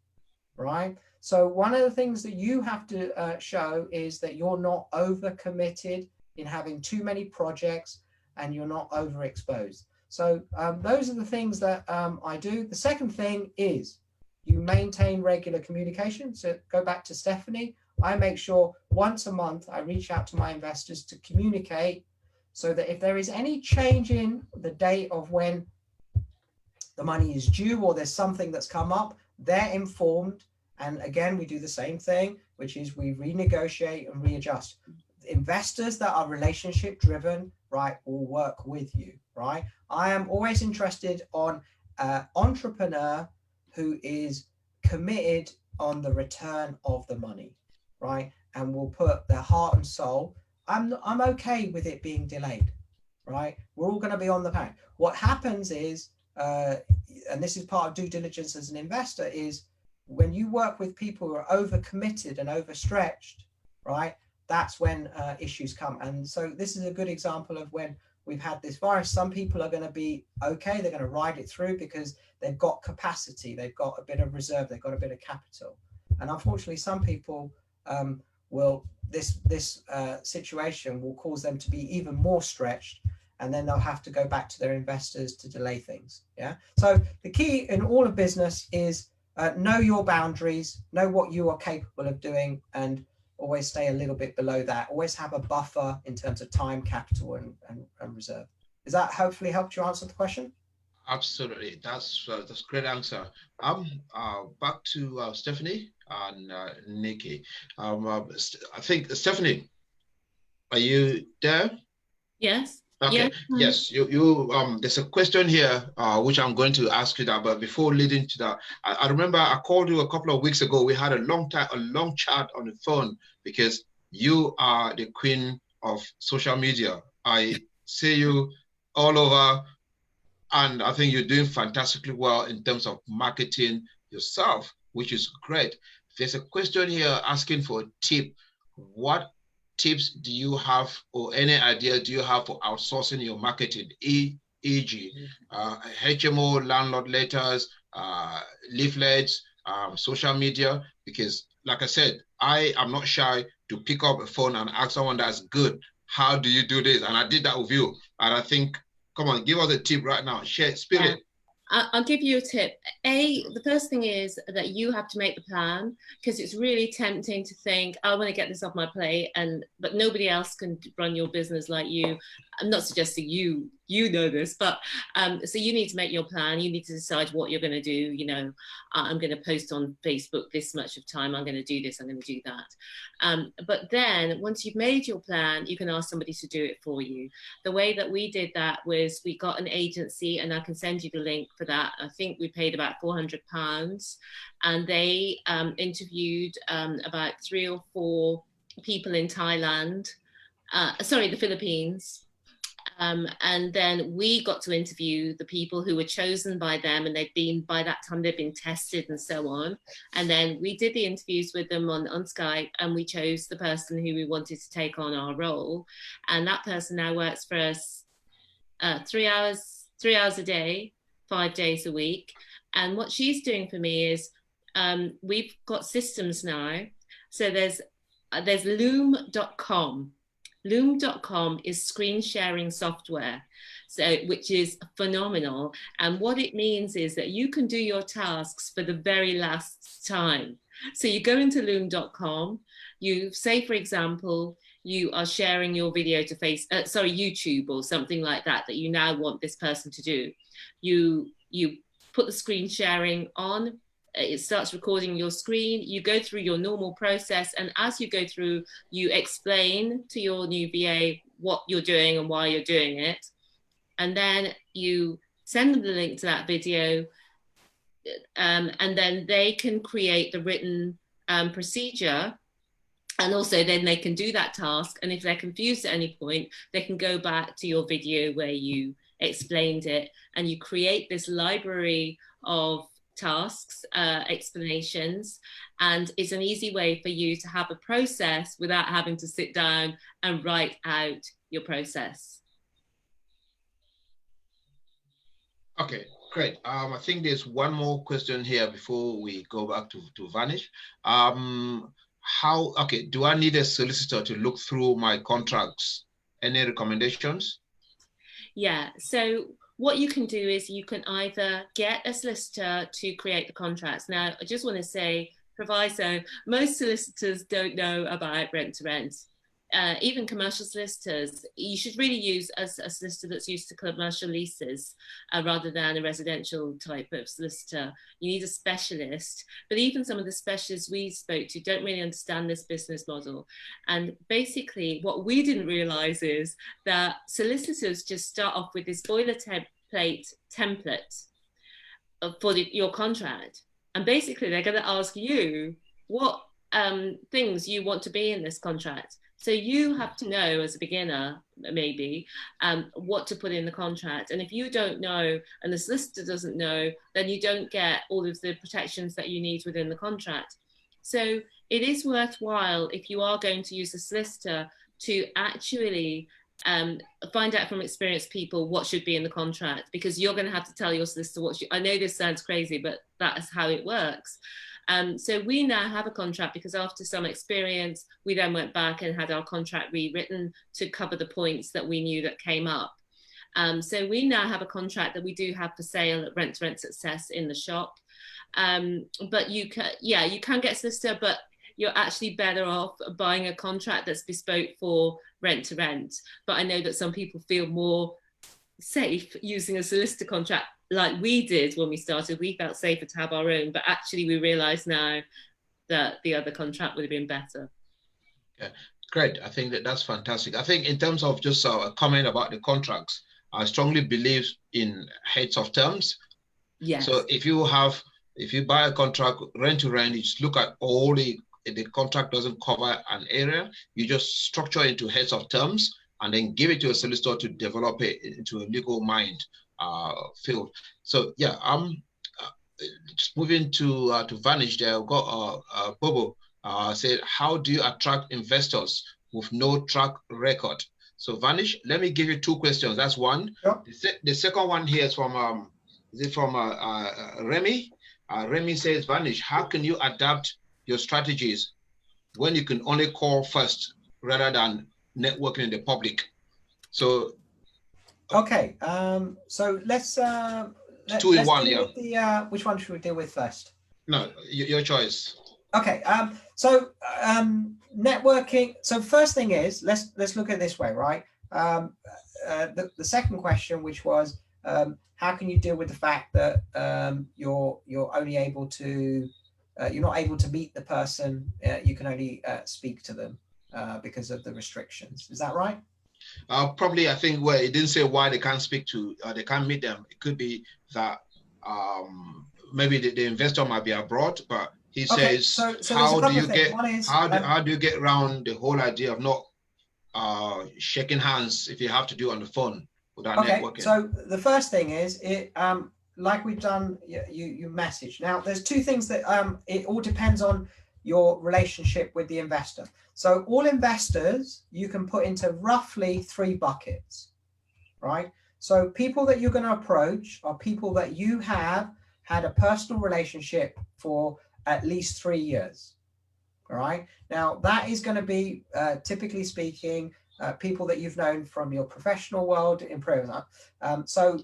right? So one of the things that you have to show is that you're not overcommitted in having too many projects and you're not overexposed. So those are the things that I do. The second thing is you maintain regular communication. So go back to Stephanie. I make sure once a month I reach out to my investors to communicate so that if there is any change in the date of when the money is due or there's something that's come up, they're informed. And again, we do the same thing, which is we renegotiate and readjust. Investors that are relationship driven, right, will work with you, right? I am always interested on an entrepreneur who is committed on the return of the money, right? And will put their heart and soul. I'm okay with it being delayed, right? We're all going to be on the pack. What happens is, and this is part of due diligence as an investor, is when you work with people who are overcommitted and overstretched, right? That's when issues come. And so this is a good example of when we've had this virus. Some people are going to be okay. They're going to ride it through because they've got capacity. They've got a bit of reserve. They've got a bit of capital. And unfortunately, some people this situation will cause them to be even more stretched. And then they'll have to go back to their investors to delay things. Yeah. So the key in all of business is know your boundaries, know what you are capable of doing, and always stay a little bit below that. Always have a buffer in terms of time, capital, and reserve. Does that hopefully helped you answer the question? Absolutely, that's a great answer. Back to Stephanie and Nikki. I think Stephanie, are you there? Yes. Okay. Yes. You. There's a question here, which I'm going to ask you that. But before leading to that, I remember I called you a couple of weeks ago. We had a long chat on the phone because you are the queen of social media. I see you all over, and I think you're doing fantastically well in terms of marketing yourself, which is great. There's a question here asking for a tip. What tips do you have, or any idea do you have for outsourcing your marketing, e.g. HMO, landlord letters, leaflets, social media? Because like I said, I am not shy to pick up a phone and ask someone that's good, how do you do this? And I did that with you. And I think, come on, give us a tip right now. Share, spill it. I'll give you a tip. The first thing is that you have to make the plan, because it's really tempting to think, I want to get this off my plate, but nobody else can run your business like you. I'm not suggesting you know this, but so you need to make your plan. You need to decide what you're going to do. You know, I'm going to post on Facebook this much of time. I'm going to do this. I'm going to do that. But then once you've made your plan, you can ask somebody to do it for you. The way that we did that was we got an agency, and I can send you the link for that. I think we paid about £400, and they interviewed about 3 or 4 people in Thailand, the Philippines. And then we got to interview the people who were chosen by them, and by that time they'd been tested and so on. And then we did the interviews with them on Skype, and we chose the person who we wanted to take on our role. And that person now works for us 3 hours a day, 5 days a week. And what she's doing for me is we've got systems now. So there's loom.com. Loom.com is screen sharing software, which is phenomenal. And what it means is that you can do your tasks for the very last time. So you go into loom.com, you say, for example, you are sharing your video to YouTube or something like that you now want this person to do. You put the screen sharing on. It starts recording your screen. You go through your normal process, and as you go through, you explain to your new VA what you're doing and why you're doing it, and then you send them the link to that video, and then they can create the written procedure, and also then they can do that task. And if they're confused at any point, they can go back to your video where you explained it, and you create this library of tasks, explanations, and it's an easy way for you to have a process without having to sit down and write out your process. Okay, great. I think there's one more question here before we go back to Vanish. Do I need a solicitor to look through my contracts? Any recommendations? Yeah, so what you can do is you can either get a solicitor to create the contracts. Now, I just want to say, proviso, most solicitors don't know about rent to rent. Even commercial solicitors, you should really use a solicitor that's used to commercial leases rather than a residential type of solicitor. You need a specialist, but even some of the specialists we spoke to don't really understand this business model. And basically what we didn't realize is that solicitors just start off with this boilerplate template for your contract. And basically they're going to ask you what things you want to be in this contract. So you have to know as a beginner, maybe, what to put in the contract. And if you don't know, and the solicitor doesn't know, then you don't get all of the protections that you need within the contract. So it is worthwhile, if you are going to use a solicitor, to actually find out from experienced people what should be in the contract, because you're going to have to tell your solicitor I know this sounds crazy, but that's how it works. So we now have a contract because after some experience, we then went back and had our contract rewritten to cover the points that we knew that came up. So we now have a contract that we do have for sale at Rent to Rent Success in the shop. But you can get a solicitor, but you're actually better off buying a contract that's bespoke for rent to rent. But I know that some people feel more safe using a solicitor contract like we did when we started. We felt safer to have our own, but actually we realize now that the other contract would have been better. Yeah, great. I think that's fantastic. I think in terms of just a comment about the contracts, I strongly believe in heads of terms. Yes. So if you buy a contract rent to rent, you just look at all the contract doesn't cover an area, you just structure into heads of terms and then give it to a solicitor to develop it into a legal mind field. So yeah, I'm just moving to Vanish there. I've got Bobo said, how do you attract investors with no track record? So Vanish, let me give you 2 questions. That's one. Yep. The second one here is from Remy. Remy says, Vanish, how can you adapt your strategies when you can only call first rather than networking in the public? So okay, so let's 2 in 1. Yeah. Which one should we deal with first? No, your choice. Okay, so networking. So first thing is, let's look at it this way, right? the second question, which was, how can you deal with the fact that you're only able to, you're not able to meet the person, you can only speak to them because of the restrictions. Is that right? Probably, I think, well, it didn't say why they can't speak to, they can't meet them. It could be that maybe the investor might be abroad, but he says, so how do you get, is, how do you get around the whole idea of not shaking hands if you have to do on the phone without networking? So the first thing is, like we've done, you message. Now, there's two things that it all depends on your relationship with the investor. So all investors you can put into roughly 3 buckets, right? So people that you're going to approach are people that you have had a personal relationship for at least 3 years. All right. Now that is going to be, typically speaking, people that you've known from your professional world in private. So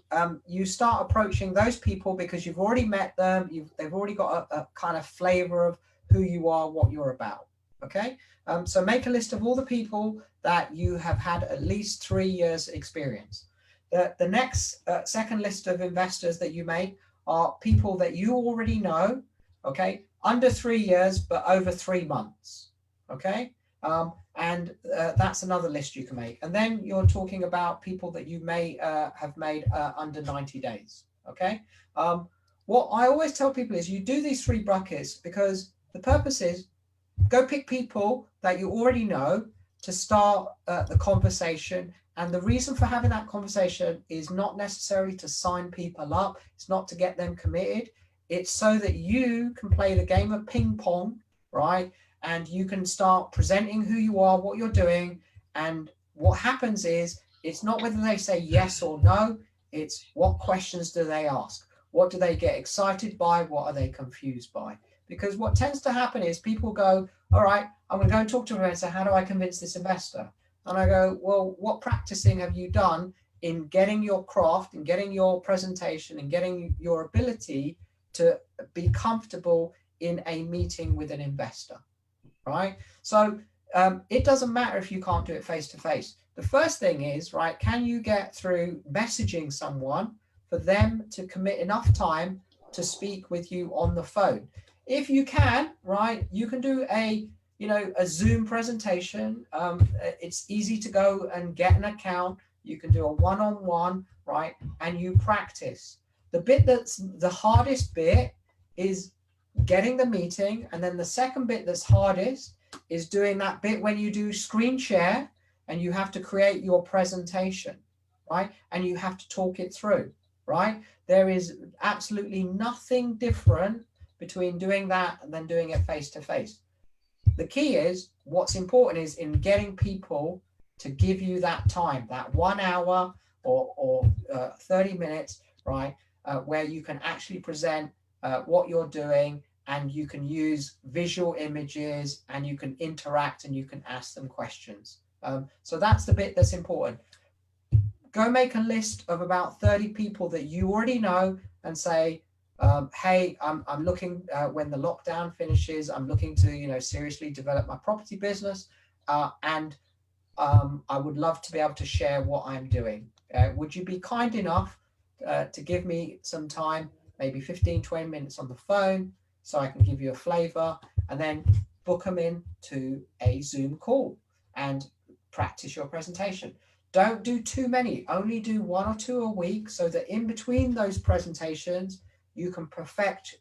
you start approaching those people because you've already met them. They've already got a kind of flavor of who you are, what you're about. Okay. So make a list of all the people that you have had at least 3 years experience. The next second list of investors that you make are people that you already know. Okay. Under 3 years, but over 3 months. Okay. And that's another list you can make. And then you're talking about people that you may have made under 90 days. Okay. What I always tell people is you do these 3 buckets because the purpose is go pick people that you already know to start the conversation. And the reason for having that conversation is not necessarily to sign people up. It's not to get them committed. It's so that you can play the game of ping pong, right? And you can start presenting who you are, what you're doing. And what happens is, it's not whether they say yes or no, it's what questions do they ask? What do they get excited by? What are they confused by? Because what tends to happen is people go, all right, I'm going to go and talk to an investor. How do I convince this investor? And I go, well, what practicing have you done in getting your craft, in getting your presentation, and getting your ability to be comfortable in a meeting with an investor, right? So it doesn't matter if you can't do it face to face. The first thing is, right, can you get through messaging someone for them to commit enough time to speak with you on the phone? If you can, right, you can do a Zoom presentation. It's easy to go and get an account. You can do a one-on-one, right, and you practice. The bit that's the hardest bit is getting the meeting. And then the second bit that's hardest is doing that bit when you do screen share and you have to create your presentation, right? And you have to talk it through, right? There is absolutely nothing different between doing that and then doing it face to face. The key is, what's important is in getting people to give you that time, that 1 hour or 30 minutes, right? Where you can actually present what you're doing, and you can use visual images, and you can interact, and you can ask them questions. So that's the bit that's important. Go make a list of about 30 people that you already know and say, hey, I'm looking, when the lockdown finishes, I'm looking to seriously develop my property business, and I would love to be able to share what I'm doing. Would you be kind enough to give me some time, maybe 15-20 minutes on the phone, so I can give you a flavor, and then book them in to a Zoom call and practice your presentation. Don't do too many, only do 1 or 2 a week, so that in between those presentations you can perfect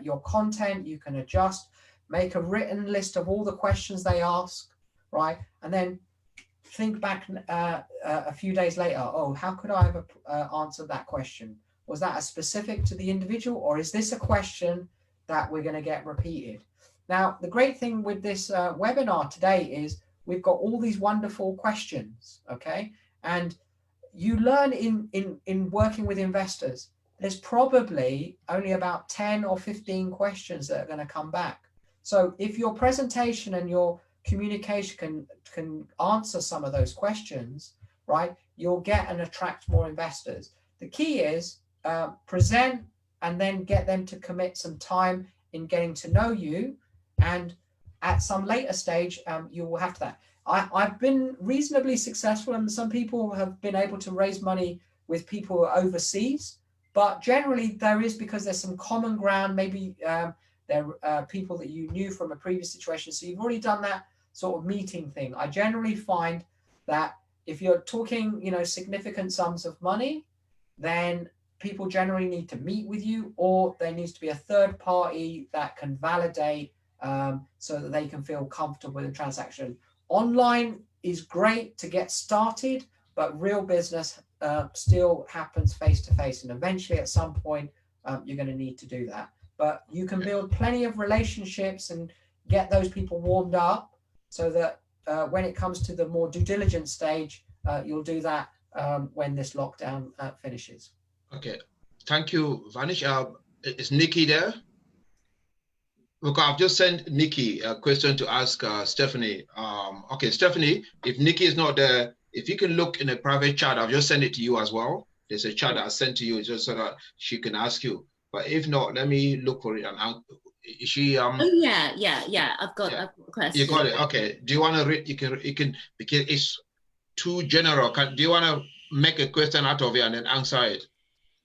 your content, you can adjust, make a written list of all the questions they ask, right? And then think back a few days later, oh, how could I have answered that question? Was that a specific to the individual, or is this a question that we're going to get repeated? Now, the great thing with this webinar today is we've got all these wonderful questions, okay? And you learn in working with investors, there's probably only about 10 or 15 questions that are going to come back. So if your presentation and your communication can answer some of those questions, right, you'll get and attract more investors. The key is present and then get them to commit some time in getting to know you, and at some later stage you will have that. I've been reasonably successful, and some people have been able to raise money with people overseas. But generally, there is, because there's some common ground. Maybe there are people that you knew from a previous situation, so you've already done that sort of meeting thing. I generally find that if you're talking, significant sums of money, then people generally need to meet with you, or there needs to be a third party that can validate so that they can feel comfortable with the transaction. Online is great to get started, but real business still happens face to face, and eventually at some point you're going to need to do that. But you can build plenty of relationships and get those people warmed up so that when it comes to the more due diligence stage, you'll do that when this lockdown finishes. Okay, thank you, Vanish. Is Nikki there? Look, I've just sent Nikki a question to ask Stephanie. Okay, Stephanie, if Nikki is not there, if you can look in a private chat, I've just sent it to you as well. There's a chat that I sent to you just so that she can ask you. But if not, let me look for it. And is she? Oh yeah. I've got a question. You got it. Okay. Do you want to read? You can because it's too general. Do you want to make a question out of it and then answer it?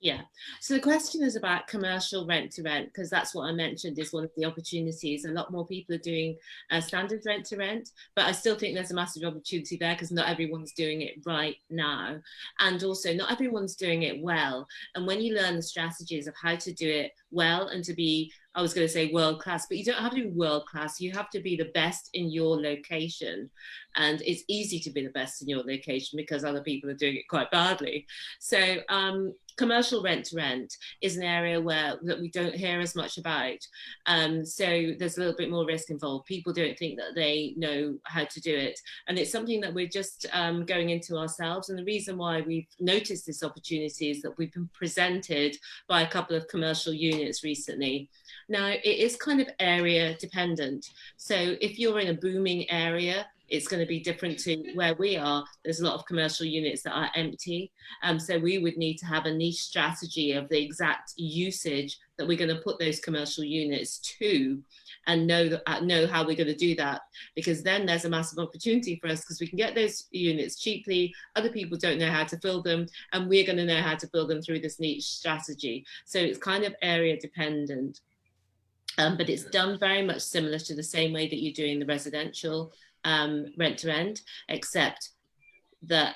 Yeah. So the question is about commercial rent to rent, because that's what I mentioned is one of the opportunities. A lot more people are doing standard rent to rent, but I still think there's a massive opportunity there because not everyone's doing it right now. And also not everyone's doing it well. And when you learn the strategies of how to do it well and to be, I was going to say world class, but you don't have to be world class. You have to be the best in your location. And it's easy to be the best in your location because other people are doing it quite badly. So commercial rent to rent is an area that we don't hear as much about. So there's a little bit more risk involved. People don't think that they know how to do it. And it's something that we're just going into ourselves. And the reason why we've noticed this opportunity is that we've been presented by a couple of commercial units recently. Now, it is kind of area dependent. So if you're in a booming area, it's going to be different to where we are. There's a lot of commercial units that are empty. So we would need to have a niche strategy of the exact usage that we're going to put those commercial units to, and know how we're going to do that, because then there's a massive opportunity for us because we can get those units cheaply. Other people don't know how to fill them, and we're going to know how to fill them through this niche strategy. So it's kind of area dependent. But it's done very much similar to the same way that you're doing the residential rent to rent, except that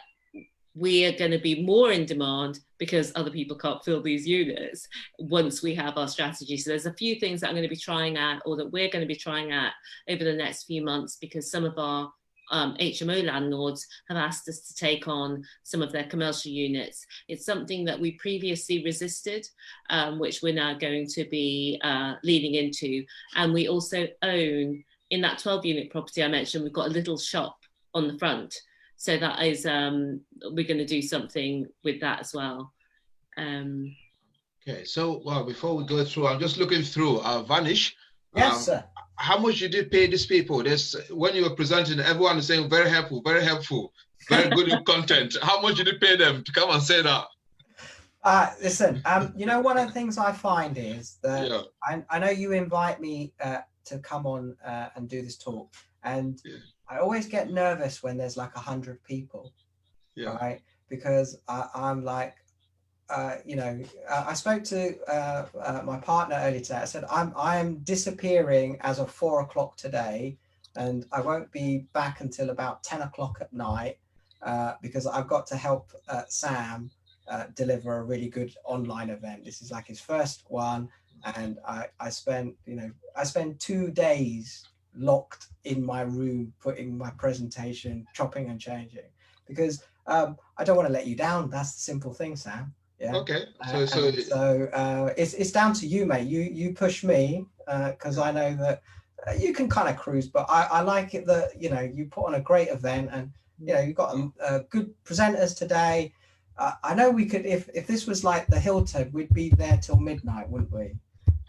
we are going to be more in demand because other people can't fill these units once we have our strategy. So there's a few things that I'm going to be trying out, or that we're going to be trying out over the next few months, because some of our HMO landlords have asked us to take on some of their commercial units. It's something that we previously resisted, which we're now going to be leaning into. And we also own, in that 12-unit property I mentioned, we've got a little shop on the front. So that is, we're going to do something with that as well. Okay, so well, before we go through, I'm just looking through Vanish. Yes, sir. How much did you pay these people? When you were presenting, everyone is saying very helpful, very good in content. How much did you pay them to come and say that? Listen, one of the things I find is that I know you invite me to come on and do this talk, and I always get nervous when there's like 100 people, right? Because I'm like, I spoke to my partner earlier today. I said, I'm disappearing as of 4 o'clock today, and I won't be back until about 10 o'clock at night because I've got to help Sam deliver a really good online event. This is like his first one, and I spent 2 days locked in my room, putting my presentation, chopping and changing, because I don't want to let you down. That's the simple thing, Sam. Yeah. Okay. So it's down to you, mate. You push me because I know that you can kind of cruise, but I like it that you put on a great event, and you've got good presenters today. I know we could, if this was like the Hilton, we'd be there till midnight, wouldn't we?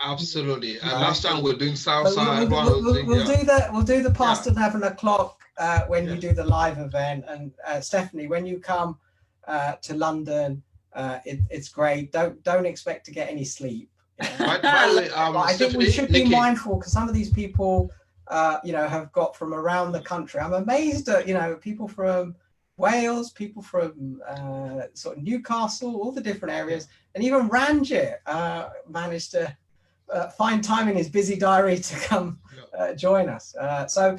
Absolutely. And last time we were doing Southside. We'll do the past 11 o'clock when you do the live event. And Stephanie, when you come to London, it's great. Don't expect to get any sleep. By the way, I think we should be mindful, because some of these people have got from around the country. I'm amazed at, people from Wales, people from sort of Newcastle, all the different areas, and even Ranjit managed to find time in his busy diary to come join us. So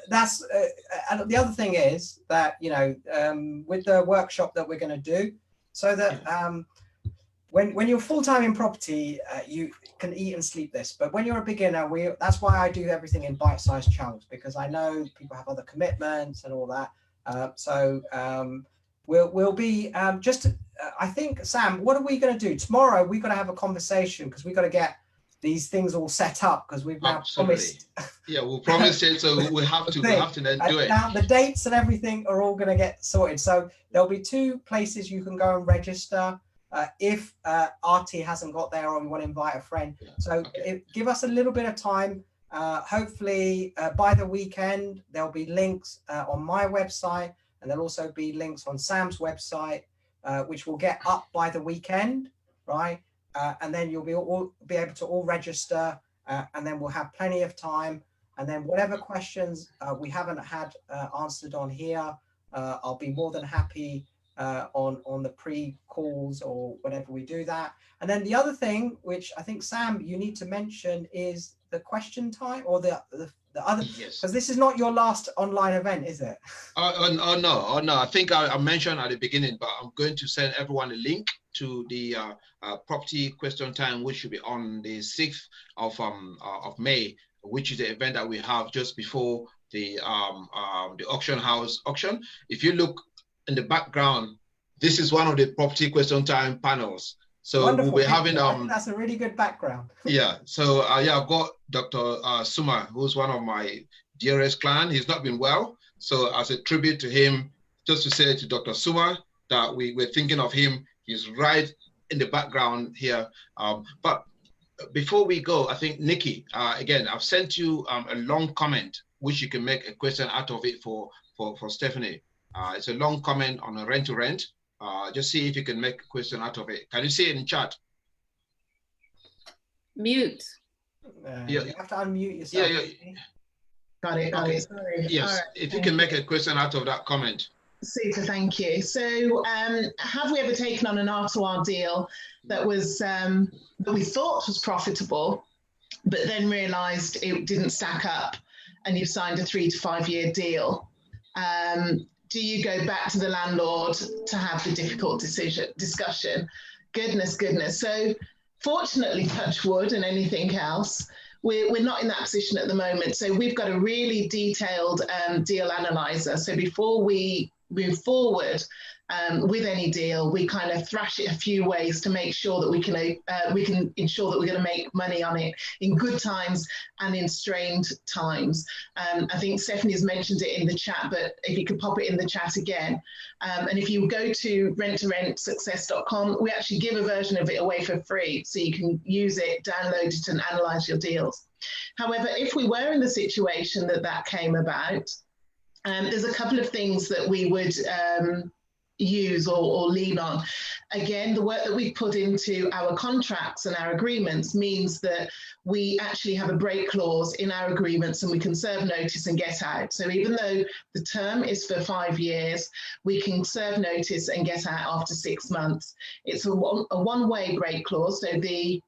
that's and the other thing is that with the workshop that we're going to do, so that when you're full-time in property, you can eat and sleep this, but when you're a beginner, that's why I do everything in bite-sized chunks, because I know people have other commitments and all that. We'll be I think, Sam, what are we going to do tomorrow? We've got to have a conversation, because we've got to get these things all set up, because we've now promised. Yeah, we'll promise it, so we have to then do it. Now the dates and everything are all going to get sorted. So there'll be 2 places you can go and register if RT hasn't got there, or you want to invite a friend. So give us a little bit of time. Hopefully by the weekend there'll be links on my website, and there'll also be links on Sam's website, which will get up by the weekend, right? And then you'll be able to all register, and then we'll have plenty of time. And then whatever questions we haven't had answered on here, I'll be more than happy on the pre-calls or whenever we do that. And then the other thing, which I think, Sam, you need to mention, is the question time, or the other, because this is not your last online event, is it? No. I think I mentioned at the beginning, but I'm going to send everyone a link to the property question time, which should be on the 6th of May, which is the event that we have just before the auction house auction. If you look in the background, this is one of the property question time panels. So wonderful. We'll be having that's a really good background. So I've got Dr. Suma, who's one of my dearest clients. He's not been well, so as a tribute to him, just to say to Dr. Suma that we're thinking of him. He's right in the background here. But before we go, I think, Nikki, again, I've sent you a long comment, which you can make a question out of it for Stephanie. It's a long comment on a rent-to-rent. Just see if you can make a question out of it. Can you see it in chat? Mute. You have to unmute yourself. Got it. Sorry. Yes, right. If you can make a question out of that comment. Super, thank you. So have we ever taken on an R2R deal that was that we thought was profitable, but then realized it didn't stack up, and you've signed a 3 to 5 year deal? Do you go back to the landlord to have the difficult discussion? Goodness. So fortunately, touch wood and anything else, we're not in that position at the moment. So we've got a really detailed deal analyzer. So before we move forward with any deal, we kind of thrash it a few ways to make sure that we can ensure that we're going to make money on it in good times and in strained times. I think Stephanie's mentioned it in the chat, but if you could pop it in the chat again. And if you go to rent2rentsuccess.com, we actually give a version of it away for free, so you can use it, download it, and analyze your deals. However, if we were in the situation that came about, there's a couple of things that we would use or lean on. Again, the work that we put into our contracts and our agreements means that we actually have a break clause in our agreements, and we can serve notice and get out. So even though the term is for 5 years, we can serve notice and get out after 6 months. It's a one-way break clause, so the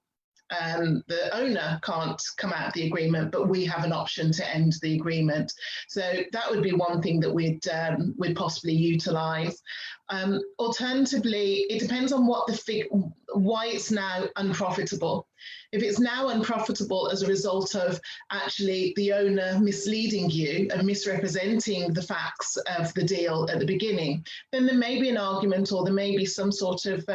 owner can't come out of the agreement, but we have an option to end the agreement. So that would be one thing that we'd possibly utilise. Alternatively, it depends on why it's now unprofitable. If it's now unprofitable as a result of actually the owner misleading you and misrepresenting the facts of the deal at the beginning, then there may be an argument, or there may be some sort of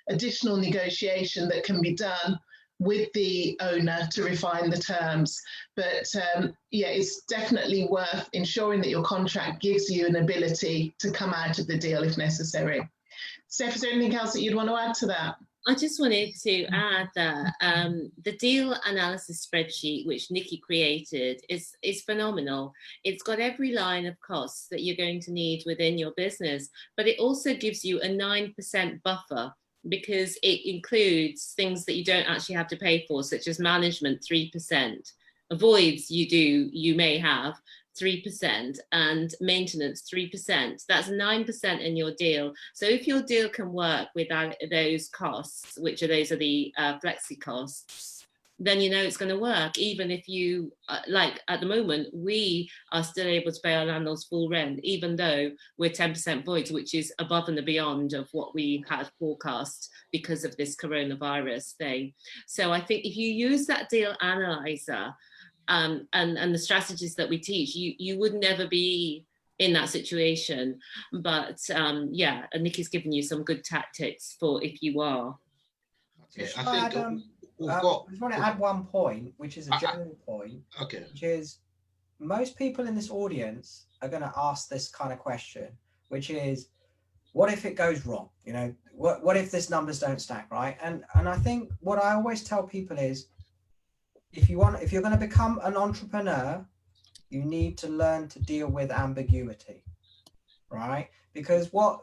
additional negotiation that can be done with the owner to refine the terms. But it's definitely worth ensuring that your contract gives you an ability to come out of the deal if necessary. Steph, is there anything else that you'd want to add to that? I just wanted to add that the deal analysis spreadsheet, which Nikki created, is phenomenal. It's got every line of costs that you're going to need within your business, but it also gives you a 9% buffer, because it includes things that you don't actually have to pay for, such as management, 3%, voids you may have 3%, and maintenance 3%. That's 9% in your deal. So if your deal can work without those costs, those are the flexi costs, then you know it's going to work. Even if you, like at the moment, we are still able to pay our landlords full rent, even though we're 10% voids, which is above and beyond of what we had forecast because of this coronavirus thing. So I think if you use that deal analyzer and the strategies that we teach, you would never be in that situation. But yeah, and Nikki's given you some good tactics for if you are. Okay, I think I just want to add one point, which is a general point, okay, which is most people in this audience are going to ask this kind of question, which is, what if it goes wrong? You know, what if this numbers don't stack, right? And I think what I always tell people is, if you're going to become an entrepreneur, you need to learn to deal with ambiguity, right? Because what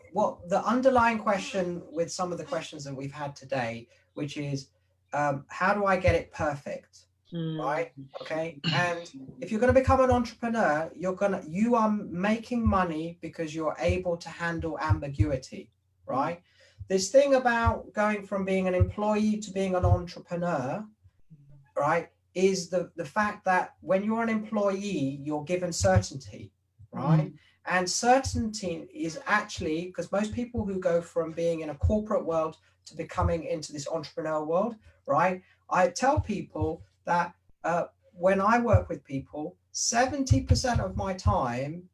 the underlying question with some of the questions that we've had today, which is, how do I get it perfect? Right? Okay. And if you're going to become an entrepreneur, you are making money because you're able to handle ambiguity, right? This thing about going from being an employee to being an entrepreneur, right, is the fact that when you're an employee, you're given certainty, right? And certainty is actually, because most people who go from being in a corporate world to becoming into this entrepreneurial world, right? I tell people that when I work with people, 70% of my time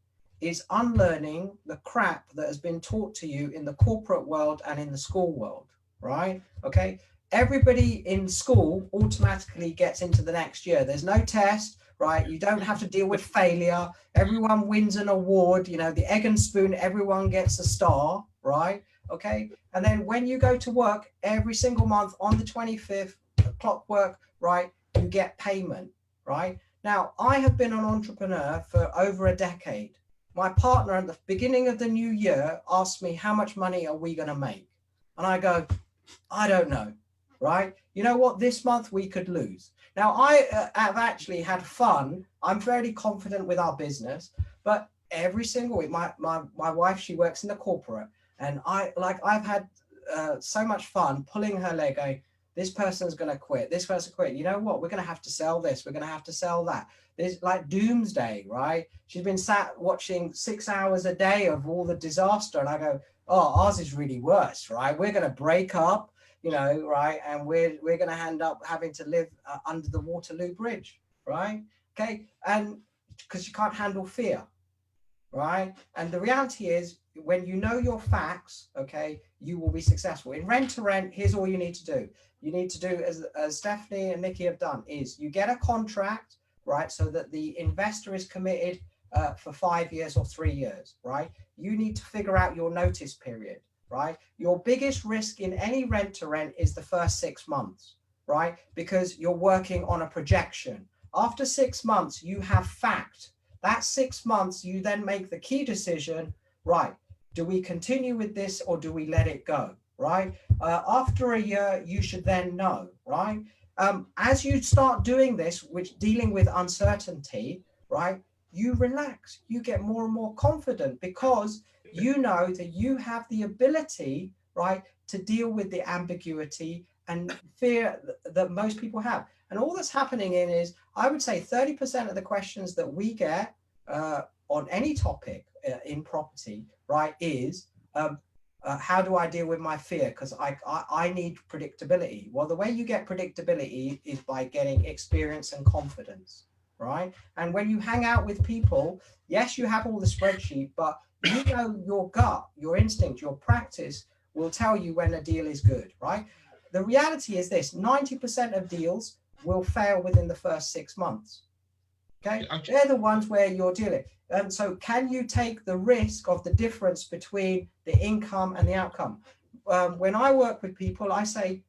is unlearning the crap that has been taught to you in the corporate world and in the school world, right? Okay. Everybody in school automatically gets into the next year. There's no test, right? You don't have to deal with failure. Everyone wins an award, you know, the egg and spoon, everyone gets a star, right? Okay. And then when you go to work every single month on the 25th, clockwork, right, you get payment, right? Now, I have been an entrepreneur for over a decade. My partner at the beginning of the new year asked me, how much money are we going to make? And I go, I don't know, right? You know what? This month we could lose. Now, I have actually had fun. I'm fairly confident with our business, but every single week, my wife, she works in the corporate, and I've had so much fun pulling her leg, going, this person's going to quit, this person quit. You know what? We're going to have to sell this. We're going to have to sell that. There's like doomsday, right? She's been sat watching 6 hours a day of all the disaster. And I go, oh, ours is really worse, right? We're going to break up, you know, right? And we're going to end up having to live under the Waterloo Bridge, right? Okay. And because you can't handle fear, right? And the reality is, when you know your facts, okay, you will be successful. In rent to rent, here's all you need to do. You need to do, as Stephanie and Nikki have done, is you get a contract, right, so that the investor is committed for 5 years or 3 years, right? You need to figure out your notice period, right? Your biggest risk in any rent to rent is the first 6 months, right? Because you're working on a projection. After 6 months, you have fact. That 6 months, you then make the key decision, right? Do we continue with this or do we let it go, right? After a year, you should then know, right? As you start doing this, which dealing with uncertainty, right? You relax, you get more and more confident because you know that you have the ability, right, to deal with the ambiguity and fear that most people have. And all that's happening is, I would say 30% of the questions that we get on any topic in property, right, is how do I deal with my fear? Because I need predictability. Well, the way you get predictability is by getting experience and confidence, right? And when you hang out with people, yes, you have all the spreadsheet, but you know your gut, your instinct, your practice will tell you when a deal is good, right? The reality is this: 90% of deals will fail within the first 6 months. Okay, they're the ones where you're dealing. And so can you take the risk of the difference between the income and the outcome? When I work with people, I say,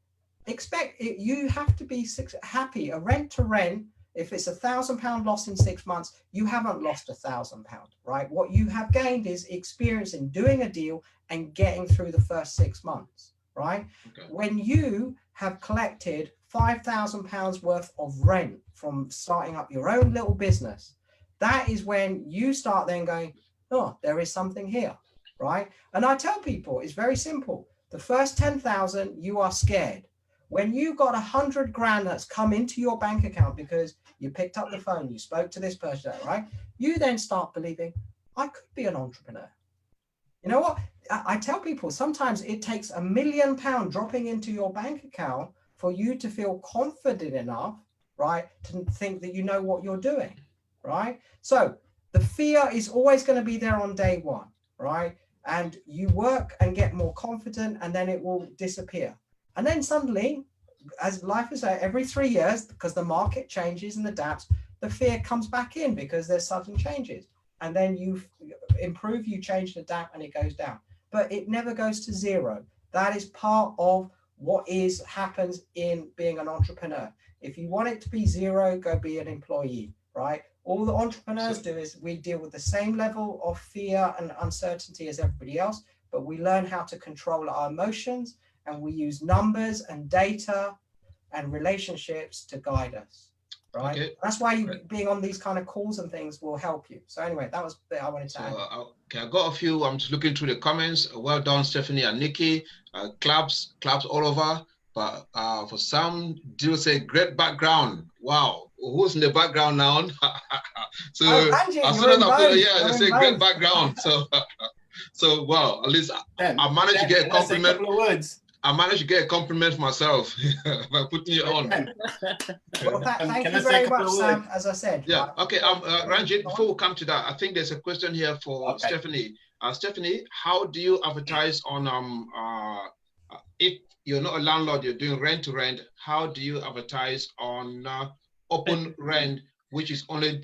you have to be happy. A rent to rent, if it's £1,000 loss in 6 months, you haven't lost £1,000, right? What you have gained is experience in doing a deal and getting through the first 6 months, right? Okay. When you have collected £5,000 worth of rent from starting up your own little business, that is when you start then going, oh, there is something here, right? And I tell people it's very simple. The first 10,000, you are scared. When you got 100 grand that's come into your bank account because you picked up the phone, you spoke to this person, right? You then start believing, I could be an entrepreneur. You know what? I tell people sometimes it takes £1 million dropping into your bank account for you to feel confident enough, right, to think that you know what you're doing, right? So the fear is always going to be there on day one, right? And you work and get more confident, and then it will disappear. And then suddenly, as life is every 3 years, because the market changes and adapts, the fear comes back in because there's sudden changes. And then you improve, you change, and adapt, and it goes down. But it never goes to zero. That is part of what happens in being an entrepreneur. If you want it to be zero, go be an employee, right? All the entrepreneurs do is we deal with the same level of fear and uncertainty as everybody else, but we learn how to control our emotions, and we use numbers and data and relationships to guide us. Right. Okay. That's why being on these kind of calls and things will help you. So anyway, that was the bit I wanted to add. Okay, I got a few. I'm just looking through the comments. Well done, Stephanie and Nikki. Claps all over. But for some, do say great background. Wow, who's in the background now? So as soon as I put they say great background. So wow, at least I managed to get a compliment. I managed to get a compliment for myself by putting you on. Well, thank you very much, Sam, as I said. Yeah, okay. Ranjit, before we come to that, I think there's a question here for Stephanie. Stephanie, how do you advertise on, if you're not a landlord, you're doing rent to rent, how do you advertise on open rent, which is only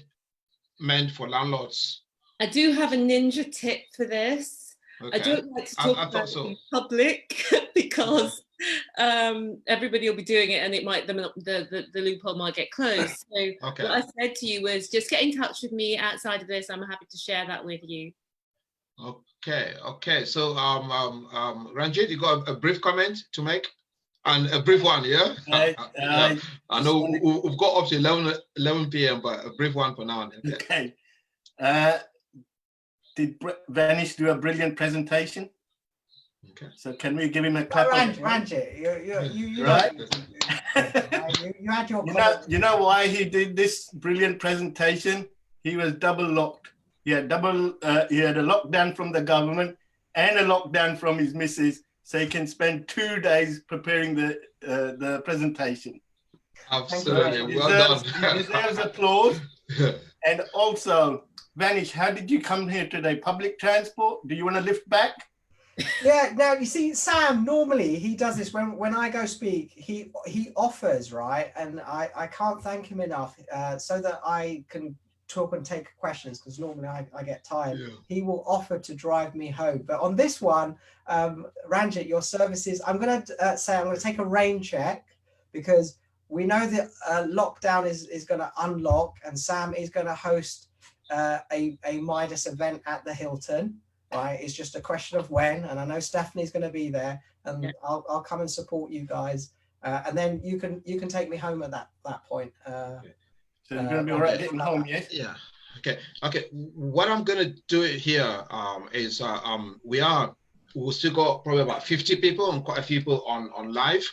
meant for landlords? I do have a ninja tip for this. Okay. I don't like to talk about it in public because everybody will be doing it, and it might the loophole might get closed. So what I said to you was just get in touch with me outside of this. I'm happy to share that with you. Okay. So Ranjit, you got a brief comment to make, and a brief one, yeah. I know we've got up to 11 p.m., but a brief one for now. Okay. Did Vanish do a brilliant presentation? Okay. So can we give him a clap? Ranjit, you right? you had your. You know why he did this brilliant presentation? He was double locked. He had a lockdown from the government and a lockdown from his missus, so he can spend 2 days preparing the presentation. Absolutely, well done. He deserves applause. And also, Vanish, how did you come here today? Public transport? Do you want to lift back? Yeah, now you see, Sam, normally he does this when I go speak, he offers, right? And I can't thank him enough so that I can talk and take questions, because normally I get tired. Yeah. He will offer to drive me home. But on this one, Ranjit, your services, I'm going to say I'm going to take a rain check, because we know that lockdown is going to unlock, and Sam is going to host a Midas event at the Hilton. Right, it's just a question of when, and I know Stephanie's going to be there, and I'll come and support you guys, and then you can take me home at that point. So you're going to be all right getting home, yes? Yeah. Okay. What I'm going to do here is we'll still got probably about 50 people and quite a few people on live.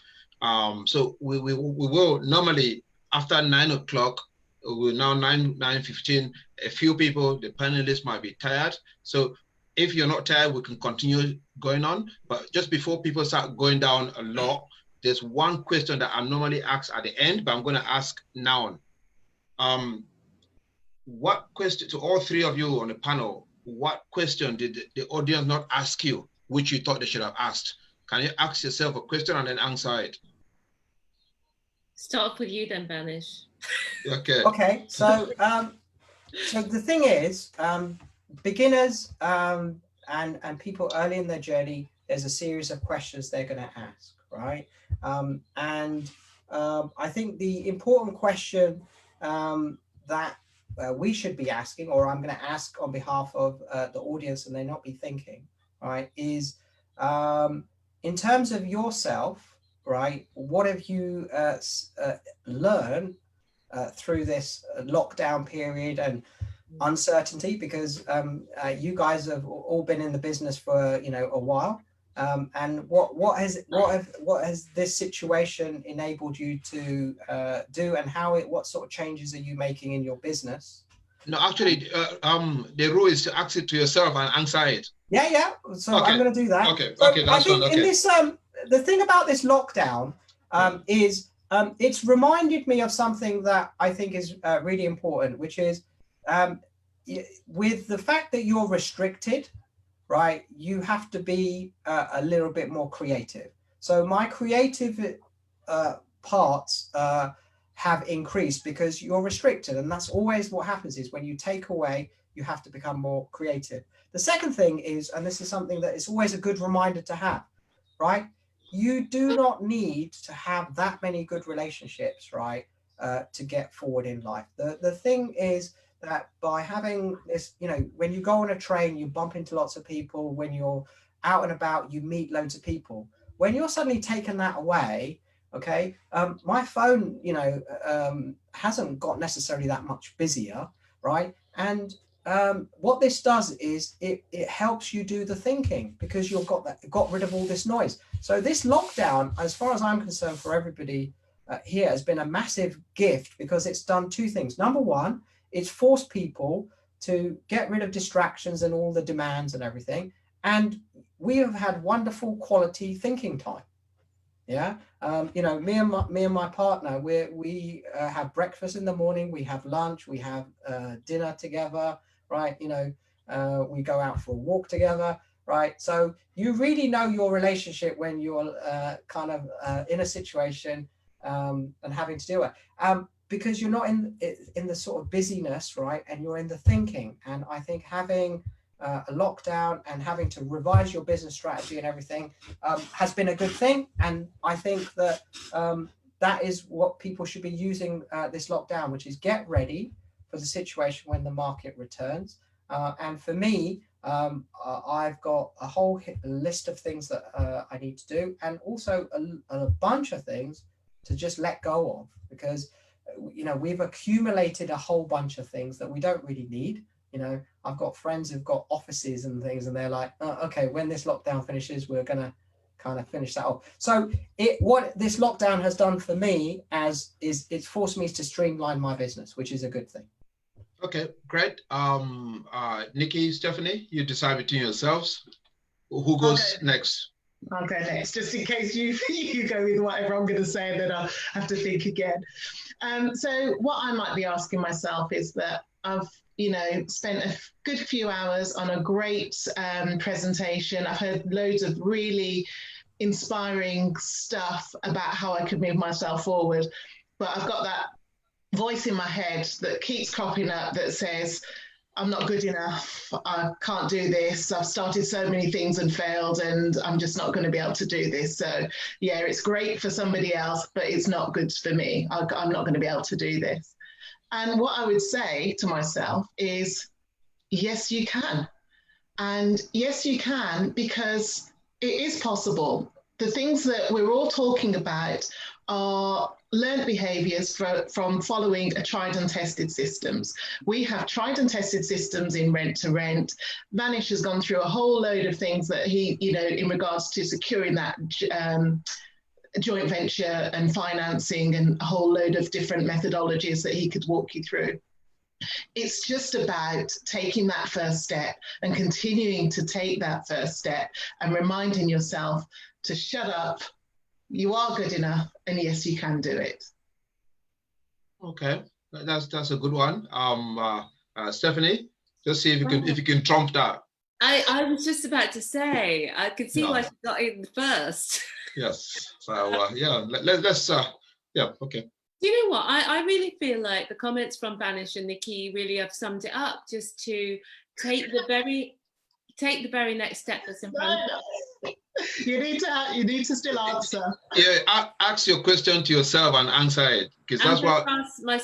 So we will normally after 9 o'clock. We're now 9:15. A few people, the panelists might be tired. So if you're not tired, we can continue going on. But just before people start going down a lot, there's one question that I normally ask at the end, but I'm going to ask now. What question, to all three of you on the panel, what question did the audience not ask you, which you thought they should have asked? Can you ask yourself a question and then answer it? Start with you then, Vanish. Okay. So the thing is, beginners and people early in their journey, there's a series of questions they're going to ask, right? I think the important question that we should be asking, or I'm going to ask on behalf of the audience and they not be thinking, right, is in terms of yourself, right? What have you learned through this lockdown period and uncertainty? Because you guys have all been in the business for a while, and what has this situation enabled you to do, and what sort of changes are you making in your business? No, actually, the rule is to ask it to yourself and answer it. Yeah. So okay. I'm going to do that. Okay. So okay. That's I think fine. Okay. In this, the thing about this lockdown is it's reminded me of something that I think is really important, which is with the fact that you're restricted, right? You have to be a little bit more creative. So my creative parts have increased because you're restricted, and that's always what happens. Is when you take away, you have to become more creative. The second thing is, and this is something that is always a good reminder to have, right? You do not need to have that many good relationships, right, to get forward in life. The thing is that by having this, when you go on a train, you bump into lots of people. When you're out and about, you meet loads of people. When you're suddenly taking that away, okay, my phone, hasn't got necessarily that much busier, right? And what this does is it helps you do the thinking because you've got rid of all this noise. So this lockdown, as far as I'm concerned, for everybody here, has been a massive gift because it's done two things. Number one, it's forced people to get rid of distractions and all the demands and everything. And we have had wonderful quality thinking time. Yeah. Me and my partner, we have breakfast in the morning, we have lunch, we have dinner together, right? We go out for a walk together, right? So you really know your relationship when you're kind of in a situation and having to do it. Because you're not in the sort of busyness, right? And you're in the thinking. And I think having a lockdown and having to revise your business strategy and everything has been a good thing. And I think that that is what people should be using this lockdown, which is get ready for the situation when the market returns. And for me, I've got a whole list of things that I need to do, and also a bunch of things to just let go of, because we've accumulated a whole bunch of things that we don't really need. I've got friends who've got offices and things, and they're like, oh, okay, when this lockdown finishes, we're going to kind of finish that off. So what this lockdown has done for me is it's forced me to streamline my business, which is a good thing. Okay, great. Nikki, Stephanie, you decide between yourselves. Who goes next? I'll go next, just in case you go with whatever I'm going to say, and then I'll have to think again. So what I might be asking myself is that I've spent a good few hours on a great presentation. I've heard loads of really inspiring stuff about how I could move myself forward, but I've got that voice in my head that keeps cropping up that says, I'm not good enough, I can't do this, I've started so many things and failed, and I'm just not going to be able to do this. So yeah, it's great for somebody else, but it's not good for me. I'm not going to be able to do this. And what I would say to myself is, yes, you can. And yes, you can, because it is possible. The things that we're all talking about are learned behaviors from following a tried and tested systems. We have tried and tested systems in Rent to Rent. Vanish has gone through a whole load of things that he, in regards to securing that joint venture and financing, and a whole load of different methodologies that he could walk you through. It's just about taking that first step and continuing to take that first step and reminding yourself to shut up, you are good enough, and yes, you can do it. Okay, that's a good one. Stephanie, just see if you can trump that. I was just about to say, I could see why she got in first. Yes. So yeah, let's okay. You know what? I really feel like the comments from Vanish and Nikki really have summed it up. Just to take the very next step that's in front of us. You need to still answer. Yeah, ask your question to yourself and answer it, because that's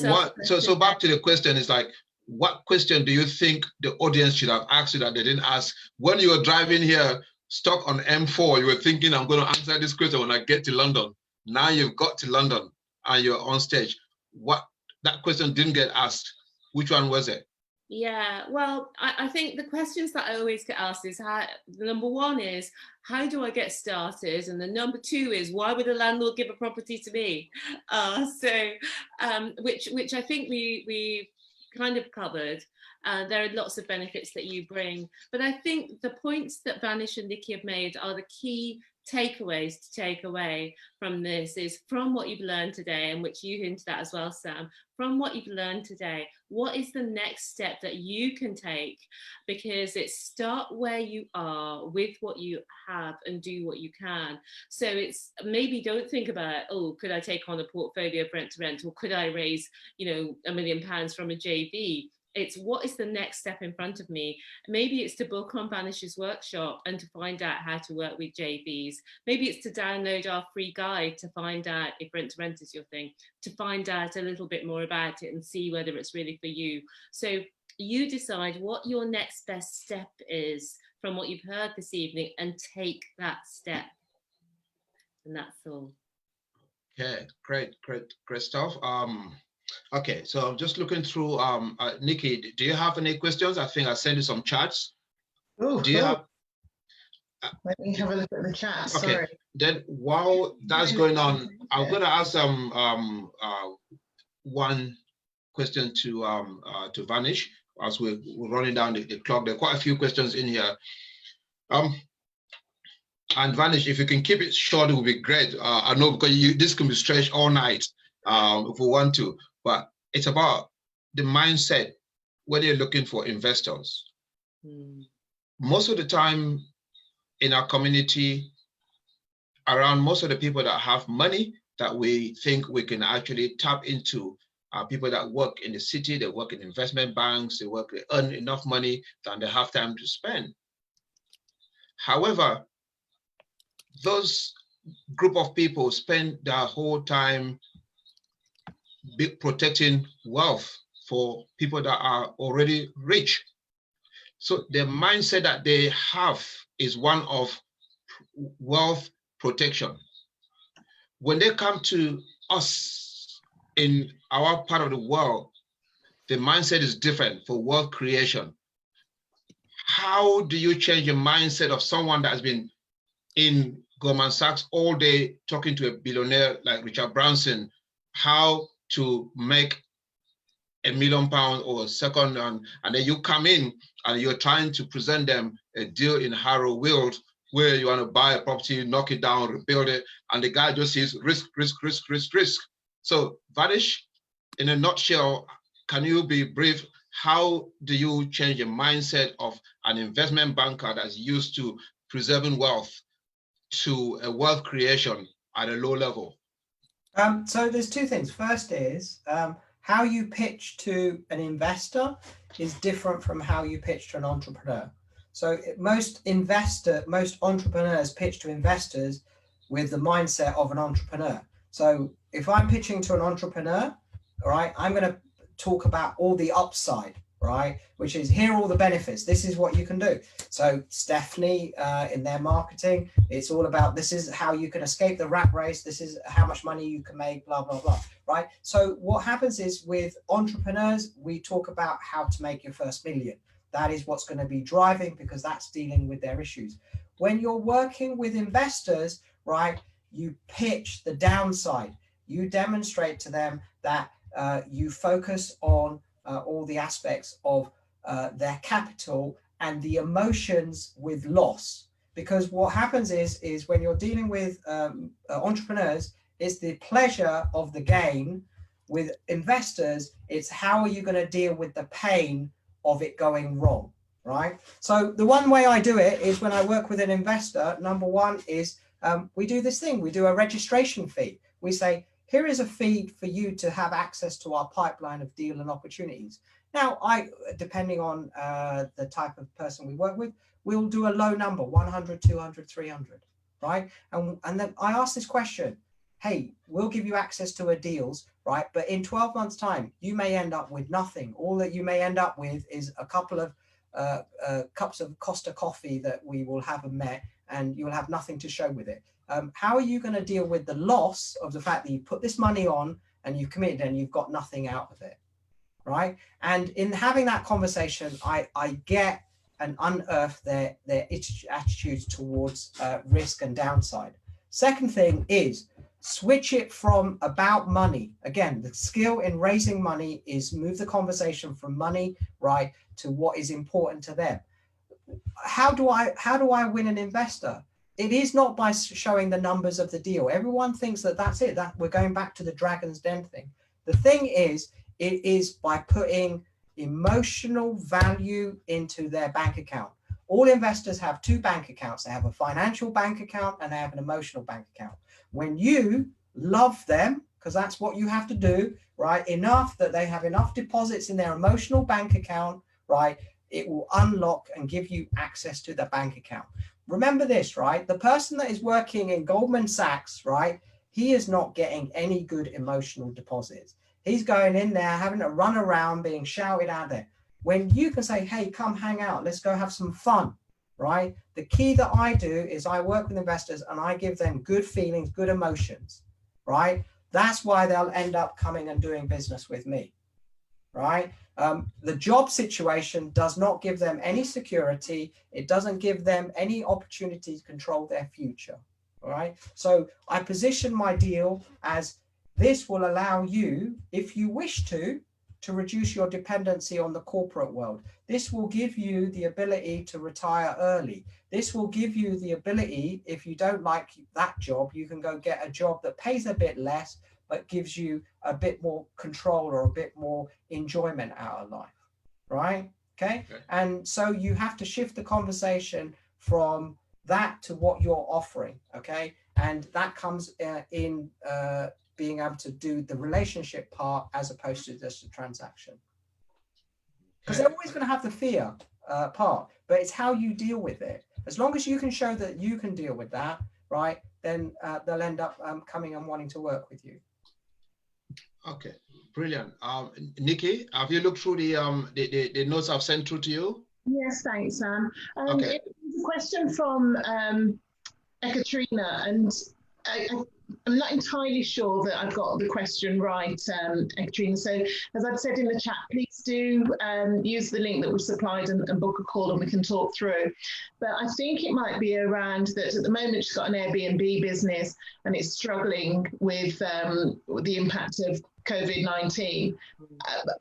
what. So back to the question is like, what question do you think the audience should have asked you that they didn't ask when you were driving here, stuck on M4? You were thinking, I'm going to answer this question when I get to London. Now you've got to London and you're on stage. What, that question didn't get asked. Which one was it? Yeah, well, I think the questions that I always get asked is the number one is, how do I get started? And the number two is, why would a landlord give a property to me? Which I think we kind of covered. There are lots of benefits that you bring, but I think the points that Vanish and Nikki have made are the key takeaways to take away from this. Is from what you've learned today, and which you hinted at as well, Sam, from what you've learned today, what is the next step that you can take? Because it's start where you are with what you have and do what you can. So it's maybe don't think about, oh, could I take on a portfolio of rent to rent, or could I raise, £1 million from a JV? It's what is the next step in front of me? Maybe it's to book on Vanish's workshop and to find out how to work with JVs. Maybe it's to download our free guide to find out if rent to rent is your thing, to find out a little bit more about it and see whether it's really for you. So you decide what your next best step is from what you've heard this evening and take that step. And that's all. Okay, great stuff. Okay, so I'm just looking through. Nikki, do you have any questions? I think I sent you some chats. Oh, do you have? Let me have a look at the chat. Okay. Sorry. Then while that's going on, I'm going to ask one question to Vanish as we're running down the clock. There are quite a few questions in here. And Vanish, if you can keep it short, it would be great. I know because this can be stretched all night if we want to. But it's about the mindset, whether you're looking for investors. Most of the time in our community, around most of the people that have money that we think we can actually tap into are people that work in the city, they work in investment banks, they earn enough money that they have time to spend. However, those group of people spend their whole time protecting wealth for people that are already rich. So the mindset that they have is one of wealth protection. When they come to us in our part of the world, the mindset is different for wealth creation. How do you change the mindset of someone that has been in Goldman Sachs all day talking to a billionaire like Richard Branson, how to make £1 million or a second, and then you come in and you're trying to present them a deal in Harrow Weald where you want to buy a property, knock it down, rebuild it, and the guy just says risk, risk, risk, risk, risk. So Vanish, in a nutshell, can you be brief? How do you change the mindset of an investment banker that's used to preserving wealth to a wealth creation at a low level? So there's two things. First is how you pitch to an investor is different from how you pitch to an entrepreneur. So most entrepreneurs pitch to investors with the mindset of an entrepreneur. So if I'm pitching to an entrepreneur, all right, I'm going to talk about all the upside, right? Which is, here are all the benefits. This is what you can do. So Stephanie, in their marketing, it's all about, this is how you can escape the rat race. This is how much money you can make, blah, blah, blah, right? So what happens is with entrepreneurs, we talk about how to make your first million. That is what's going to be driving, because that's dealing with their issues. When you're working with investors, right, you pitch the downside. You demonstrate to them that you focus on all the aspects of their capital and the emotions with loss. Because what happens is when you're dealing with entrepreneurs, it's the pleasure of the gain. With investors, it's how are you going to deal with the pain of it going wrong, right? So the one way I do it is when I work with an investor, number one is we do this thing, we do a registration fee. We say, here is a fee for you to have access to our pipeline of deal and opportunities. Now, depending on the type of person we work with, we'll do a low number, 100, 200, 300, right? And then I ask this question, hey, we'll give you access to our deals, right? But in 12 months time, you may end up with nothing. All that you may end up with is a couple of cups of Costa coffee that we will have met, and you'll have nothing to show with it. How are you going to deal with the loss of the fact that you put this money on and you've committed and you've got nothing out of it, right? And in having that conversation, I get and unearth their attitudes towards risk and downside. Second thing is switch it from about money. Again, the skill in raising money is move the conversation from money, right, to what is important to them. How do I win an investor? It is not by showing the numbers of the deal. Everyone thinks that that's it, that we're going back to the Dragon's Den thing. The thing is, it is by putting emotional value into their bank account. All investors have two bank accounts. They have a financial bank account and they have an emotional bank account. When you love them, because that's what you have to do, right, enough that they have enough deposits in their emotional bank account, right, it will unlock and give you access to the bank account. Remember this, right? The person that is working in Goldman Sachs, right, he is not getting any good emotional deposits. He's going in there, having to run around, being shouted at there. When you can say, hey, come hang out, let's go have some fun, right? The key that I do is I work with investors and I give them good feelings, good emotions, right? That's why they'll end up coming and doing business with me, right? The job situation does not give them any security. It doesn't give them any opportunity to control their future, all right? So I position my deal as this will allow you, if you wish to reduce your dependency on the corporate world. This will give you the ability to retire early. This will give you the ability, if you don't like that job, you can go get a job that pays a bit less, but gives you a bit more control or a bit more enjoyment out of life, right? Okay. And so you have to shift the conversation from that to what you're offering, okay? And that comes in being able to do the relationship part as opposed to just a transaction. Because they're always going to have the fear part, but it's how you deal with it. As long as you can show that you can deal with that, right, then they'll end up coming and wanting to work with you. Okay, brilliant. Nikki, have you looked through the notes I've sent through to you? Yes, thanks, Sam. Okay. It was a question from Ekaterina, and I'm not entirely sure that I've got the question right, Ekaterina. So as I've said in the chat, please do use the link that was supplied and book a call and we can talk through. But I think it might be around that at the moment she's got an Airbnb business and it's struggling with the impact of COVID-19.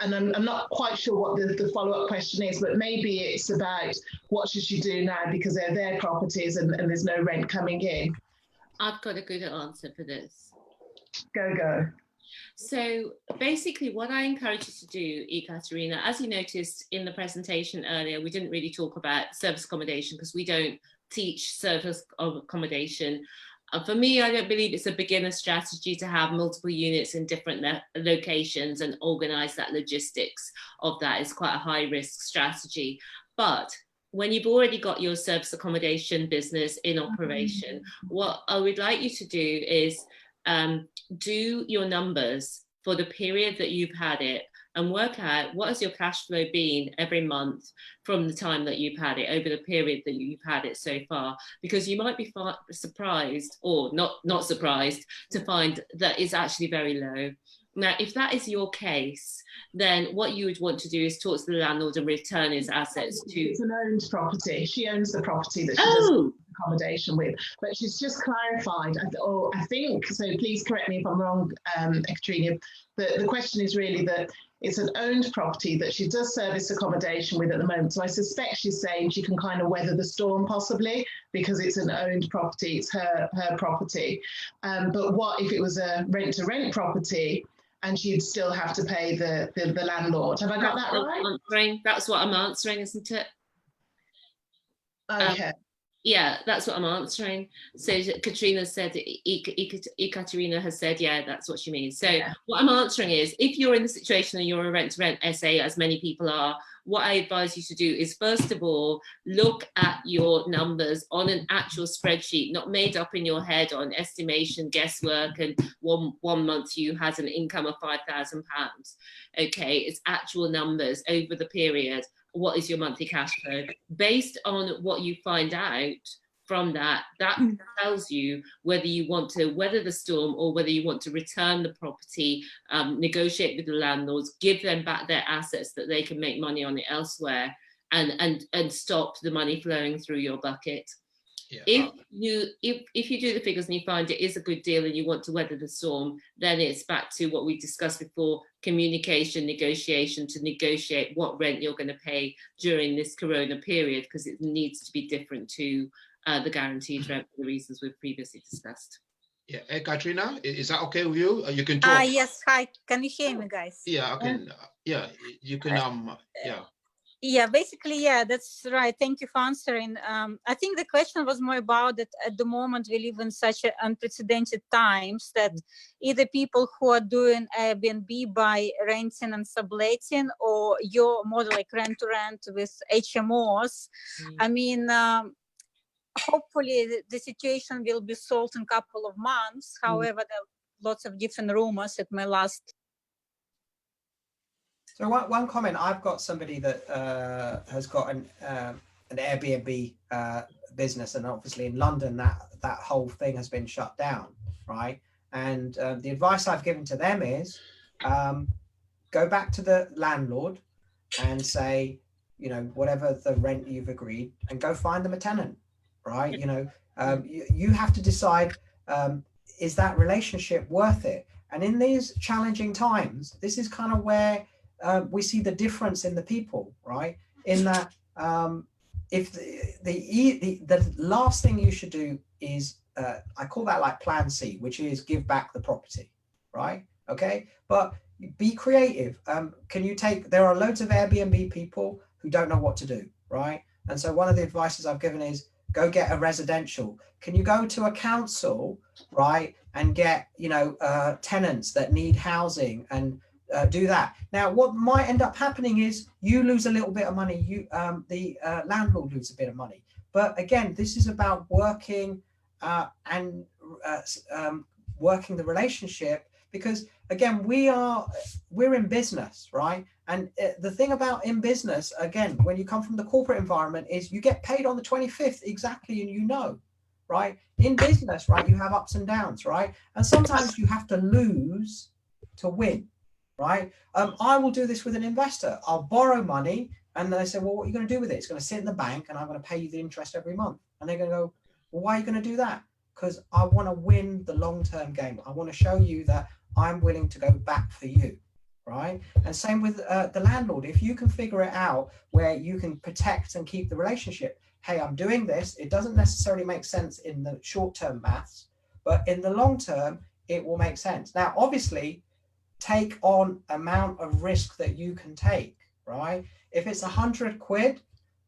And I'm not quite sure what the follow-up question is, but maybe it's about what should she do now because they're their properties and there's no rent coming in. I've got a good answer for this. Go. So basically what I encourage you to do, Ekaterina, as you noticed in the presentation earlier, we didn't really talk about service accommodation because we don't teach service accommodation. For me, I don't believe it's a beginner strategy to have multiple units in different locations and organize that logistics of that. It's quite a high risk strategy. But when you've already got your service accommodation business in operation, what I would like you to do is do your numbers for the period that you've had it and work out what has your cash flow been every month from the time that you've had it over the period that you've had it so far, because you might be surprised or not surprised to find that it's actually very low. Now, if that is your case, then what you would want to do is talk to the landlord and return his assets to... It's an owned property. She owns the property that she does accommodation with. But she's just clarified, I think, so please correct me if I'm wrong, Ekaterina, the question is really that it's an owned property that she does service accommodation with at the moment. So I suspect she's saying she can kind of weather the storm possibly because it's an owned property, it's her property. But what if it was a rent-to-rent property and she'd still have to pay the landlord? Have I got that right? That's what I'm answering, isn't it? Okay. Yeah, that's what I'm answering. So Katrina said, Ekaterina has said, yeah, that's what she means. So what I'm answering is, if you're in the situation and you're a rent-to-rent SA, as many people are, what I advise you to do is, first of all, look at your numbers on an actual spreadsheet, not made up in your head on estimation, guesswork, and one month you had an income of £5,000. Okay, it's actual numbers over the period. What is your monthly cash flow? Based on what you find out from that tells you whether you want to weather the storm or whether you want to return the property, negotiate with the landlords, give them back their assets that they can make money on it elsewhere, and stop the money flowing through your bucket. Yeah. If you do the figures and you find it is a good deal and you want to weather the storm, then it's back to what we discussed before: communication, negotiation, to negotiate what rent you're going to pay during this corona period, because it needs to be different to the guaranteed rent for the reasons we've previously discussed. Yeah, hey, Katrina, is that okay with you? You can talk. Yes, hi. Can you hear me, guys? Yeah, I can. Yeah, you can. Yeah. Yeah, basically, yeah, that's right. Thank you for answering. I think the question was more about that at the moment we live in such unprecedented times that either people who are doing Airbnb by renting and subletting, or your model like rent to rent with HMOs. I mean, hopefully the situation will be solved in a couple of months. However, there are lots of different rumors. It may last. So one comment, I've got somebody that has got an Airbnb business, and obviously in London that whole thing has been shut down, right? And the advice I've given to them is go back to the landlord and say, you know, whatever the rent you've agreed, and go find them a tenant, right? You know, you have to decide, is that relationship worth it? And in these challenging times, this is kind of where we see the difference in the people, right? In that, if the last thing you should do is, I call that like plan C, which is give back the property, right? Okay, but be creative. Can you there are loads of Airbnb people who don't know what to do, right? And so one of the advices I've given is go get a residential. Can you go to a council, right, and get, you know, tenants that need housing and do that. Now, what might end up happening is you lose a little bit of money, the landlord loses a bit of money. But again, this is about working and working the relationship, because again, we're in business, right? And the thing about in business, again, when you come from the corporate environment, is you get paid on the 25th exactly, and you know, right? In business, right, you have ups and downs, right? And sometimes you have to lose to win. Right? I will do this with an investor. I'll borrow money, and they say, well, what are you going to do with it? It's going to sit in the bank, and I'm going to pay you the interest every month. And they're going to go, well, why are you going to do that? Because I want to win the long-term game. I want to show you that I'm willing to go back for you, right? And same with the landlord. If you can figure it out where you can protect and keep the relationship, hey, I'm doing this. It doesn't necessarily make sense in the short-term maths, but in the long term, it will make sense. Now, obviously, take on amount of risk that you can take, right? If it's 100 quid,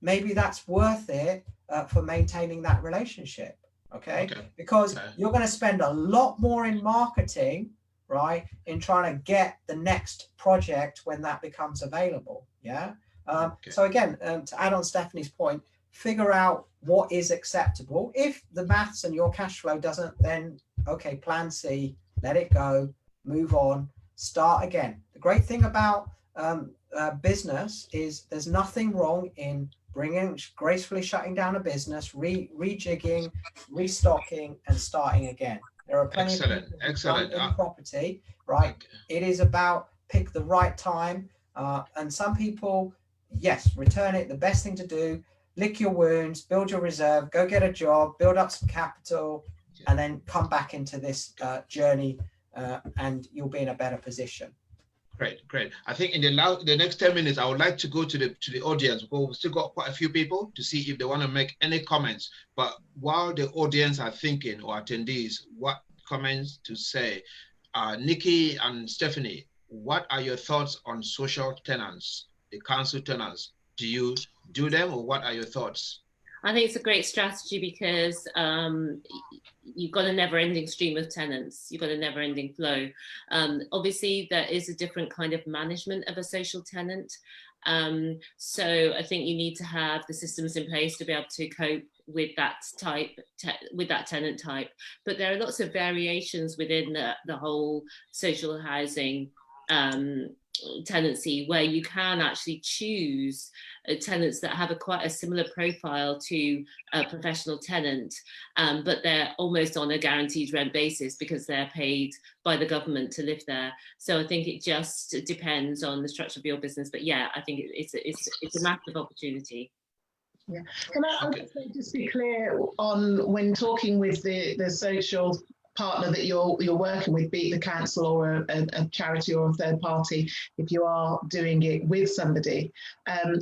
maybe that's worth it for maintaining that relationship, okay? Because you're going to spend a lot more in marketing, right, in trying to get the next project when that becomes available, yeah? So again, to add on Stephanie's point, figure out what is acceptable. If the maths and your cash flow doesn't, then okay, plan C, let it go, move on, start again. The great thing about business is there's nothing wrong in gracefully shutting down a business, rejigging, restocking, and starting again. There are plenty of people who've done in property, right? It is about pick the right time, and some people, yes, return it. The best thing to do, lick your wounds, build your reserve, go get a job, build up some capital, and then come back into this journey. And you'll be in a better position. Great. I think in the next 10 minutes, I would like to go to the audience, because we've still got quite a few people to see if they want to make any comments. But while the audience are thinking, or attendees, what comments to say, Nikki and Stephanie, what are your thoughts on social tenants, the council tenants? Do you do them, or what are your thoughts? I think it's a great strategy because you've got a never-ending stream of tenants. You've got a never-ending flow. Obviously, there is a different kind of management of a social tenant. So I think you need to have the systems in place to be able to cope with that tenant type. But there are lots of variations within the whole social housing tenancy, where you can actually choose tenants that have quite a similar profile to a professional tenant, but they're almost on a guaranteed rent basis because they're paid by the government to live there. So I think it just depends on the structure of your business. But yeah, I think it's a massive opportunity. Yeah. Can I also just be clear on, when talking with the social partner that you're working with, be it the council or a charity or a third party, if you are doing it with somebody,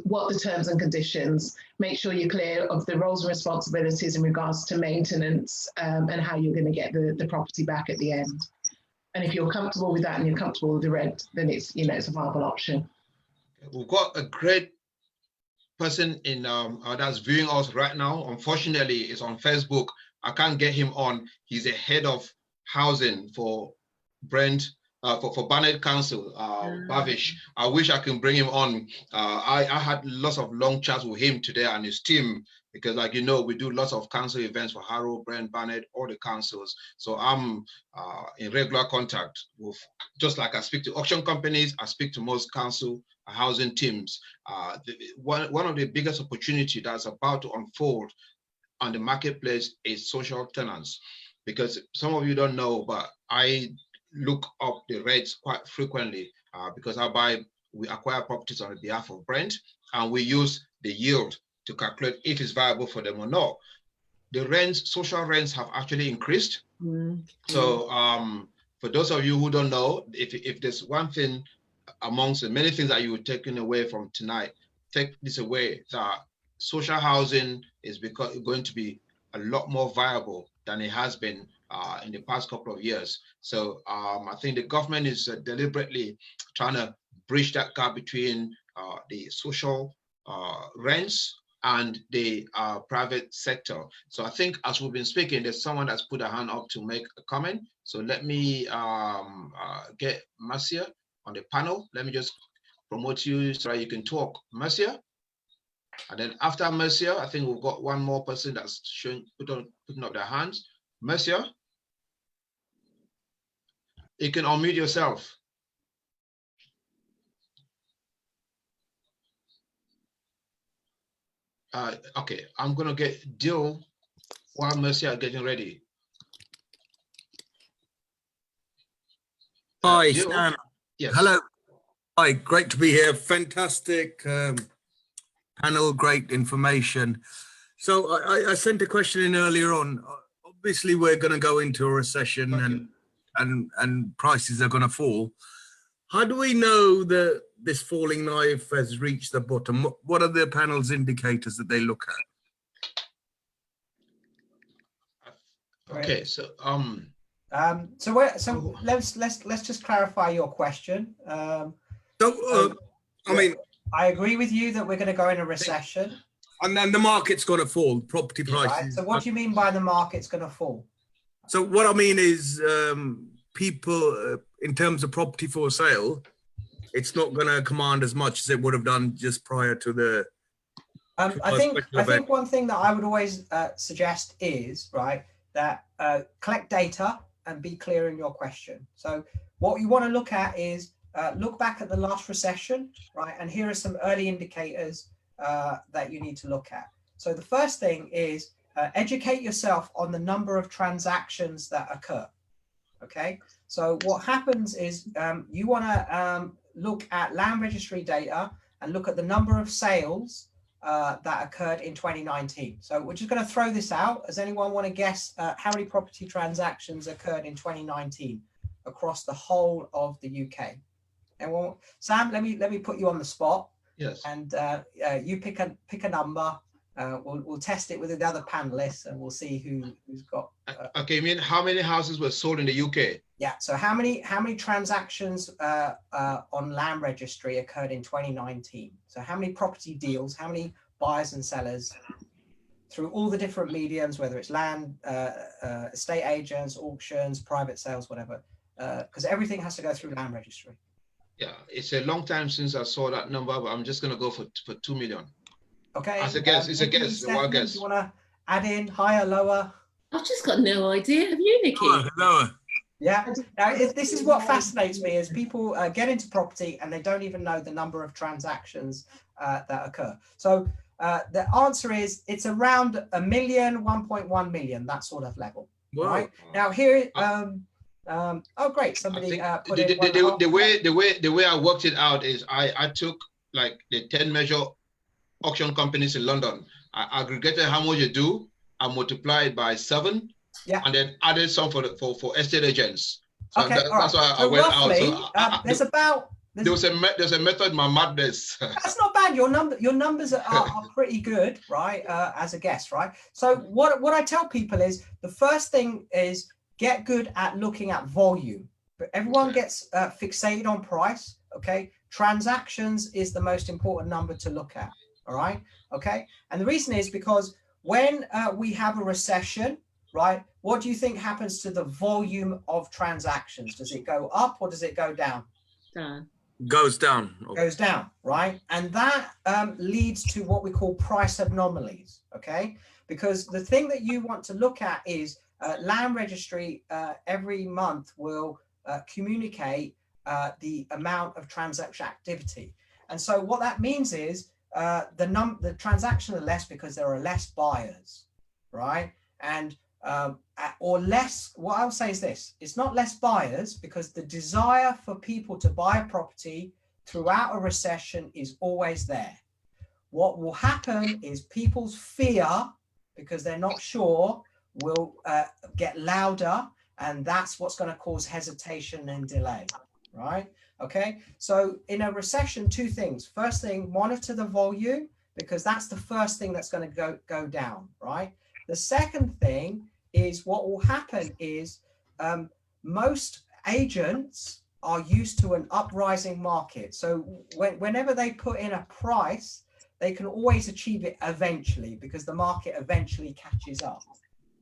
what the terms and conditions, make sure you're clear of the roles and responsibilities in regards to maintenance, and how you're going to get the property back at the end. And if you're comfortable with that and you're comfortable with the rent, then it's, you know, it's a viable option. We've got a great person in that's viewing us right now. Unfortunately, it's on Facebook. I can't get him on. He's a head of housing for Brent, for Barnet Council, Bavish. I wish I can bring him on. I had lots of long chats with him today and his team, because, like, you know, we do lots of council events for Harrow, Brent, Barnet, all the councils. So I'm in regular contact with, just like I speak to auction companies, I speak to most council housing teams. One of the biggest opportunity that's about to unfold on the marketplace is social tenants, because some of you don't know, but I look up the rates quite frequently, because we acquire properties on behalf of Brent, and we use the yield to calculate if it's viable for them or not. The rents, social rents, have actually increased. So for those of you who don't know, if there's one thing amongst the many things that you were taking away from tonight, take this away, that social housing is going to be a lot more viable than it has been in the past couple of years. So I think the government is deliberately trying to bridge that gap between the social rents and the private sector. So I think, as we've been speaking, there's someone that's put a hand up to make a comment. So let me get Marcia on the panel. Let me just promote you so that you can talk. Marcia? And then after Marcia, I think we've got one more person that's putting up their hands. Marcia? You can unmute yourself. Okay, I'm gonna get Dill while Marcia are getting ready. Hi, Dill? Stan. Yes. Hello. Hi, great to be here. Fantastic panel, great information. So I sent a question in earlier on. Obviously, we're going to go into a recession, and prices are going to fall. How do we know that this falling knife has reached the bottom? What are the panel's indicators that they look at? Okay, so let's just clarify your question. I mean, I agree with you that we're going to go in a recession, and then the market's going to fall. Property prices. Right? So what do you mean by the market's going to fall? So what I mean is, people in terms of property for sale, it's not going to command as much as it would have done just prior to the. I think one thing that I would always suggest is, right, that collect data and be clear in your question. So what you want to look at is look back at the last recession, right? And here are some early indicators that you need to look at. So the first thing is educate yourself on the number of transactions that occur. Okay, so what happens is you want to look at land registry data and look at the number of sales that occurred in 2019. So we're just going to throw this out. Does anyone want to guess how many property transactions occurred in 2019 across the whole of the UK? And well, Sam, let me put you on the spot. Yes. And you pick a number. We'll test it with the other panelists, and we'll see who's got. Okay, you mean how many houses were sold in the UK? Yeah. So how many transactions on land registry occurred in 2019? So how many property deals? How many buyers and sellers through all the different mediums, whether it's land, estate agents, auctions, private sales, whatever, because everything has to go through land registry. Yeah, it's a long time since I saw that number, but I'm just going to go for 2 million. Okay. As a guess, it's a guess, a wild guess. Do you want to add in higher, lower? I've just got no idea. Have you, Nikki? Lower. Yeah. Now, this is what fascinates me is people get into property and they don't even know the number of transactions that occur. So the answer is it's around 1 million, 1.1 million, that sort of level. Whoa. Right now here. Oh, great! Somebody put the way I worked it out is I took like the 10 major auction companies in London. I aggregated how much you do, I multiplied it by 7, and then added some for estate agents. So okay, that's why so I went roughly, out. So there's a method, my madness. That's not bad. Your numbers are pretty good, right? As a guess, right? So what I tell people is the first thing is get good at looking at volume. But everyone gets fixated on price. Okay, transactions is the most important number to look at. All right. Okay, and the reason is because when we have a recession, right? What do you think happens to the volume of transactions? Does it go up or does it go down? Down. Goes down. Goes down, right? And that leads to what we call price anomalies, okay? Because the thing that you want to look at is Land Registry every month will communicate the amount of transaction activity. And so what that means is the transactions are less because there are less buyers, right? And or less, what I'll say is this, it's not less buyers because the desire for people to buy a property throughout a recession is always there. What will happen is people's fear, because they're not sure, will get louder, and that's what's going to cause hesitation and delay, right? Okay, so in a recession, 2 things. First thing, monitor the volume, because that's the first thing that's going to go down, right? The second thing is what will happen is most agents are used to an uprising market. So whenever they put in a price, they can always achieve it eventually because the market eventually catches up,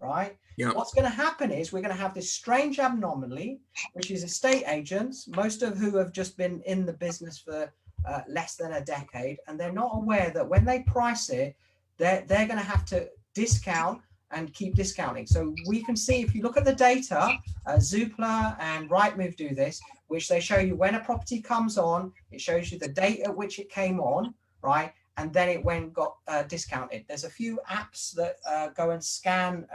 right? Yeah. What's going to happen is we're going to have this strange anomaly, which is estate agents, most of who have just been in the business for less than a decade, and they're not aware that when they price it, they're going to have to discount and keep discounting. So we can see, if you look at the data, Zoopla and Rightmove do this, which they show you when a property comes on, it shows you the date at which it came on, right? And then it got discounted. There's a few apps that go and scan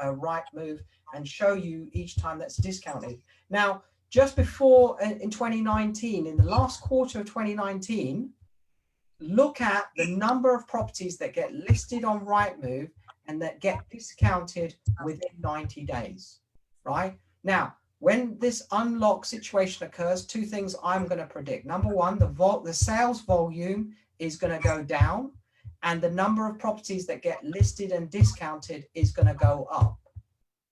Rightmove and show you each time that's discounted. Now, just before in 2019, in the last quarter of 2019, look at the number of properties that get listed on Rightmove and that get discounted within 90 days, right? Now, when this unlock situation occurs, 2 things I'm going to predict. Number 1, the sales volume is going to go down, and the number of properties that get listed and discounted is going to go up,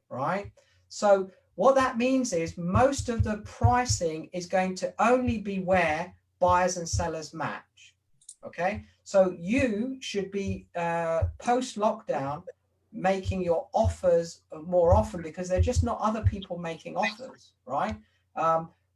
right? So what that means is most of the pricing is going to only be where buyers and sellers match, okay? So you should be post-lockdown making your offers more often because they're just not other people making offers, right?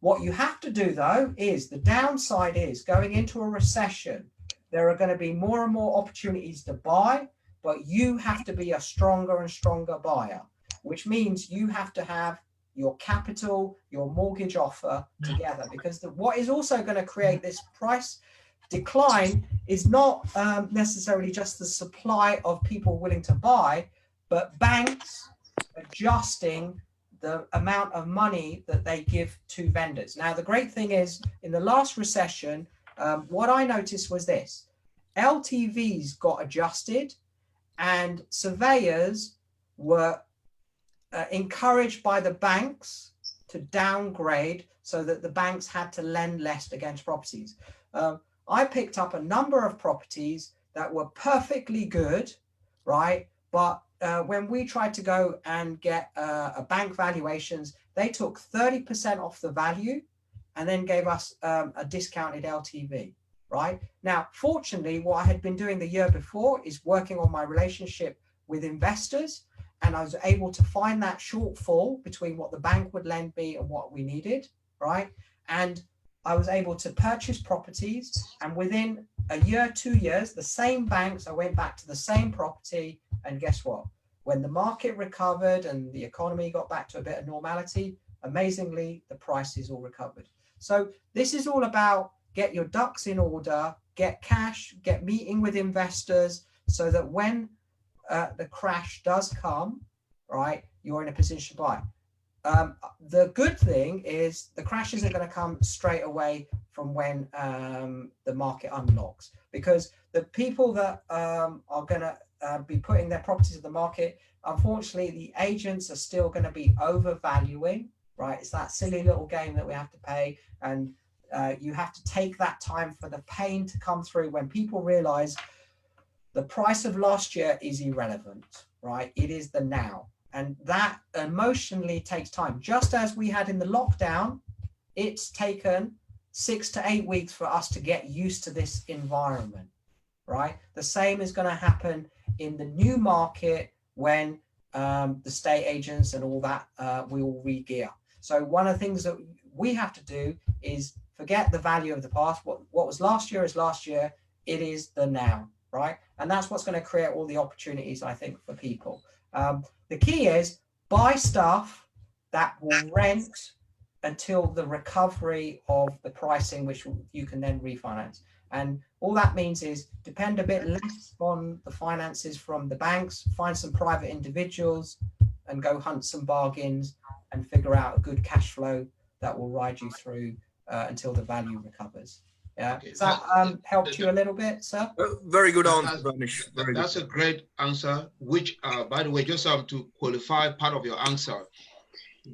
What you have to do though is the downside is going into a recession, there are going to be more and more opportunities to buy, but you have to be a stronger and stronger buyer, which means you have to have your capital, your mortgage offer together, because what is also going to create this price decline is not necessarily just the supply of people willing to buy, but banks adjusting the amount of money that they give to vendors. Now, the great thing is in the last recession, what I noticed was this: LTVs got adjusted and surveyors were encouraged by the banks to downgrade so that the banks had to lend less against properties. I picked up a number of properties that were perfectly good, right? But when we tried to go and get a bank valuations, they took 30% off the value and then gave us a discounted LTV, right? Now, fortunately, what I had been doing the year before is working on my relationship with investors, and I was able to find that shortfall between what the bank would lend me and what we needed, right? And I was able to purchase properties, and within a year, 2 years, the same banks, I went back to the same property, and guess what? When the market recovered and the economy got back to a bit of normality, amazingly, the price is all recovered. So this is all about get your ducks in order, get cash, get meeting with investors, so that when the crash does come, right, you're in a position to buy. The good thing is the crash isn't going to come straight away from when the market unlocks, because the people that are going to be putting their properties in the market, unfortunately, the agents are still going to be overvaluing, right? It's that silly little game that we have to pay, and you have to take that time for the pain to come through when people realize the price of last year is irrelevant, right? It is the now. And that emotionally takes time. Just as we had in the lockdown, it's taken 6 to 8 weeks for us to get used to this environment, right? The same is going to happen in the new market when the estate agents and all that will re-gear. So one of the things that we have to do is forget the value of the past. What was last year is last year. It is the now, right? And that's what's going to create all the opportunities, I think, for people. The key is buy stuff that will rent until the recovery of the pricing, which you can then refinance. And all that means is depend a bit less on the finances from the banks, find some private individuals and go hunt some bargains and figure out a good cash flow that will ride you through until the value recovers. Yeah, okay. Does that helped you a little bit, sir? Very good answer, Vanish. That's a great answer, which, by the way, just to qualify part of your answer,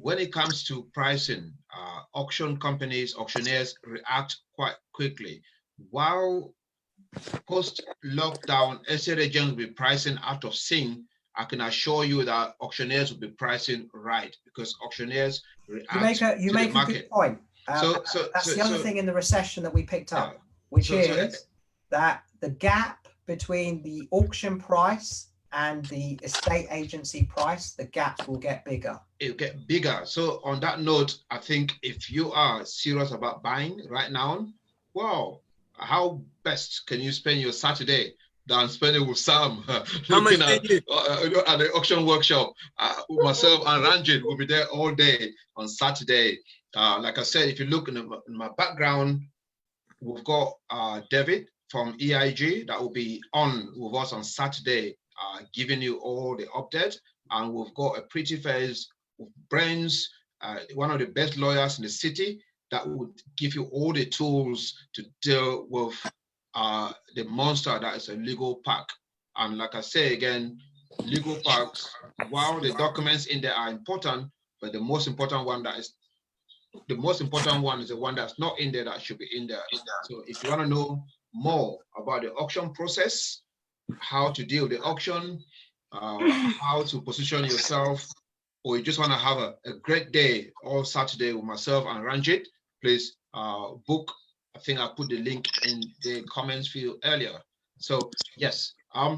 when it comes to pricing, auction companies, auctioneers react quite quickly. While post-lockdown, estate agents will be pricing out of sync, I can assure you that auctioneers will be pricing right, because auctioneers react to the market. A good point. That's the other thing in the recession that we picked up, which is that the gap between the auction price and the estate agency price, the gap will get bigger. It'll get bigger. So on that note, I think if you are serious about buying right now, wow, how best can you spend your Saturday than spend it with Sam looking at the auction workshop? Myself and Ranjit will be there all day on Saturday. Like I said, if you look in my background, we've got David from EIG that will be on with us on Saturday, giving you all the updates. And we've got a pretty face with brains, one of the best lawyers in the city, that would give you all the tools to deal with the monster that is a legal pack. And like I say again, legal packs, while the documents in there are important, but the most important one is the one that's not in there that should be in there. So if you want to know more about the auction process, how to deal with the auction, how to position yourself, or you just want to have a great day all Saturday with myself and Ranjit, please book. I think I put the link in the comments field earlier. So yes, I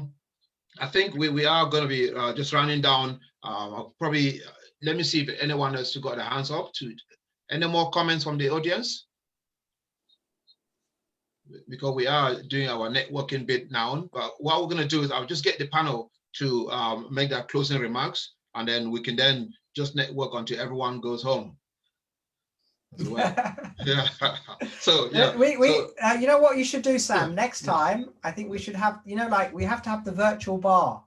think we are going to be just running down. I'll probably let me see if anyone else got their hands up to it. Any more comments from the audience? Because we are doing our networking bit now, but what we're going to do is I'll just get the panel to make their closing remarks, and then we can then just network until everyone goes home. Yeah. So yeah. You know what you should do, Sam? Next time, I think we should have, like we have to have the virtual bar.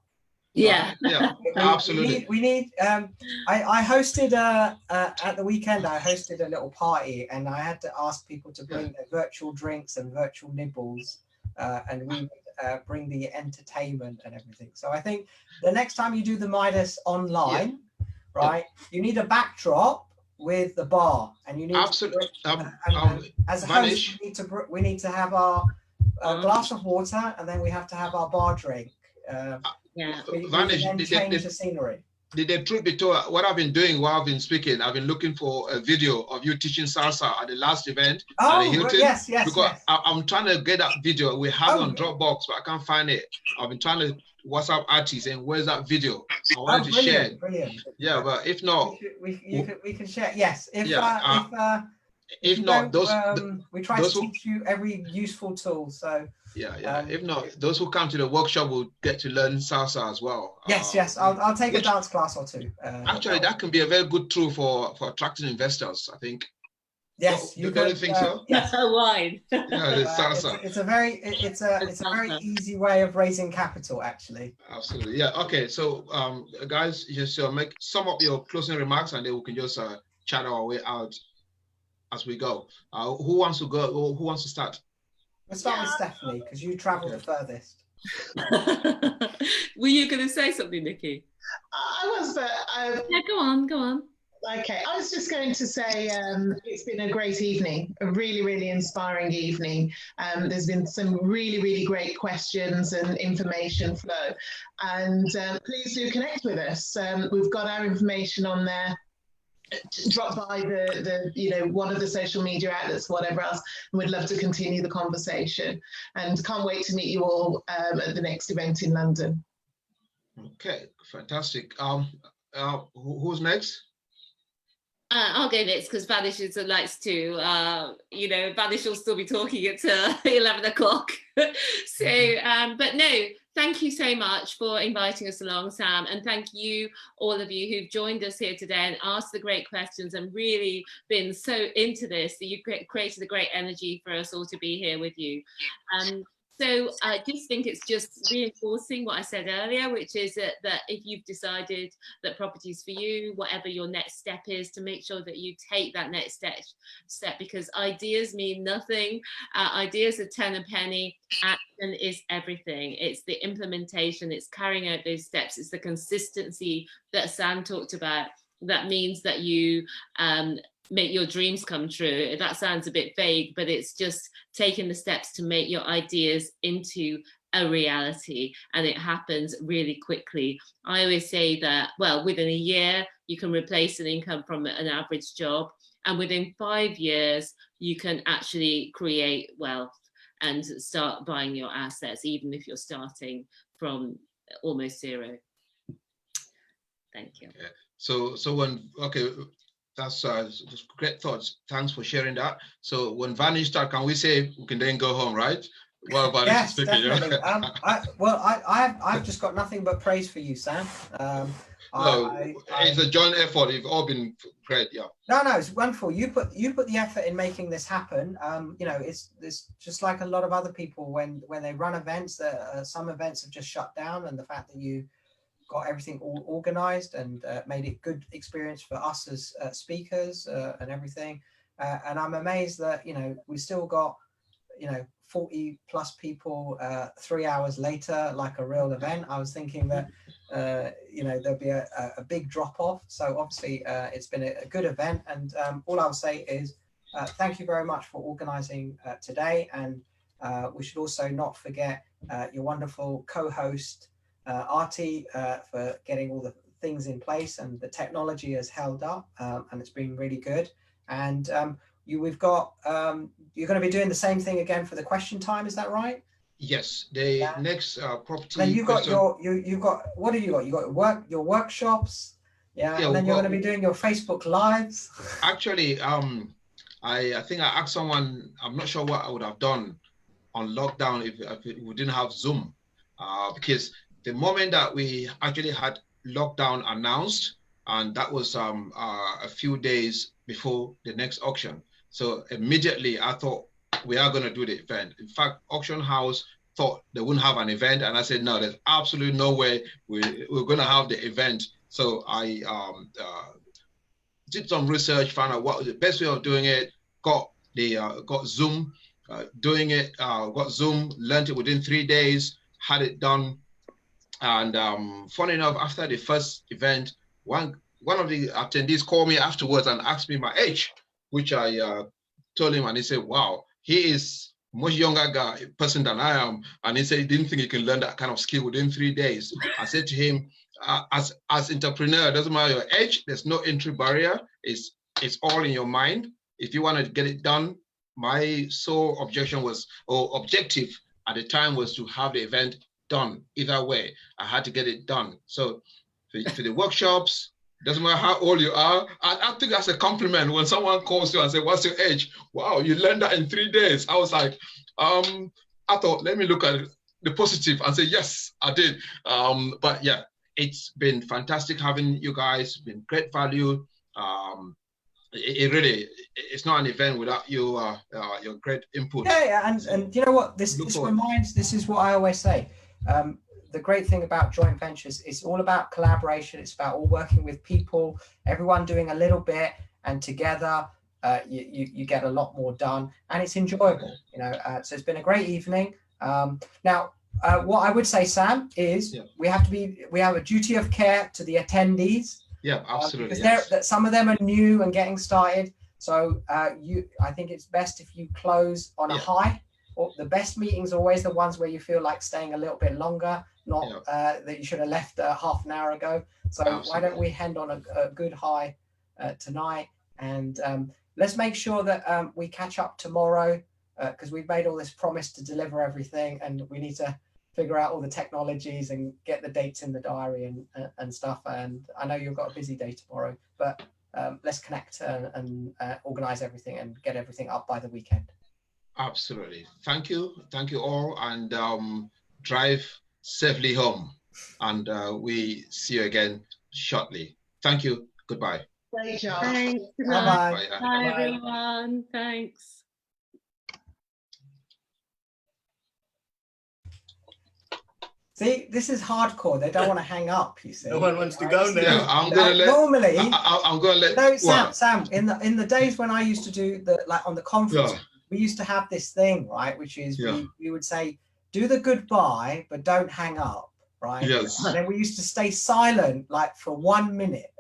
Yeah. Yeah. Absolutely. We need. I hosted at the weekend. I hosted a little party, and I had to ask people to bring their virtual drinks and virtual nibbles, and we bring the entertainment and everything. So I think the next time you do the Midas online, right, you need a backdrop with the bar, and you need absolutely as a host, we need to have our glass of water, and then we have to have our bar drink. Vanish, we change the scenery. The truth be told, what I've been doing while I've been speaking, I've been looking for a video of you teaching salsa at the last event at the Hilton. Yes. Because I'm trying to get that video. We have it on Dropbox, but I can't find it. I've been trying to WhatsApp artists and where's that video? I wanted to share it. Brilliant. Yeah, but if not, we can share. Yes, if not, those we try to teach you every useful tool. So yeah. If not, those who come to the workshop will get to learn salsa as well. Yes. I'll take a dance class or two. Actually, that can be a very good tool for attracting investors, I think. Yes, you don't think so? Yes. Wine. Yeah, the salsa. It's a very easy way of raising capital, actually. Absolutely. Yeah. Okay. So, guys, just sum up your closing remarks, and then we can just chat our way out as we go. Who wants to go? Or who wants to start? Let's start with Stephanie, because you traveled the furthest. Were you going to say something, Nikki? I was, but yeah, go on. Okay, I was just going to say it's been a great evening, a really, really inspiring evening. There's been some really, really great questions and information flow. And please do connect with us. We've got our information on there. Drop by the one of the social media outlets, whatever else, and we'd love to continue the conversation. And can't wait to meet you all at the next event in London. Okay, fantastic. Who's next? I'll go next because Vanish likes to, Vanish will still be talking at 11 o'clock. So, but no, thank you so much for inviting us along, Sam. And thank you, all of you who've joined us here today and asked the great questions and really been so into this that you've created a great energy for us all to be here with you. So I just think it's just reinforcing what I said earlier, which is that if you've decided that property is for you, whatever your next step is, to make sure that you take that next step, because ideas mean nothing. Ideas are 10 a penny. Action is everything. It's the implementation. It's carrying out those steps. It's the consistency that Sam talked about. That means that you make your dreams come true. That sounds a bit vague, but it's just taking the steps to make your ideas into a reality, and it happens really quickly. I always say that, well, within a year, you can replace an income from an average job, and within 5 years, you can actually create wealth and start buying your assets, even if you're starting from almost zero. Thank you. Okay. So that's great thoughts. Thanks for sharing that. So when Vanish starts, can we say we can then go home, right? Well, Vanish yes, is speaking. definitely. I've just got nothing but praise for you, Sam. It's a joint effort. You've all been great. Yeah. No, it's wonderful. You put the effort in making this happen. It's just like a lot of other people when they run events. Some events have just shut down, and the fact that you got everything all organized and made it good experience for us as speakers and everything. And I'm amazed that, we still got, 40 plus people 3 hours later, like a real event. I was thinking that, there'll be a big drop off. So obviously it's been a good event. And all I'll say is thank you very much for organizing today. And we should also not forget your wonderful co-host, Artie, for getting all the things in place, and the technology has held up, and it's been really good. And you're going to be doing the same thing again for the question time, is that right? Yes, the next property. Then you've got what have you got? You got your workshops, and then you're going to be doing your Facebook lives. Actually, I think I asked someone. I'm not sure what I would have done on lockdown if we didn't have Zoom, because the moment that we actually had lockdown announced, and that was a few days before the next auction. So immediately I thought we are going to do the event. In fact, auction house thought they wouldn't have an event. And I said, no, there's absolutely no way we're going to have the event. So I did some research, found out what was the best way of doing it, got Zoom doing it, got Zoom, learned it within 3 days, had it done. And funny enough, after the first event, one of the attendees called me afterwards and asked me my age, which I told him, and he said, wow, he is a much younger person than I am. And he said he didn't think he can learn that kind of skill within 3 days. I said to him, as entrepreneur, it doesn't matter your age, there's no entry barrier. It's all in your mind. If you want to get it done, my sole objective at the time was to have the event done. Either way, I had to get it done. So for the workshops, Doesn't matter how old you are. I think that's a compliment when someone calls you and says, "What's your age?" Wow, you learned that in 3 days. I was like, I thought, let me look at the positive and say, yes, I did. But yeah, it's been fantastic having you guys. Been great value. It really, it's not an event without you, your great input. Yeah, and you know what? This reminds. This is what I always say. The great thing about joint ventures is all about collaboration. It's about all working with people, everyone doing a little bit, and together you get a lot more done, and it's enjoyable. You know, so it's been a great evening. Now, what I would say, Sam, is we have a duty of care to the attendees. Yeah, absolutely. Because some of them are new and getting started. So I think it's best if you close on a high. Or the best meetings are always the ones where you feel like staying a little bit longer, not that you should have left half an hour ago. So why don't we end on a good high tonight? And let's make sure that we catch up tomorrow, because we've made all this promise to deliver everything, and we need to figure out all the technologies and get the dates in the diary and stuff. And I know you've got a busy day tomorrow, but let's connect and organize everything and get everything up by the weekend. Absolutely. Thank you all, and drive safely home, and we see you again shortly. Thank you. Goodbye. Great job. Thanks. Bye-bye. Bye, everyone. Thanks. See, this is hardcore. They don't want to hang up. You see, no one wants to go now. Yeah, I'm gonna let. Normally, I'm gonna let. No, Sam. In the days when I used to do on the conference, we used to have this thing, right? Which is we would say, do the goodbye, but don't hang up, right? Yes. And then we used to stay silent like for 1 minute,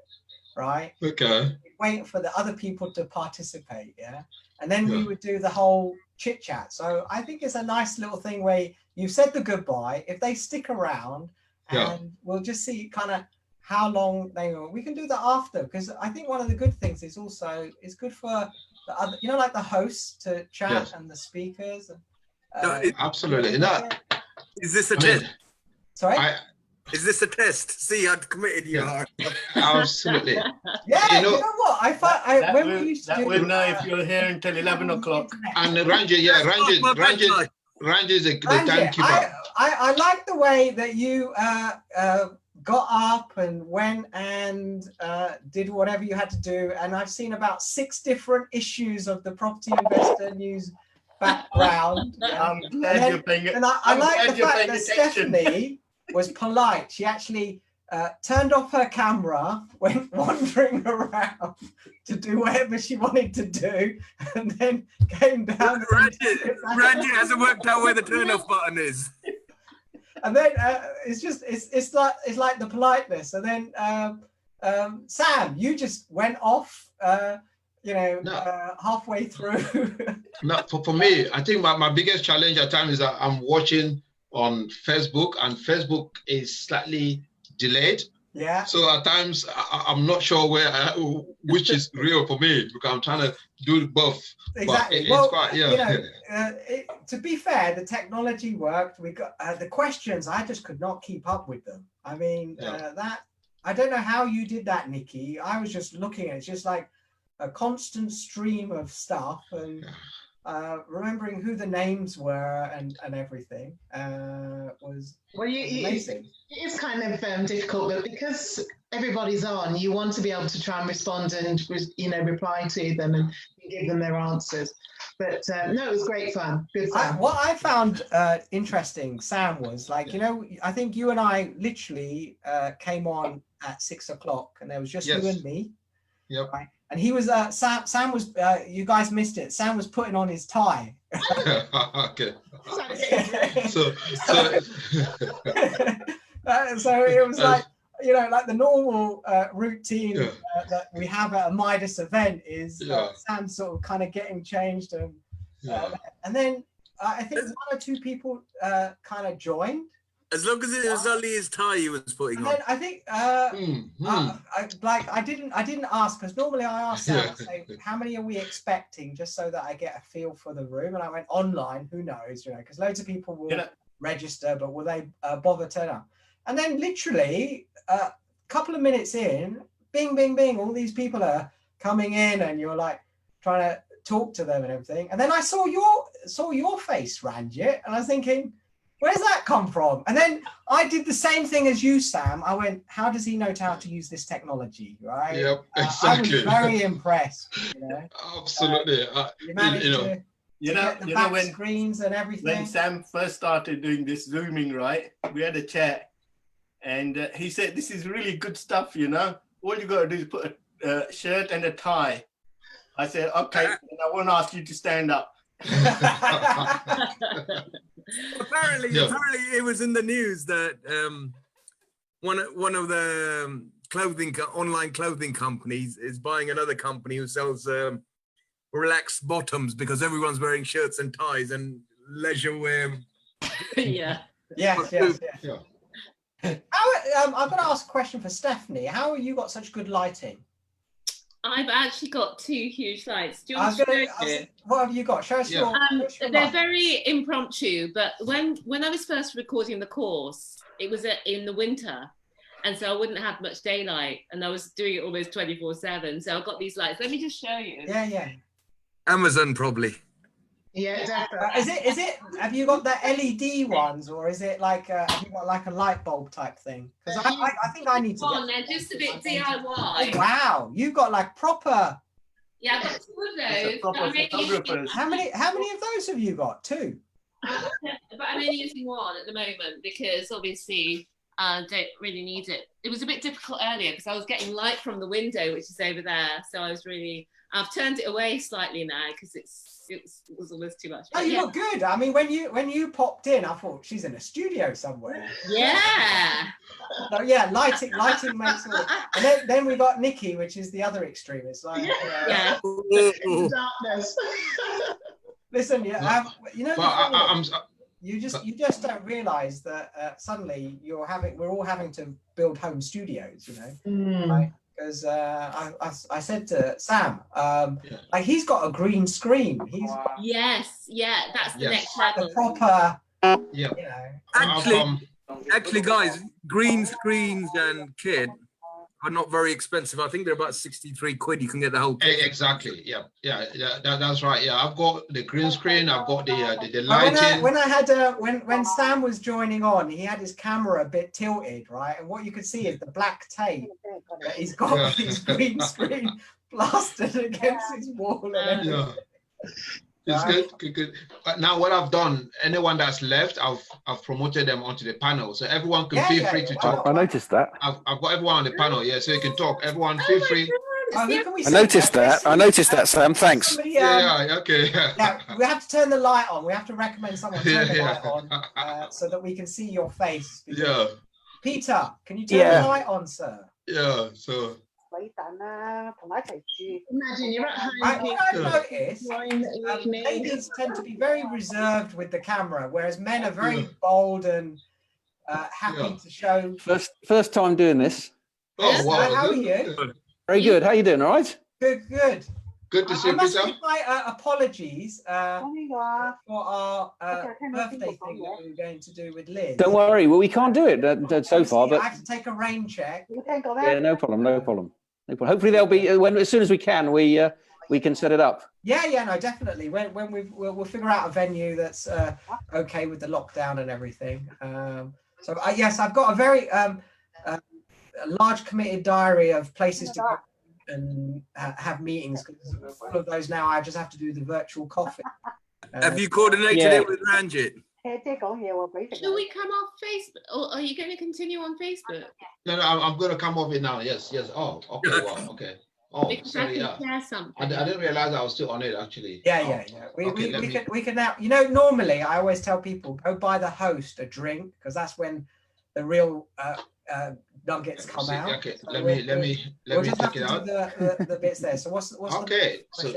right? Okay. Waiting for the other people to participate, yeah. And then we would do the whole chit chat. So I think it's a nice little thing where you've said the goodbye. If they stick around, and we'll just see kind of how long they will. We can do that after, because I think one of the good things is also it's good for the other, you know, like the hosts to chat and the speakers. Absolutely. Is this a test? Sorry. Is this a test? See how committed you are. Absolutely. Yeah, you know what? I thought when we used to do. We'll know if you're here until 11 o'clock. And Ranji, Ranji is the timekeeper. I like the way that you got up and went and did whatever you had to do. And I've seen about 6 different issues of the Property Investor News background. I'm glad you're paying it. And I like the fact that Stephanie was polite. She actually turned off her camera, went wandering around to do whatever she wanted to do, and then came down. Ranji hasn't worked out where the turn off button is. And then it's like the politeness. And then Sam, you just went off, halfway through. No, for me, I think my biggest challenge at times is that I'm watching on Facebook, and Facebook is slightly delayed. Yeah. So at times I'm not sure which is real for me, because I'm trying to do both. Exactly. To be fair, the technology worked. We got the questions. I just could not keep up with them. I mean, I don't know how you did that, Nikki. I was just looking at it, just like a constant stream of stuff, and remembering who the names were and everything was amazing. It is kind of difficult, but because everybody's on, you want to be able to try and respond and reply to them and give them their answers. But no, it was great fun. Good fun. What I found interesting, Sam, was like, I think you and I literally came on at 6 o'clock, and there was just you and me. Yep. Right? And he was Sam was you guys missed it. Sam was putting on his tie. Okay. So it was like, like the normal routine that we have at a Midas event is Sam sort of kind of getting changed, and then I think 1 or 2 people kind of joined. As long as it was only his tie he was putting on. I think I didn't ask, because normally I ask Sam, I say, how many are we expecting, just so that I get a feel for the room. And I went online, who knows, because loads of people will register, but will they bother turn up? And then literally a couple of minutes in, bing, bing, bing. All these people are coming in, and you're like trying to talk to them and everything. And then I saw your face, Ranjit, and I was thinking, where's that come from? And then I did the same thing as you, Sam. I went, how does he know how to use this technology, right? Yep, exactly. I was very impressed. You know? Absolutely. You managed to get the back when screens and everything. When Sam first started doing this Zooming, right, we had a chat, and he said, this is really good stuff, you know. All you got to do is put a shirt and a tie. I said, okay, and I won't ask you to stand up. Apparently it was in the news that one of the online clothing companies is buying another company who sells relaxed bottoms, because everyone's wearing shirts and ties and leisure wear. Yeah. Yes. I've got to ask a question for Stephanie. How have you got such good lighting? I've actually got 2 huge lights. Do you want to show you? What have you got? Show us your they're light. very impromptu, but when I was first recording the course, it was in the winter, and so I wouldn't have much daylight, and I was doing it almost 24/7. So I've got these lights. Let me just show you. Yeah. Amazon probably. Yeah, definitely. Is it? Have you got the LED ones, or is it like have you got like a light bulb type thing? Because I think I need to. They're just a bit DIY. Oh, wow, you've got like proper. Yeah, I've got 2 of those. How many of those have you got? 2. But I'm only using 1 at the moment because obviously I don't really need it. It was a bit difficult earlier because I was getting light from the window, which is over there. So I've turned it away slightly now because it was almost too much. Oh, you look good. I mean, when you popped in, I thought she's in a studio somewhere. Yeah. So yeah, lighting makes it. And then we got Nikki, which is the other extreme. It's like Darkness. Listen, you know, you just don't realise that suddenly we're all having to build home studios. You know, right? Because I said to Sam, like he's got a green screen. Yes, that's the next level. The proper. Yeah. You know. Actually, guys, green screens and kit are not very expensive. I think they're about 63 quid. You can get the whole kit. Exactly. Yeah. That's right. Yeah, I've got the green screen. I've got the lighting. When Sam was joining on, he had his camera a bit tilted, right? And what you could see is the black tape that he's got his green screen plastered against his wall and everything. Yeah. It's good. But now what I've done, anyone that's left, I've promoted them onto the panel, so everyone can feel free to talk. I noticed that. I've got everyone on the panel, so you can talk. Everyone feel free. I noticed that, Sam. Thanks. Somebody, Okay. Yeah, we have to turn the light on. We have to recommend someone turn the light on so that we can see your face. Yeah. Peter, can you turn the light on, sir? Yeah. So. Imagine you're at home. What I've noticed, ladies tend to be very reserved with the camera, whereas men are very bold and happy to show. First time doing this. Oh, wow. How are you? Very good. How you doing? All right. Good. Good to see you, I must Peter. give my apologies for our birthday thing that we were going to do with Liz. Don't worry. Well, we can't do it so far, but I have to take a rain check. Yeah, no problem. Hopefully they'll be as soon as we can. We can set it up. Yeah, no, definitely. When we'll figure out a venue that's okay with the lockdown and everything. So yes, I've got a very large committed diary of places to go and have meetings. Because all of those now, I just have to do the virtual coffee. Have you coordinated it with Ranjit? Shall we come off Facebook, or are you going to continue on Facebook? No, I'm going to come off it now. Yes. Oh, okay. Wow. Okay. Oh, because sorry. I can share something. I didn't realize I was still on it actually. Yeah. We can now. You know, normally I always tell people go buy the host a drink because that's when the real nuggets come out. Okay, so let me take it out. The bits there. So what's okay? the